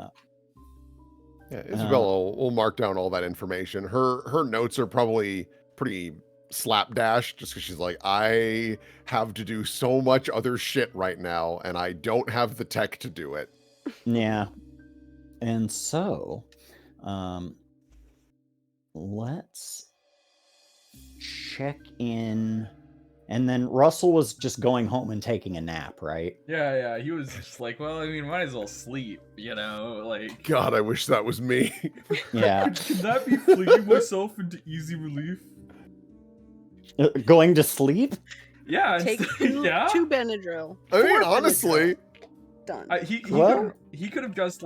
Yeah, Isabella will mark down all that information. Her notes are probably pretty slapdash, just because she's like, I have to do so much other shit right now, and I don't have the tech to do it. Yeah. And so, let's check in. And then Russell was just going home and taking a nap, right? Yeah, he was just like, well, I mean, might as well sleep, like... God, I wish that was me. Yeah. Can that be flinging myself into easy relief? Going to sleep? Yeah. Take two Benadryl. I mean, honestly... Done. He could have just,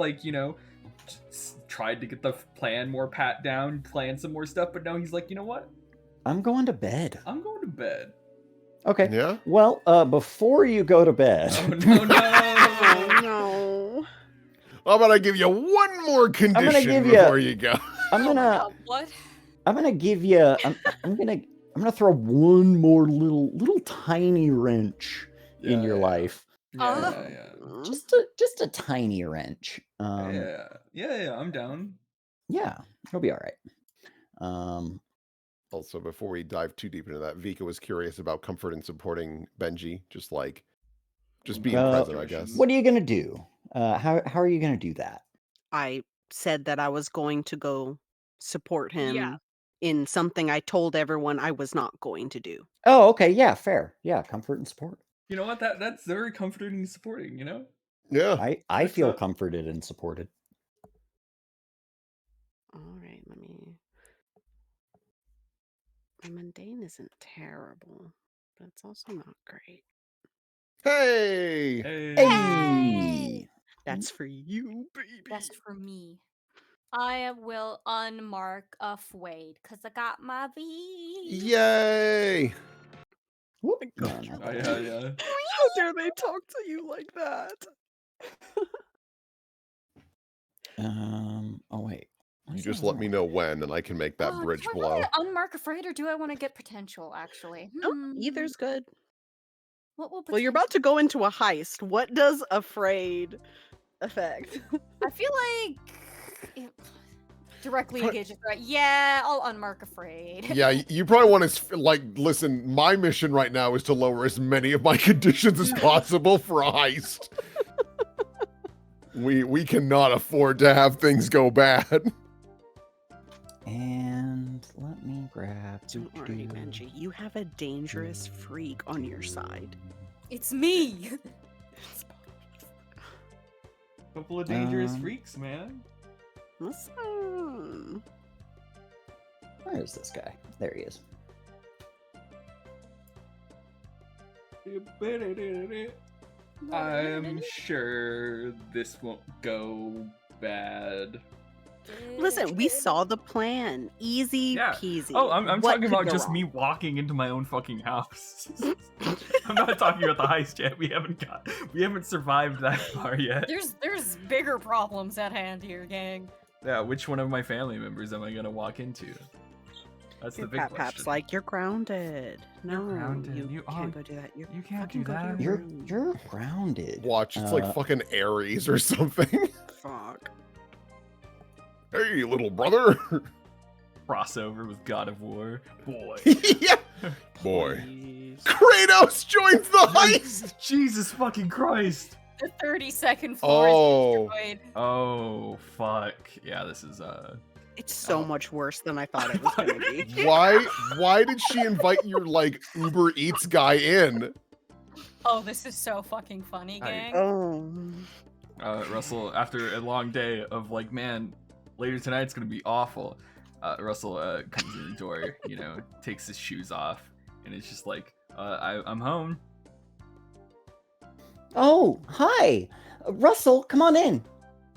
tried to get the plan more pat down, plan some more stuff, but no, he's like, you know what? I'm going to bed. I'm going to bed. Okay. Yeah. Well, before you go to bed. Oh no! No. How about I give you one more condition before you go? I'm gonna. What? I'm gonna give you. I'm gonna throw one more little tiny wrench in your life. Yeah. Just a tiny wrench. Yeah. I'm down. Yeah, it'll be all right. Also, before we dive too deep into that, Vika was curious about comfort in supporting Benji, just being present, I guess. What are you gonna do? How are you gonna do that? I said that I was going to go support him in something I told everyone I was not going to do. Oh, okay, yeah, fair. Yeah, comfort and support. You know what? That's very comforting and supporting, Yeah. I feel comforted and supported. All right, my mundane isn't terrible, but it's also not great. Hey! That's for you, baby. That's for me. I will unmark a Wade because I got my V. Yay! Whoop. Yeah. How dare they talk to you like that? Oh wait. You just let me know when, and I can make that bridge do I blow. want to unmark afraid, or do I want to get potential? Actually, Either's good. What will? Well, you're about to go into a heist. What does afraid affect? I feel like directly engage a threat. Yeah, I'll unmark afraid. Yeah, you probably want to listen. My mission right now is to lower as many of my conditions as possible for a heist. We cannot afford to have things go bad. And let me grab. Don't worry, Benji. You have a dangerous freak on your side. It's me. Couple of dangerous freaks, man. Listen. Where is this guy? There he is. I'm sure this won't go bad. Listen, we saw the plan. Easy Yeah. peasy. Oh, I'm What talking could about go just wrong? me walking into my own fucking house. I'm not talking about the heist yet. We haven't survived that far yet. There's bigger problems at hand here, gang. Yeah, which one of my family members am I gonna walk into? That's Your the big Pap's question. like, you're grounded. No, grounded. you You can't are- go do that. you can't fucking do go that. your You're room. you're grounded. Watch, it's like Uh, fucking Aries or something. Fuck. Hey, little brother. Crossover with God of War. Boy. Yeah. Boy. Kratos joins the heist. Jesus fucking Christ. The 32nd floor Oh. is destroyed. Oh fuck. Yeah, this is It's so much worse than I thought it was gonna be. Why did she invite your like Uber Eats guy in? Oh, this is so fucking funny, I- gang. Oh. Russell, after a long day of like, man, later tonight's gonna be awful. Russell comes in the door, you know, takes his shoes off, and it's just like, I'm home. Oh, hi, Russell. Come on in.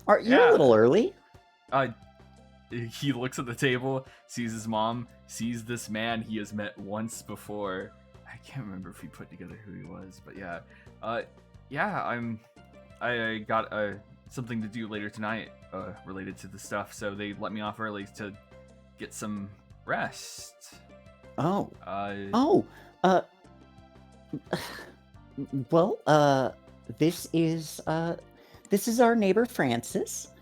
Are you Yeah. a little early? He looks at the table, sees his mom, sees this man he has met once before. I can't remember if he put together who he was, but yeah. I got something to do later tonight related to the stuff, so they let me off early to get some rest. Oh. Uh, Well, this is our neighbor Francis,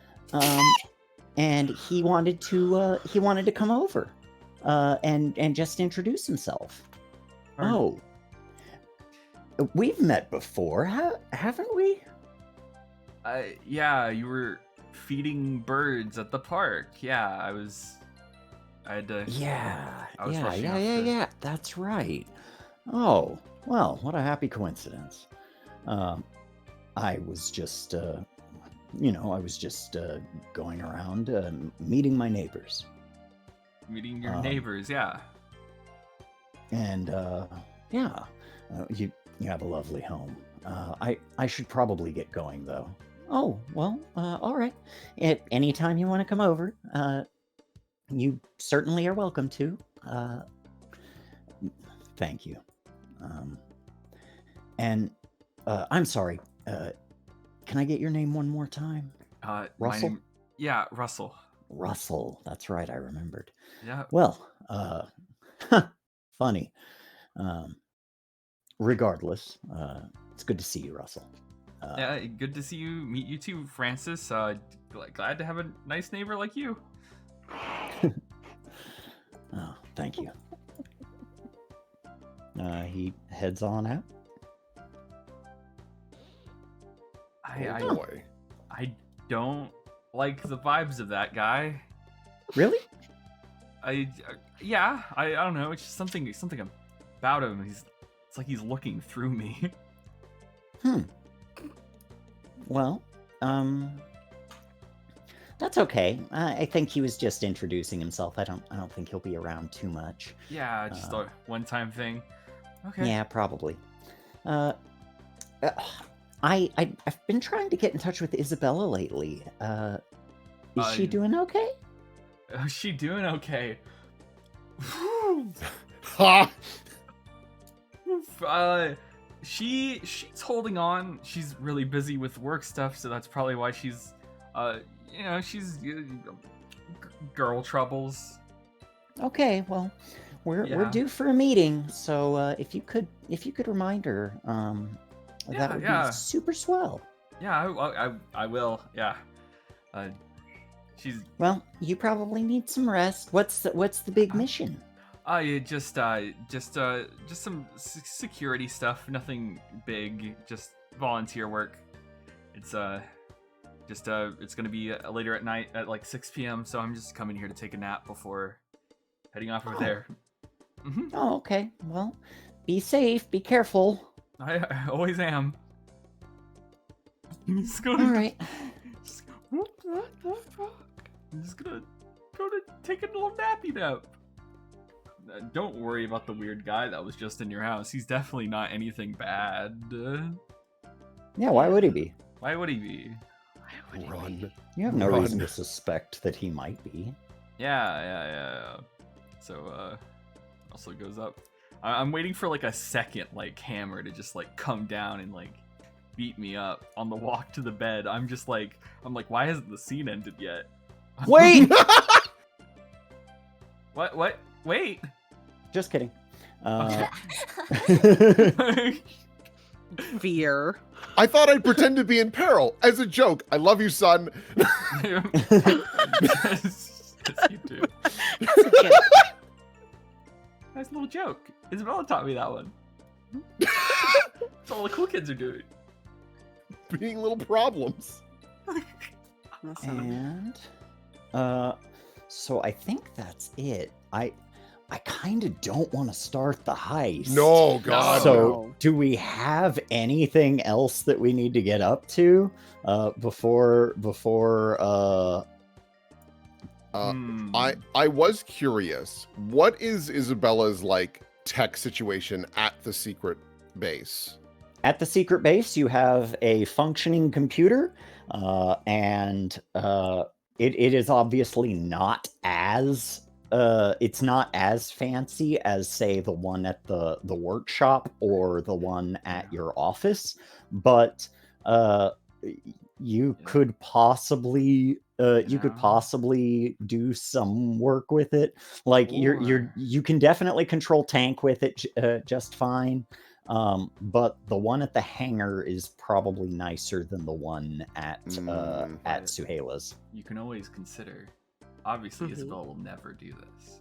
and he wanted to come over, and just introduce himself. Pardon? Oh, we've met before, haven't we? yeah, you were feeding birds at the park. Yeah, I had to. Yeah, I was rushing off to- yeah. That's right. Oh, well, what a happy coincidence. I was just, going around meeting my neighbors, Meeting your Um, neighbors, yeah. and you have a lovely home. I should probably get going though. Oh, well, all right. Anytime you want to come over, you certainly are welcome to. Thank you. And I'm sorry. Can I get your name one more time? My Russell? name- yeah, Russell. Russell. That's right. I remembered. Yeah. Well, funny. Regardless, it's good to see you, Russell. Yeah, good to see you. Meet you too, Francis. Glad to have a nice neighbor like you. Oh, thank you. He heads on out. Oh boy. I don't like the vibes of that guy. Really? I don't know. It's just something about him. It's like he's looking through me. Well, that's okay. I think he was just introducing himself. I don't think he'll be around too much. Yeah, just a one-time thing. Okay. Yeah, probably. I've been trying to get in touch with Isabella lately. Is she doing okay? Is she doing okay? Ha! She's holding on. She's really busy with work stuff, so that's probably why she's she's girl troubles. Okay, well, we're Yeah. due for a meeting, so if you could remind her, that would Yeah. be super swell. Yeah, I will. Yeah. She's Well, you probably need some rest. What's the big mission? just some security stuff. Nothing big. Just volunteer work. It's Just it's gonna be later at night at like 6 p.m. So I'm just coming here to take a nap before heading off over there. Mm-hmm. Oh, okay. Well, be safe. Be careful. I always am. I'm just All gonna. right. I'm just gonna go to take a little nappy nap. Don't worry about the weird guy that was just in your house. He's definitely not anything bad. Yeah, why would he be? Why would he be? Run. You have no Run. reason to suspect that he might be. Yeah. So, also goes up. I'm waiting for like a second like hammer to just like come down and like beat me up on the walk to the bed. I'm like, why hasn't the scene ended yet? Wait! What? Wait. Just kidding. Fear. I thought I'd pretend to be in peril as a joke. I love you, son. Yes, you do. That's a joke. Nice little joke. Isabella taught me that one. That's all the cool kids are doing. Being little problems. And so I think that's it. I kind of don't want to start the heist. No, God. So no. do we have anything else that we need to get up to before I was curious. What is Isabella's like tech situation at the secret base? At the secret base, you have a functioning computer, and it is obviously not as it's not as fancy as, say, the one at the workshop or the one at your office, but you could possibly do some work with it. Like you can definitely control tank with it just fine. But the one at the hangar is probably nicer than the one at Suheila's. You can always consider. Obviously, Isabella will never do this.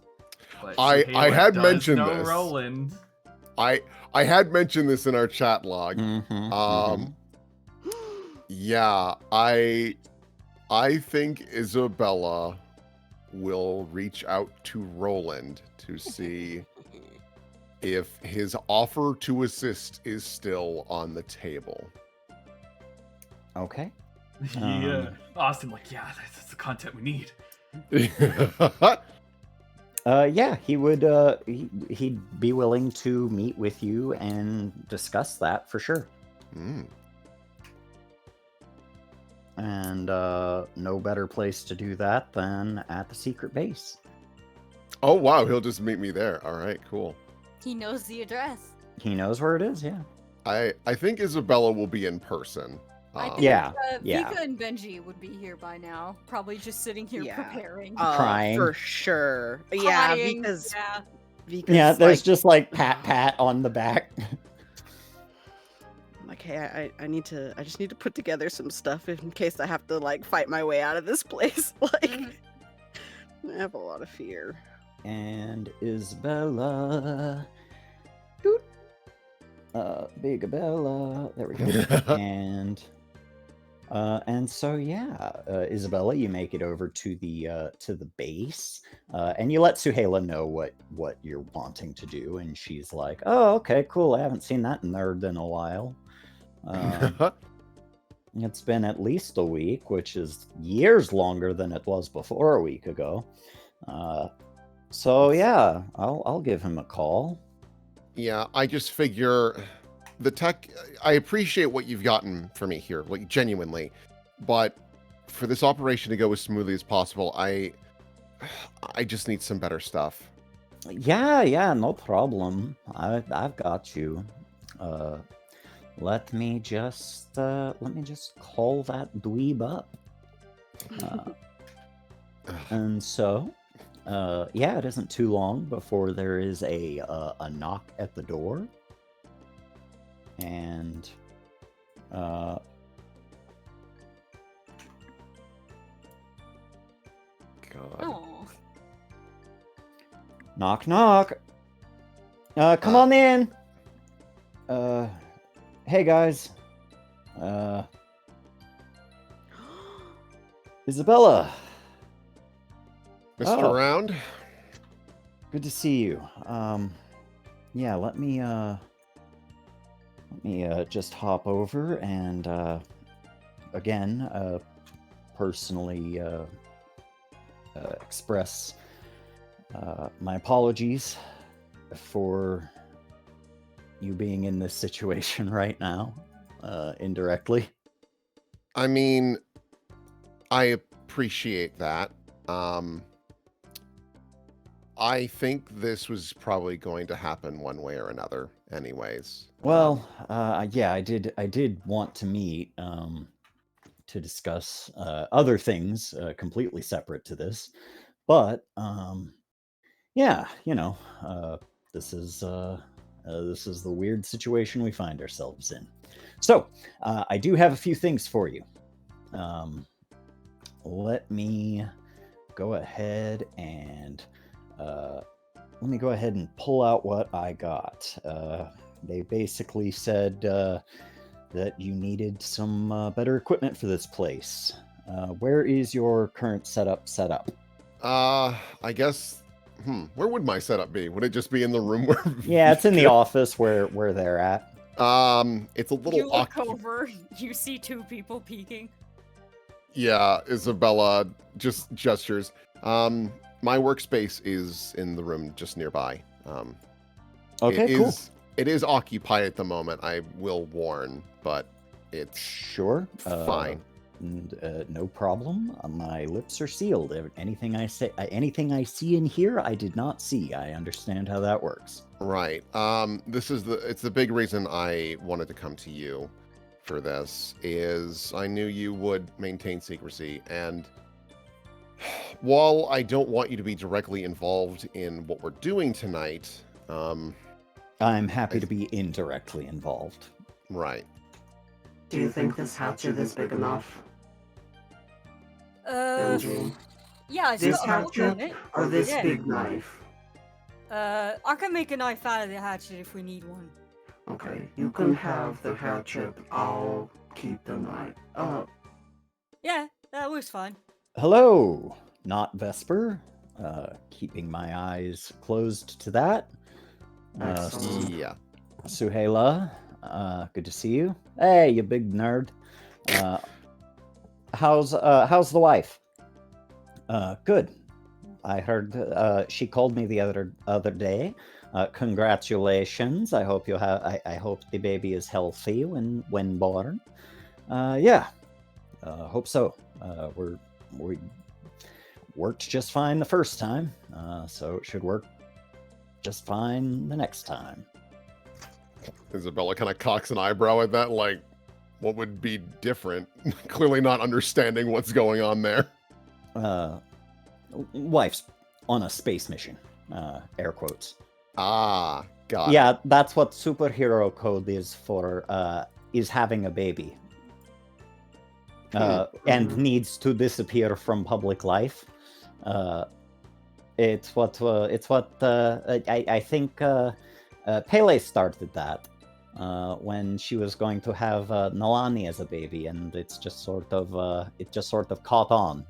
But I had does mentioned know this. Roland. I had mentioned this in our chat log. Yeah, I think Isabella will reach out to Roland to see if his offer to assist is still on the table. Okay. Yeah. Austin, that's the content we need. Yeah, he would he'd be willing to meet with you and discuss that for sure. And no better place to do that than at the secret base. Oh wow, he'll just meet me there. All right, cool. He knows the address. He knows where it is, yeah. I think Isabella will be in person. I think, yeah. Vika and Benji would be here by now. Probably just sitting here preparing. Crying. For sure. Crying, Vika's there's just like pat on the back. Like, hey, I just need to put together some stuff in case I have to like fight my way out of this place. Like, I have a lot of fear. And Isabella, Big Bella, there we go. And so yeah, Isabella, you make it over to the base, and you let Suheila know what you're wanting to do, and she's like, "Oh, okay, cool. I haven't seen that nerd in a while. It's been at least a week, which is years longer than it was before a week ago. So yeah, I'll give him a call." Yeah, I just figure the tech, I appreciate what you've gotten for me here, like genuinely, but for this operation to go as smoothly as possible, I just need some better stuff. Yeah, no problem. I've got you. Let me just call that dweeb up. And so, yeah, it isn't too long before there is a knock at the door, and God. Oh. Knock, knock. Come on in. Hey guys. Isabella. Mr. Round? Good to see you. Yeah, let me just hop over and again personally express my apologies for you being in this situation right now, indirectly. I mean, I appreciate that. I think this was probably going to happen one way or another anyways. Well, yeah, I did want to meet to discuss other things completely separate to this. But yeah, this is the weird situation we find ourselves in. So, I do have a few things for you. Let me go ahead and pull out what I got. They basically said that you needed some better equipment for this place. Where is your current setup set up? I guess. Where would my setup be? Would it just be in the room where? Yeah, it's in the office where they're at. It's a little. You look over, you see two people peeking. Yeah, Isabella just gestures. My workspace is in the room just nearby. Okay, cool. It is occupied at the moment, I will warn, but it's sure fine. No problem. My lips are sealed. Anything I see in here, I did not see. I understand how that works. Right. It's the big reason I wanted to come to you for this is I knew you would maintain secrecy, and while I don't want you to be directly involved in what we're doing tonight, I'm happy to be indirectly involved. Right. Do you think this hatchet is big enough? Benji? Yeah, it's This got a hook on hatchet it. or this Yeah. big knife? I can make a knife out of the hatchet if we need one. Okay, you can have the hatchet. I'll keep the knife. Yeah, that was fine. Hello, not Vesper. Keeping my eyes closed to that. Yeah. Suhaila, good to see you. Hey, you big nerd. How's the wife? Good. I heard she called me the other day. Congratulations. I hope I hope the baby is healthy when born. Yeah. Hope so. We worked just fine the first time, so it should work just fine the next time. Isabella kind of cocks an eyebrow at that, like, what would be different? Clearly not understanding what's going on there. Wife's on a space mission. Air quotes. Ah, got it. Yeah, that's what superhero code is for, is having a baby. And needs to disappear from public life. It's what I think Pele started that when she was going to have Nalani as a baby, and it just sort of caught on.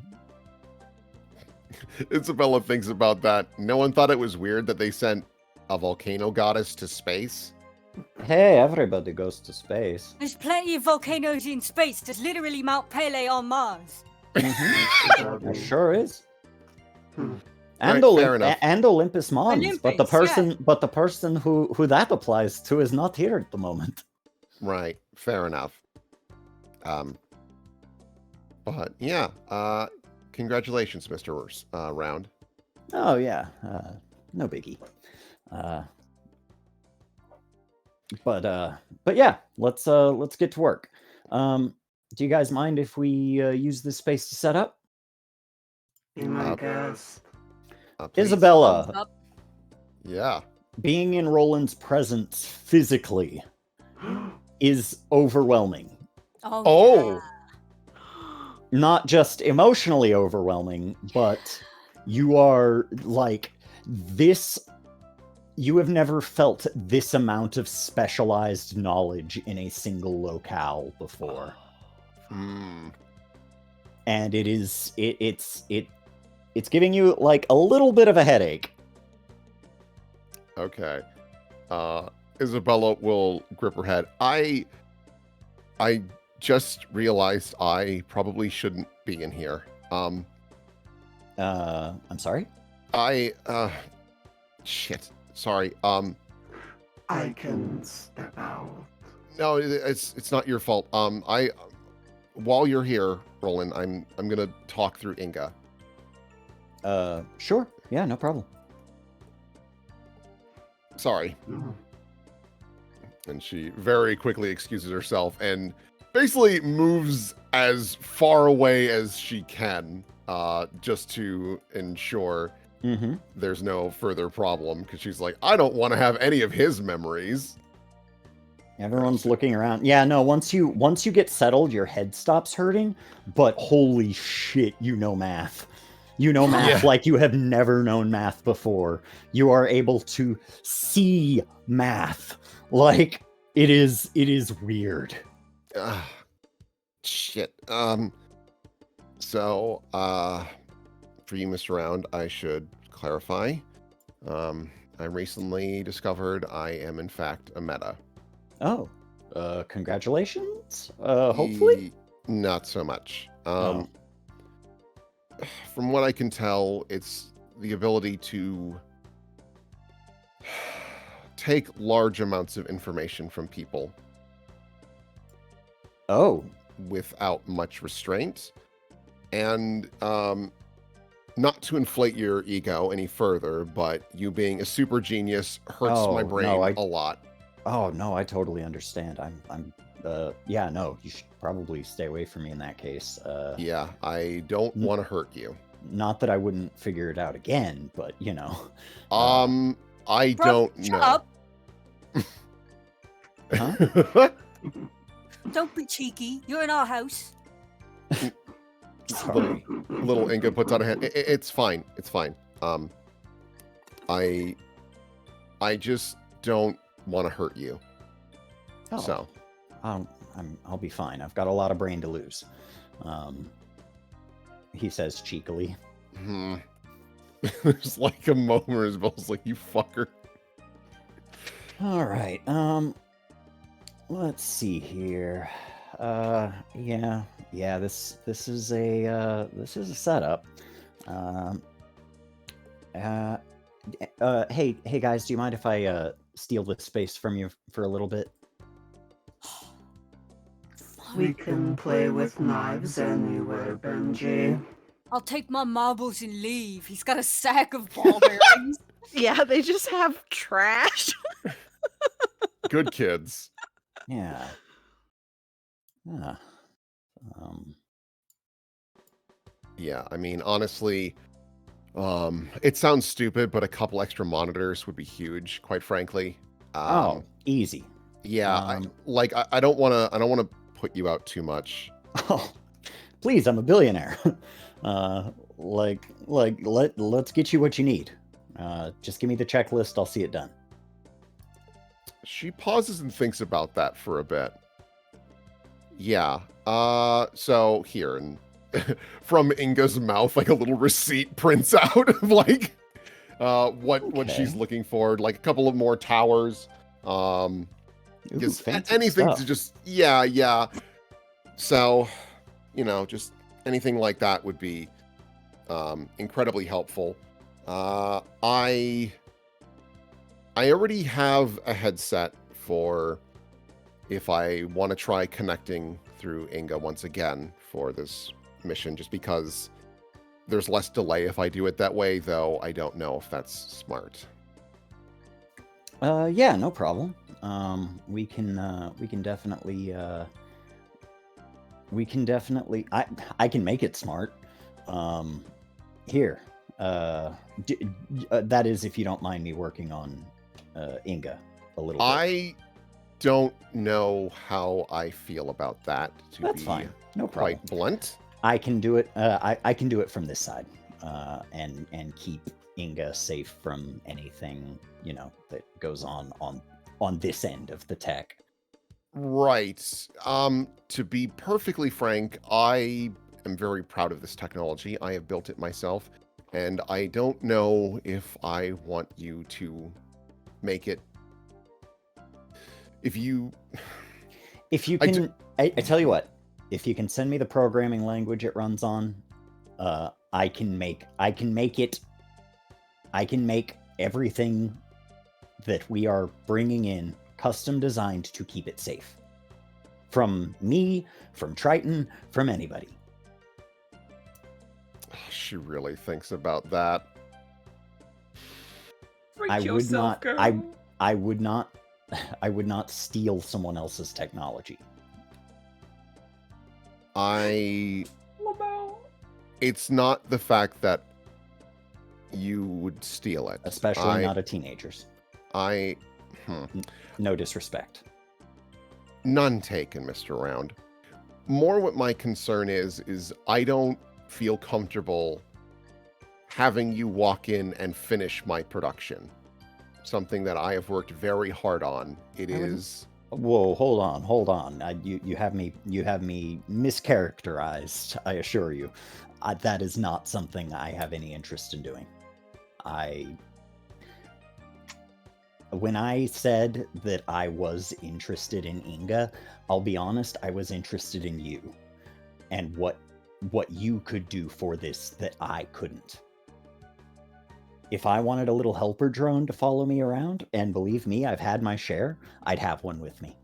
Isabella thinks about that. No one thought it was weird that they sent a volcano goddess to space. Hey, everybody goes to space. There's plenty of volcanoes in space. There's literally Mount Pele on Mars. There sure is. And, Right, and Olympus Mons, but the Olympics, person who that applies to is not here at the moment. Right, fair enough. But yeah, congratulations, Mr. Round. Oh yeah, no biggie. But yeah, let's get to work. Do you guys mind if we use this space to set up? Be my guest. Please. Isabella, Yeah. being in Roland's presence physically is overwhelming. Oh. Not just emotionally overwhelming, but you are like this. You have never felt this amount of specialized knowledge in a single locale before. and it's giving you like a little bit of a headache. Okay. Isabella will grip her head. I just realized I probably shouldn't be in here. I'm sorry? Shit. Sorry. I can step out. No, it's not your fault. While you're here, Roland, I'm gonna talk through Inga. Sure. Yeah, no problem. Sorry. And she very quickly excuses herself and basically moves as far away as she can, just to ensure there's no further problem, because she's like, I don't want to have any of his memories. Everyone's looking around. Yeah, no, once you get settled, your head stops hurting, but holy shit, you know math. You know math like you have never known math before. You are able to see math. Like, it is weird. Shit. So, for you, Mr. Round, I should clarify. I recently discovered I am, in fact, a meta. Oh, congratulations. Hopefully? Not so much. From what I can tell, it's the ability to take large amounts of information from people. Oh. Without much restraint. And not to inflate your ego any further, but you being a super genius hurts my brain a lot. Oh, no, I totally understand. Yeah, no, you should probably stay away from me in that case. Yeah, I don't want to hurt you. Not that I wouldn't figure it out again, but, you know. I don't know. Up. Huh? Don't be cheeky. You're in our house. Sorry. Little Inga puts out a hand. It's fine. It's fine. I just don't want to hurt you. Oh. So. I'll be fine. I've got a lot of brain to lose. He says cheekily. There's like a moment where Isabel's like, you fucker. All right. Let's see here. Yeah. This is a setup. Hey guys, do you mind if I steal this space from you for a little bit? We can play with knives anywhere, Benji. I'll take my marbles and leave. He's got a sack of ball bearings. Yeah, they just have trash. Good kids. Yeah. Yeah, I mean, honestly, it sounds stupid, but a couple extra monitors would be huge, quite frankly. Easy. Yeah, I don't want to put you out too much. Oh, please, I'm a billionaire. Let's get you what you need. Just give me the checklist, I'll see it done. She pauses and thinks about that for a bit. Yeah. So here, and from Inga's mouth, like a little receipt prints out of like what she's looking for, like a couple of more towers. Just anything stuff. to just yeah. So, just anything like that would be incredibly helpful. I already have a headset for if I want to try connecting through Inga once again for this mission, just because there's less delay if I do it that way, though I don't know if that's smart. Yeah, no problem. We can definitely I can make it smart. Here. That is if you don't mind me working on Inga a little bit. I don't know how I feel about that, to That's be fine. No problem. quite blunt. I can do it. I can do it from this side, and keep Inga safe from anything that goes on this end of the tech. Right. To be perfectly frank, I am very proud of this technology. I have built it myself, and I don't know if I want you to make it. If you can, I tell you what, if you can send me the programming language it runs on, I can make everything that we are bringing in custom designed to keep it safe. From me, from Triton, from anybody. She really thinks about that. Freak yourself, girl. I would not steal someone else's technology. It's not the fact that you would steal it. Especially not a teenager's. No disrespect. None taken, Mr. Round. More what my concern is I don't feel comfortable having you walk in and finish my production. Something that I have worked very hard on. It is... Whoa, hold on. You have me mischaracterized, I assure you. That is not something I have any interest in doing. When I said that I was interested in Inga, I'll be honest, I was interested in you and what you could do for this that I couldn't. If I wanted a little helper drone to follow me around, and believe me, I've had my share, I'd have one with me.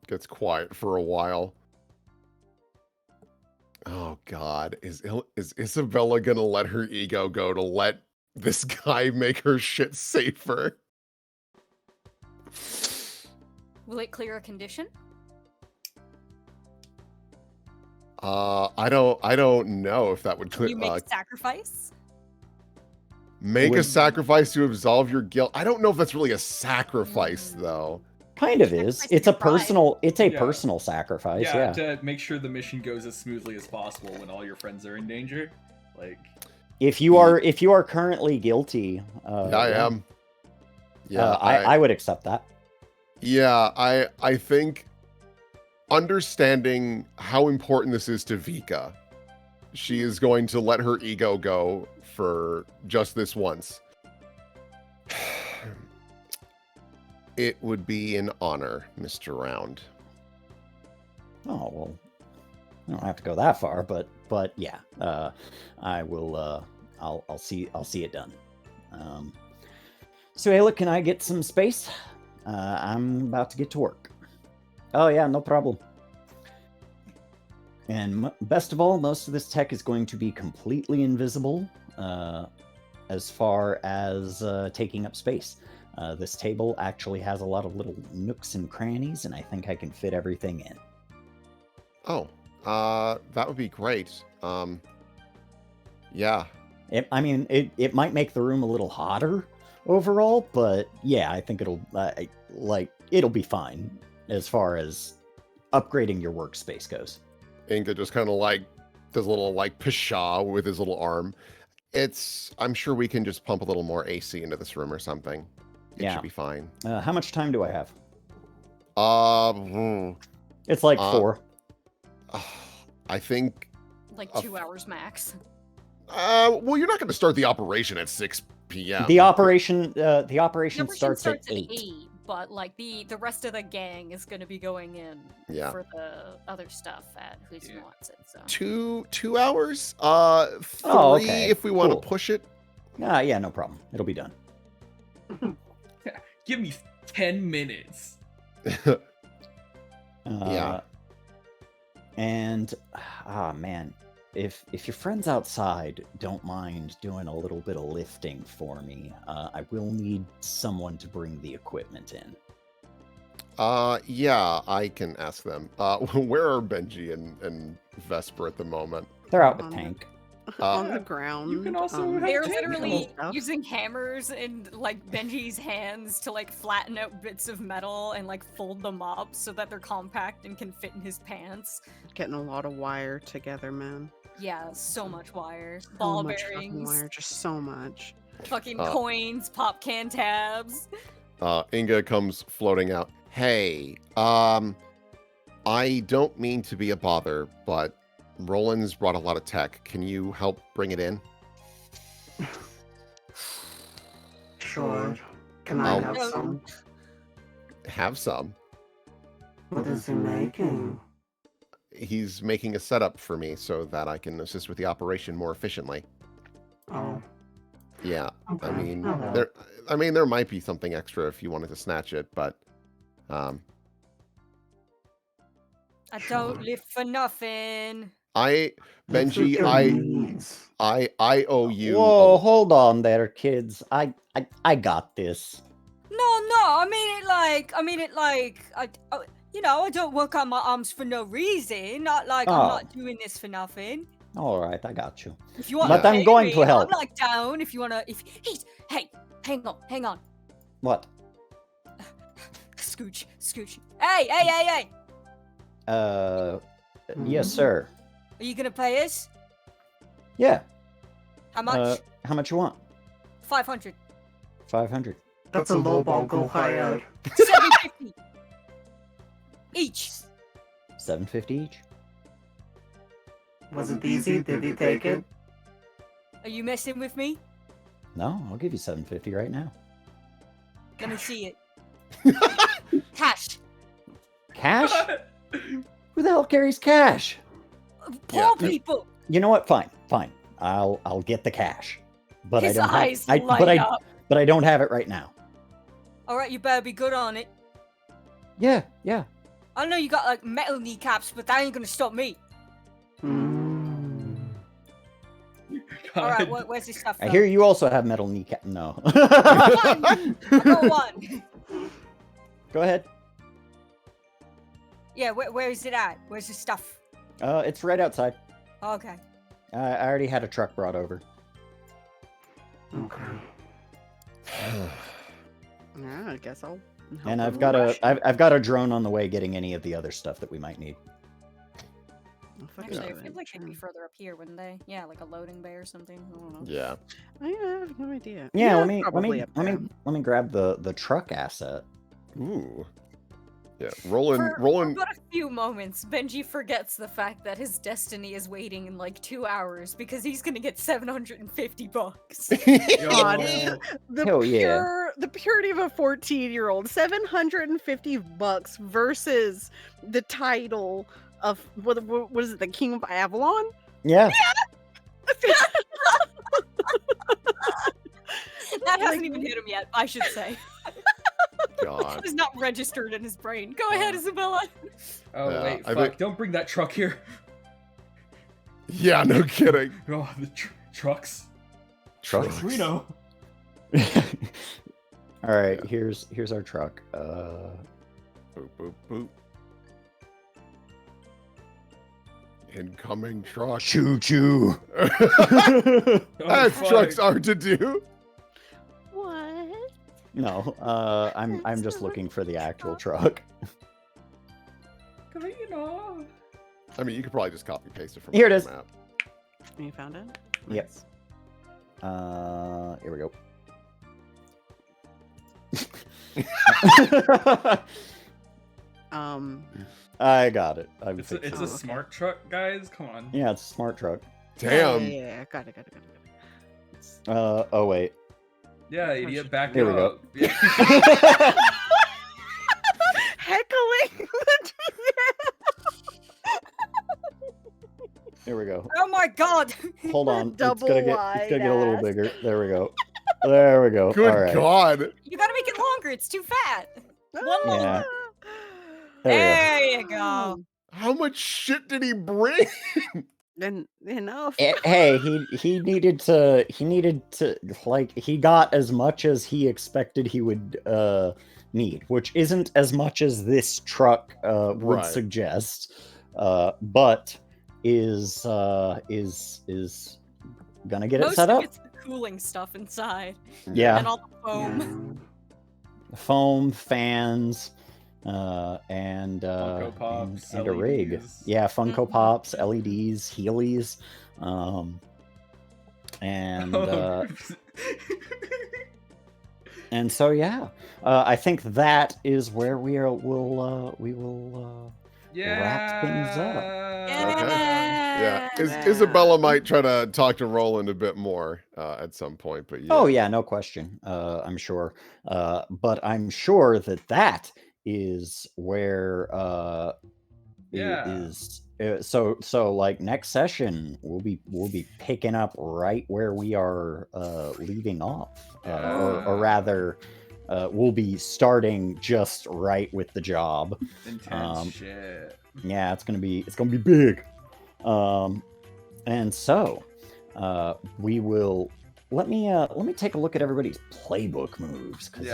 Gets quiet for a while. Oh God, is Isabella gonna let her ego go to let this guy make her shit safer? Will it clear a condition? I don't know if that would clear. You make a sacrifice? Make a sacrifice to absolve your guilt. I don't know if that's really a sacrifice though. Kind of is. It's a personal sacrifice, yeah. To make sure the mission goes as smoothly as possible when all your friends are in danger. Like if you are currently guilty, I am. Yeah, I would accept that. Yeah, I think understanding how important this is to Vika, she is going to let her ego go for just this once. It would be an honor, Mr. Round. Oh, well, I don't have to go that far, but yeah, I will, I'll see it done. So Ayla, can I get some space? I'm about to get to work. Oh yeah, no problem. And best of all, most of this tech is going to be completely invisible as far as taking up space. This table actually has a lot of little nooks and crannies, and I think I can fit everything in. Oh, that would be great. Yeah. It might make the room a little hotter overall, but yeah, I think it'll be fine as far as upgrading your workspace goes. Inga just kind of like does a little like pshaw with his little arm. I'm sure we can just pump a little more AC into this room or something. It should be fine. How much time do I have? It's It's like 4. I think like 2 hours max. Well, you're not going to start the operation at 6 p.m. The operation starts at 8. But like the rest of the gang is going to be going in for the other stuff at Who's Wants It. So 2 hours? 3 okay. If we want to push it. Yeah, no problem. It'll be done. Give me 10 minutes. Yeah. And man, if your friends outside don't mind doing a little bit of lifting for me, I will need someone to bring the equipment in. Yeah, I can ask them. Where are Benji and Vesper at the moment? They're out with Tank. On the ground. You can also they're literally using hammers in like Benji's hands to like flatten out bits of metal and like fold them up so that they're compact and can fit in his pants. Getting a lot of wire together, man. Yeah, so much wire. So Ball much fucking bearings. wire, just so much. Fucking coins, pop can tabs. Inga comes floating out. Hey, I don't mean to be a bother, but Roland's brought a lot of tech. Can you help bring it in? Sure. Can I I'll- have some? Have some. What is he making? He's making a setup for me so that I can assist with the operation more efficiently. Oh, Yeah, okay. I mean, Okay. there might be something extra if you wanted to snatch it, but I don't live for nothing. Benji, I owe you. Whoa, hold on there, kids. I got this. No, I mean it like, I don't work on my arms for no reason. Not like I'm not doing this for nothing. All right, I got you. If you want But to I'm pay going me, to help. I'm like down if you want to, hey, hang on. What? Scooch. Hey. Yes, sir. Are you gonna pay us? Yeah. How much? How much you want? 500. 500. That's a low ball. Go higher. 750. Each. 750 each. Was it easy? Did he take it? Are you messing with me? No, I'll give you 750 right now. Let me see it. Cash. Cash? Who the hell carries cash? Poor people. You know what? Fine. I'll get the cash. But His I don't eyes have light up. but I don't have it right now. All right, you better be good on it. Yeah. I know you got like metal kneecaps, but that ain't gonna stop me. All right, where's this stuff? I hear you also have metal kneecap. No. I got one. Go ahead. Yeah, where is it at? Where's this stuff? It's right outside. Okay. I already had a truck brought over. Okay. Yeah, I guess I'll. And help I've him got rush. I've got a drone on the way getting any of the other stuff that we might need. I'll fucking Actually, do I feel it, like they'd be sure. further up here, wouldn't they? Yeah, like a loading bay or something. I don't know. Yeah. I have no idea. Yeah, it's probably up there. let me grab the truck asset. Ooh. Yeah. For Roland. but a few moments, Benji forgets the fact that his destiny is waiting in like 2 hours because he's gonna get $750. God, Yo. Hell yeah. the purity of a 14-year-old, $750 versus the title of what is it, the King of Avalon? Yeah. That hasn't even hit him yet, I should say. God. It's not registered in his brain. Go ahead, Isabella. Oh Yeah, wait, I fuck! bet- Don't bring that truck here. Yeah, no kidding. Oh, the trucks. Trucks. We know. All right, here's our truck. Boop, boop, boop. Incoming truck. Choo choo. As fuck. trucks are to do. What? No, I'm just looking for the actual truck. Carino. I mean, you could probably just copy paste it from Here it the is. map. You found it? Yep. Nice. Here we go. I got it. It's a okay. smart truck, guys. Come on. Yeah, it's a smart truck. Damn. Yeah, got it. It's- Oh wait. Yeah, idiot. Back There it we go. up. Yeah. Heckling. Here we go. Oh my god! Hold on. It's Double gonna get a little wide-ass. bigger. There we go. There we go. Good All right. God. You gotta make it longer, it's too fat. One Yeah. longer. There There you go. How much shit did he bring? And enough. we go. Hey, he needed to like he got as much as he expected he would need, which isn't as much as this truck would Right. suggest, but is gonna get it Most set of up. it's the cooling stuff inside. Yeah. And all the foam. Foam, fans, and Funko Pops, and a rig. LEDs. Yeah, Funko Mhm. Pops, LEDs, Heelys, and And so yeah, I think that is where we will wrap things up. Yeah. Isabella might try to talk to Roland a bit more at some point, but yeah. Oh yeah, no question. I'm sure. But I'm sure that is where is so like next session we'll be picking up right where we are leaving off, or rather we'll be starting just right with the job. Intense shit. Yeah, it's gonna be big. And so we will let me take a look at everybody's playbook moves, because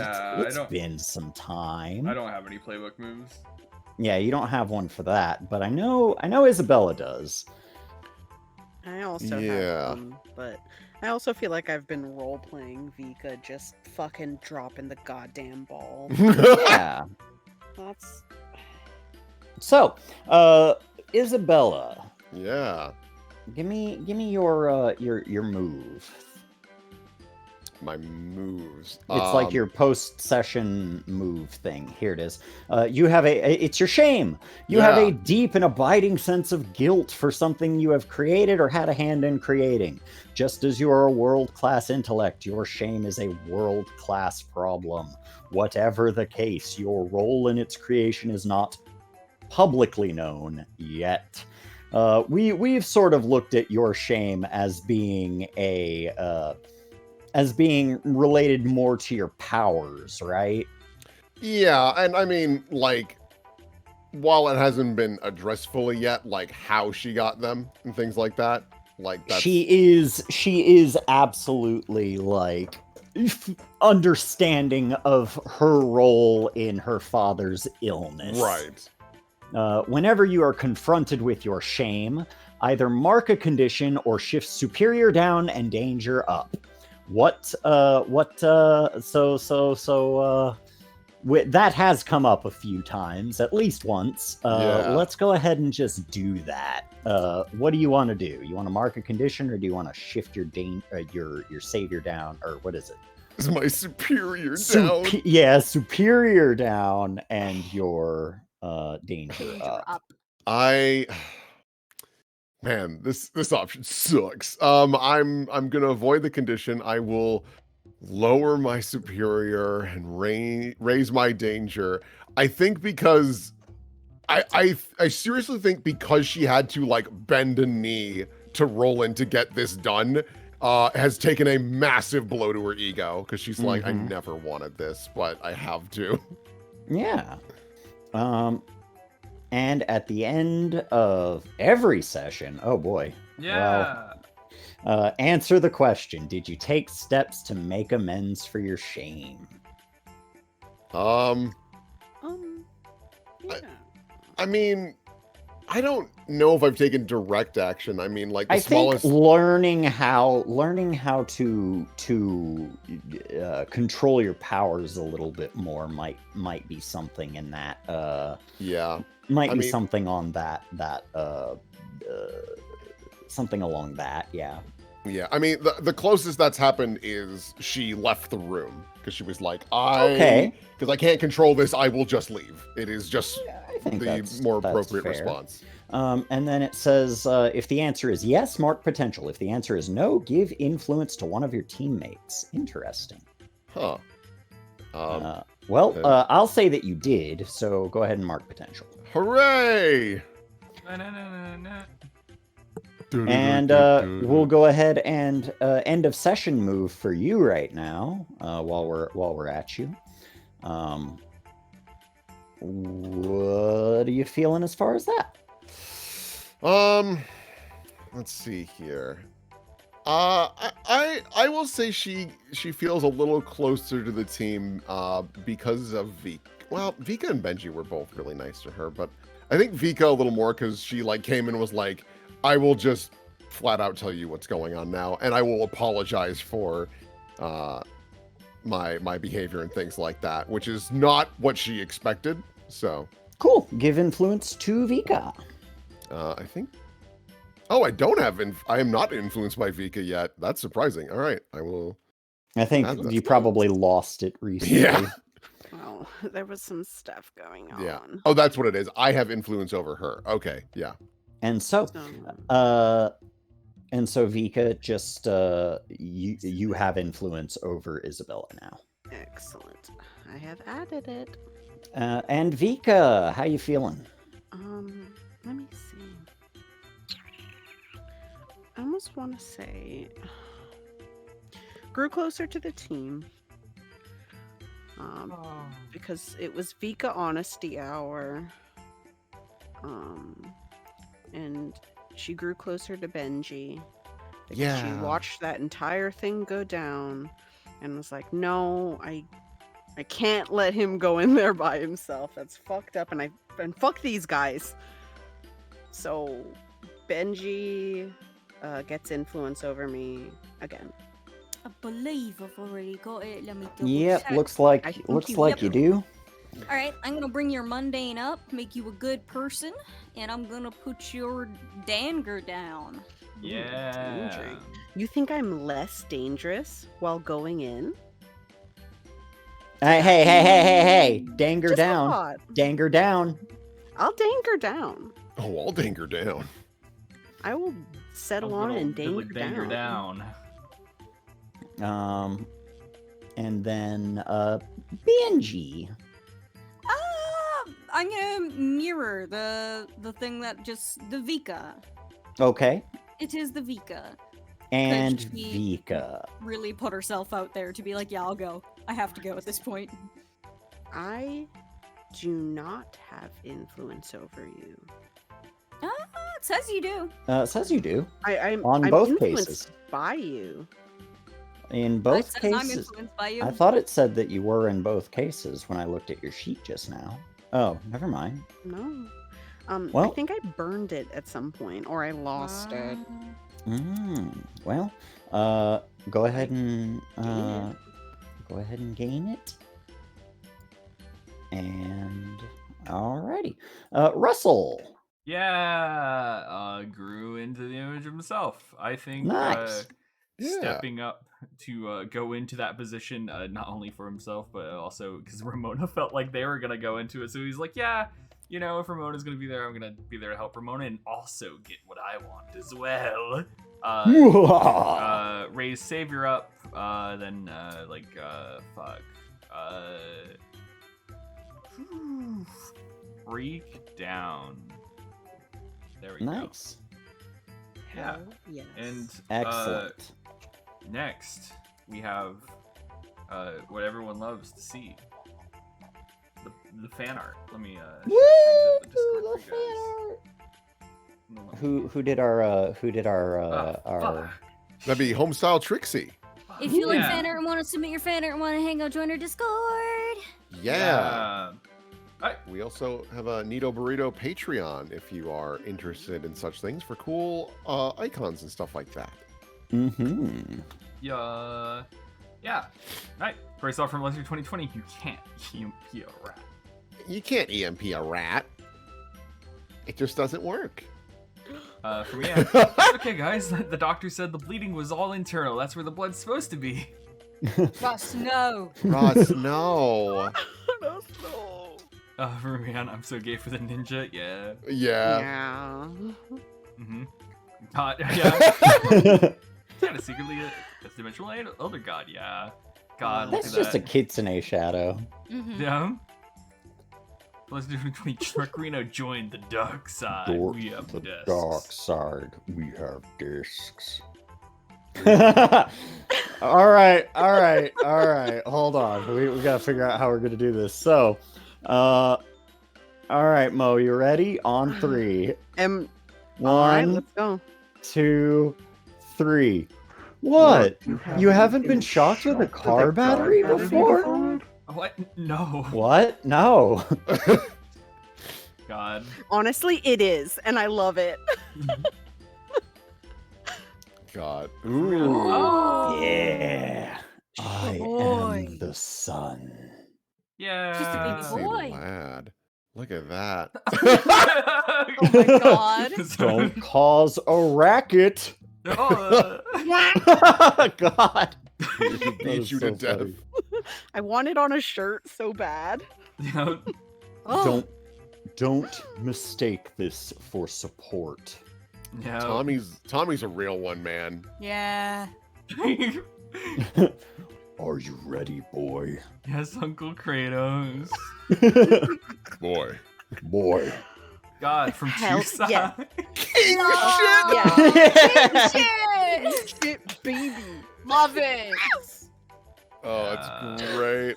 it's been some time. I don't have any playbook moves. Yeah, you don't have one for that, but I know Isabella does. I also have one, but I also feel like I've been role-playing Vika just fucking dropping the goddamn ball. Yeah. That's... So, Isabella. Yeah. Give me your move. My moves. It's like your post-session move thing. Here it is. You have it's your shame. You have a deep and abiding sense of guilt for something you have created or had a hand in creating. Just as you are a world-class intellect, your shame is a world-class problem. Whatever the case, your role in its creation is not publicly known yet. We've sort of looked at your shame as being as being related more to your powers, right? Yeah, and I mean, like, while it hasn't been addressed fully yet, like how she got them and things like that, like that's... she is absolutely like understanding of her role in her father's illness. Right. Whenever you are confronted with your shame, either mark a condition or shift superior down and danger up. That has come up a few times, at least once. Let's go ahead and just do that. What do you want to do? You want to mark a condition, or do you want to shift your savior down, or what is it? Is my superior down? Yeah, superior down and your danger up. Man, this option sucks. I'm gonna avoid the condition. I will lower my superior and raise my danger. I think because I seriously think because she had to like bend a knee to Roland to get this done, has taken a massive blow to her ego, because she's like, I never wanted this, but I have to. Yeah. And at the end of every session, oh boy. Yeah. Well, answer the question. Did you take steps to make amends for your shame? Yeah. I mean, I don't know if I've taken direct action. I mean, like the smallest... think learning how to control your powers a little bit more might be something in that. Might be something on that something along that. Yeah. Yeah, I mean, the closest that's happened is she left the room because she was like, because I can't control this, I will just leave. It is just the more appropriate response. And then it says, if the answer is yes, mark potential. If the answer is no, give influence to one of your teammates. Interesting. Huh. I'll say that you did, so go ahead and mark potential. Hooray! And we'll go ahead and end of session move for you right now, while we're at you. What are you feeling as far as that? Let's see here. I will say she feels a little closer to the team because of Vika. Well, Vika and Benji were both really nice to her, but I think Vika a little more because she like came and was like, I will just flat out tell you what's going on now, and I will apologize for my behavior and things like that, which is not what she expected. So cool. Give influence to Vika. I think. Oh, I don't have. I am not influenced by Vika yet. That's surprising. All right, I will I think That's you good. probably lost it recently. Yeah. Well, there was some stuff going on. Yeah. Oh, that's what it is. I have influence over her. Okay. Yeah. And so, So, Vika, just you have influence over Isabella now. excellent. I have added it. And Vika, how you feeling? Let me see. I almost want to say grew closer to the team. Because it was Vika Honesty Hour. And she grew closer to Benji. Because she watched that entire thing go down and was like, no, I can't let him go in there by himself. That's fucked up, and fuck these guys. So Benji gets influence over me again. I believe I've already got it. Let me double Yep, check. looks like Yep. you do. All right, I'm gonna bring your mundane up, make you a good person, and I'm gonna put your danger down. Yeah. You think I'm less dangerous while going in? Hey! Danger Just a down. thought. Danger down. I'll danger down. Oh, I'll danger down. I will settle on and danger down. And then Benji. I'm gonna mirror the thing that just the Vika. Okay. It is the Vika. And she Vika. really put herself out there to be like, yeah, I'll go. I have to go at this point. I do not have influence over you. It says you do. It says you do. I'm both influenced cases. by you. In It both says I'm cases. influenced by you. I thought it said that you were in both cases when I looked at your sheet just now. Oh, never mind. No. I Well- think I burned it at some point, or I lost it. Well, go ahead and gain it. And alrighty, Russell. Yeah, grew into the image of himself. I think Nice. stepping up to go into that position, not only for himself, but also because Ramona felt like they were going to go into it. So he's like, yeah, you know, if Ramona's going to be there, I'm going to be there to help Ramona and also get what I want as well. Raise Savior up, then, freak down. There we go. Nice. Yeah. Yes. And Excellent. next we have what everyone loves to see. The fan art. Let me Woo! screenshot the Discord The for you guys. Who did our That'd be Homestyle Trixie. If you like Yeah. fan art and want to submit your fan art and want to hang out, join our Discord. Yeah. Alright. We also have a Nito Burrito Patreon if you are interested in such things for cool icons and stuff like that. Mm-hmm. Yeah. Alright. First off, from Lesser 2020, you can't EMP a rat. You can't EMP a rat. It just doesn't work. For me, it's okay, guys. The doctor said the bleeding was all internal. That's where the blood's supposed to be. Russ, no. Ross, no. For me, I'm so gay for the ninja. Yeah. Yeah. Mm-hmm. God, yeah. Kind of secretly a dimensional elder god. Yeah. God, That's look just at a that. kitsune shadow. Yeah. Let's do between Truckrino joined the dark side. We have the desks. dark side. We have discs. all right. Hold on. We gotta figure out how we're gonna do this. So, all right, Mo, you ready? On 3. All right, One, let's go. 2, 3. What? You haven't been shocked with a car battery before? What? No. What? No. God. Honestly, it is, and I love it. God. Ooh. Oh. Yeah. I boy. am the sun. Yeah. Just a baby Fancy boy. lad. Look at that. Oh my god. Don't cause a racket. Oh, God. He beat you to death. funny. I want it on a shirt so bad. yeah. Oh, Don't mistake this for support. Yeah. Tommy's a real one, man. yeah. Are you ready, boy? Yes, Uncle Kratos. Boy. God, from Hell Tucson. yeah. King Yeah. Shit! Shit, baby. Love it. Oh, that's great.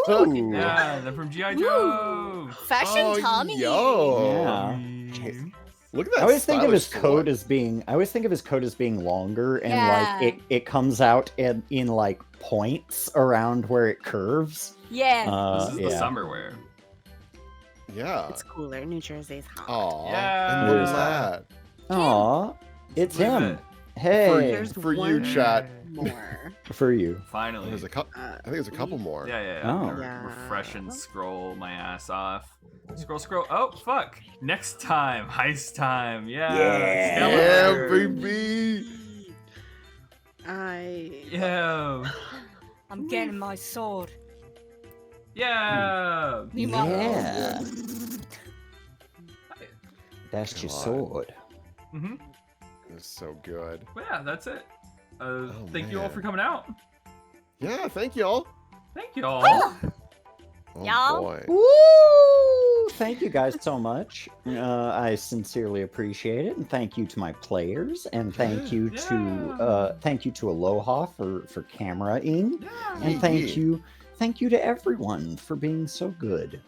Ooh. Yeah, they're from G.I. Joe. Fashion Oh, Tommy. Yeah. Look at that. I always think of his stylish coat look. as being longer, and Yeah. like it comes out in like points around where it curves. Yeah. This is the Yeah. summer wear. Yeah. It's cooler. New Jersey's hot. Aw. Yeah. And look at that. Aw, it's Look at him. it. Hey, There's For you, one chat. more. for you. Finally. There's a couple. I think there's a couple more. Yeah. Oh. I'm gonna Yeah. refresh and scroll my ass off. Scroll. Oh, fuck. Next time. Heist time. Yeah. Yeah, Stellar. baby. Yeah. I'm getting my sword. Yeah. Yeah, that's your God. sword. Mm-hmm. It's so good. Well, yeah, that's it. Oh, Thank you all man. for coming out. Yeah, thank y'all. Thank you all. Oh Y'all. boy. Woo! Thank you guys so much. I sincerely appreciate it, and thank you to my players, and thank you to Aloha for cameraing, Yeah. and thank you to everyone for being so good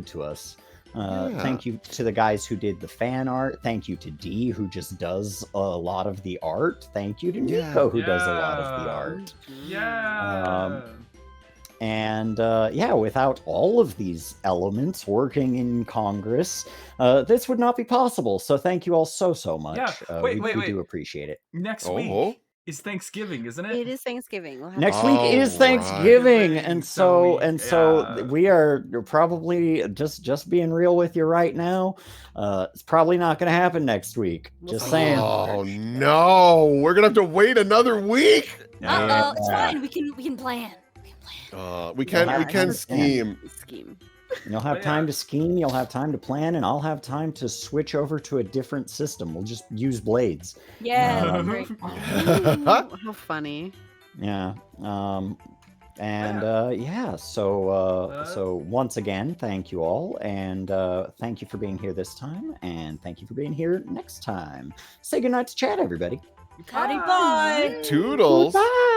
to us. Yeah. Thank you to the guys who did the fan art. Thank you to Dee, who just does a lot of the art. Thank you to Yeah. Nico, who does a lot of the art. Yeah. And without all of these elements working in Congress, this would not be possible. So thank you all so much. Yeah. We Wait. do appreciate it. Next Oh. week is Thanksgiving, isn't it? It is Thanksgiving. We'll have Next to- week Oh, is right. Thanksgiving, and so yeah. we are probably just being real with you right now. It's probably not going to happen next week. Just saying. Oh no, we're gonna have to wait another week. Uh oh, it's fine. We can plan. We can scheme. Scheme. You'll have But time yeah. to scheme. You'll have time to plan, and I'll have time to switch over to a different system. We'll just use blades. Yeah, Um, great. Ooh, how funny. Yeah. So So once again, thank you all, and thank you for being here this time, and thank you for being here next time. Say goodnight to chat, everybody. Howdy, bye. Toodles. Bye.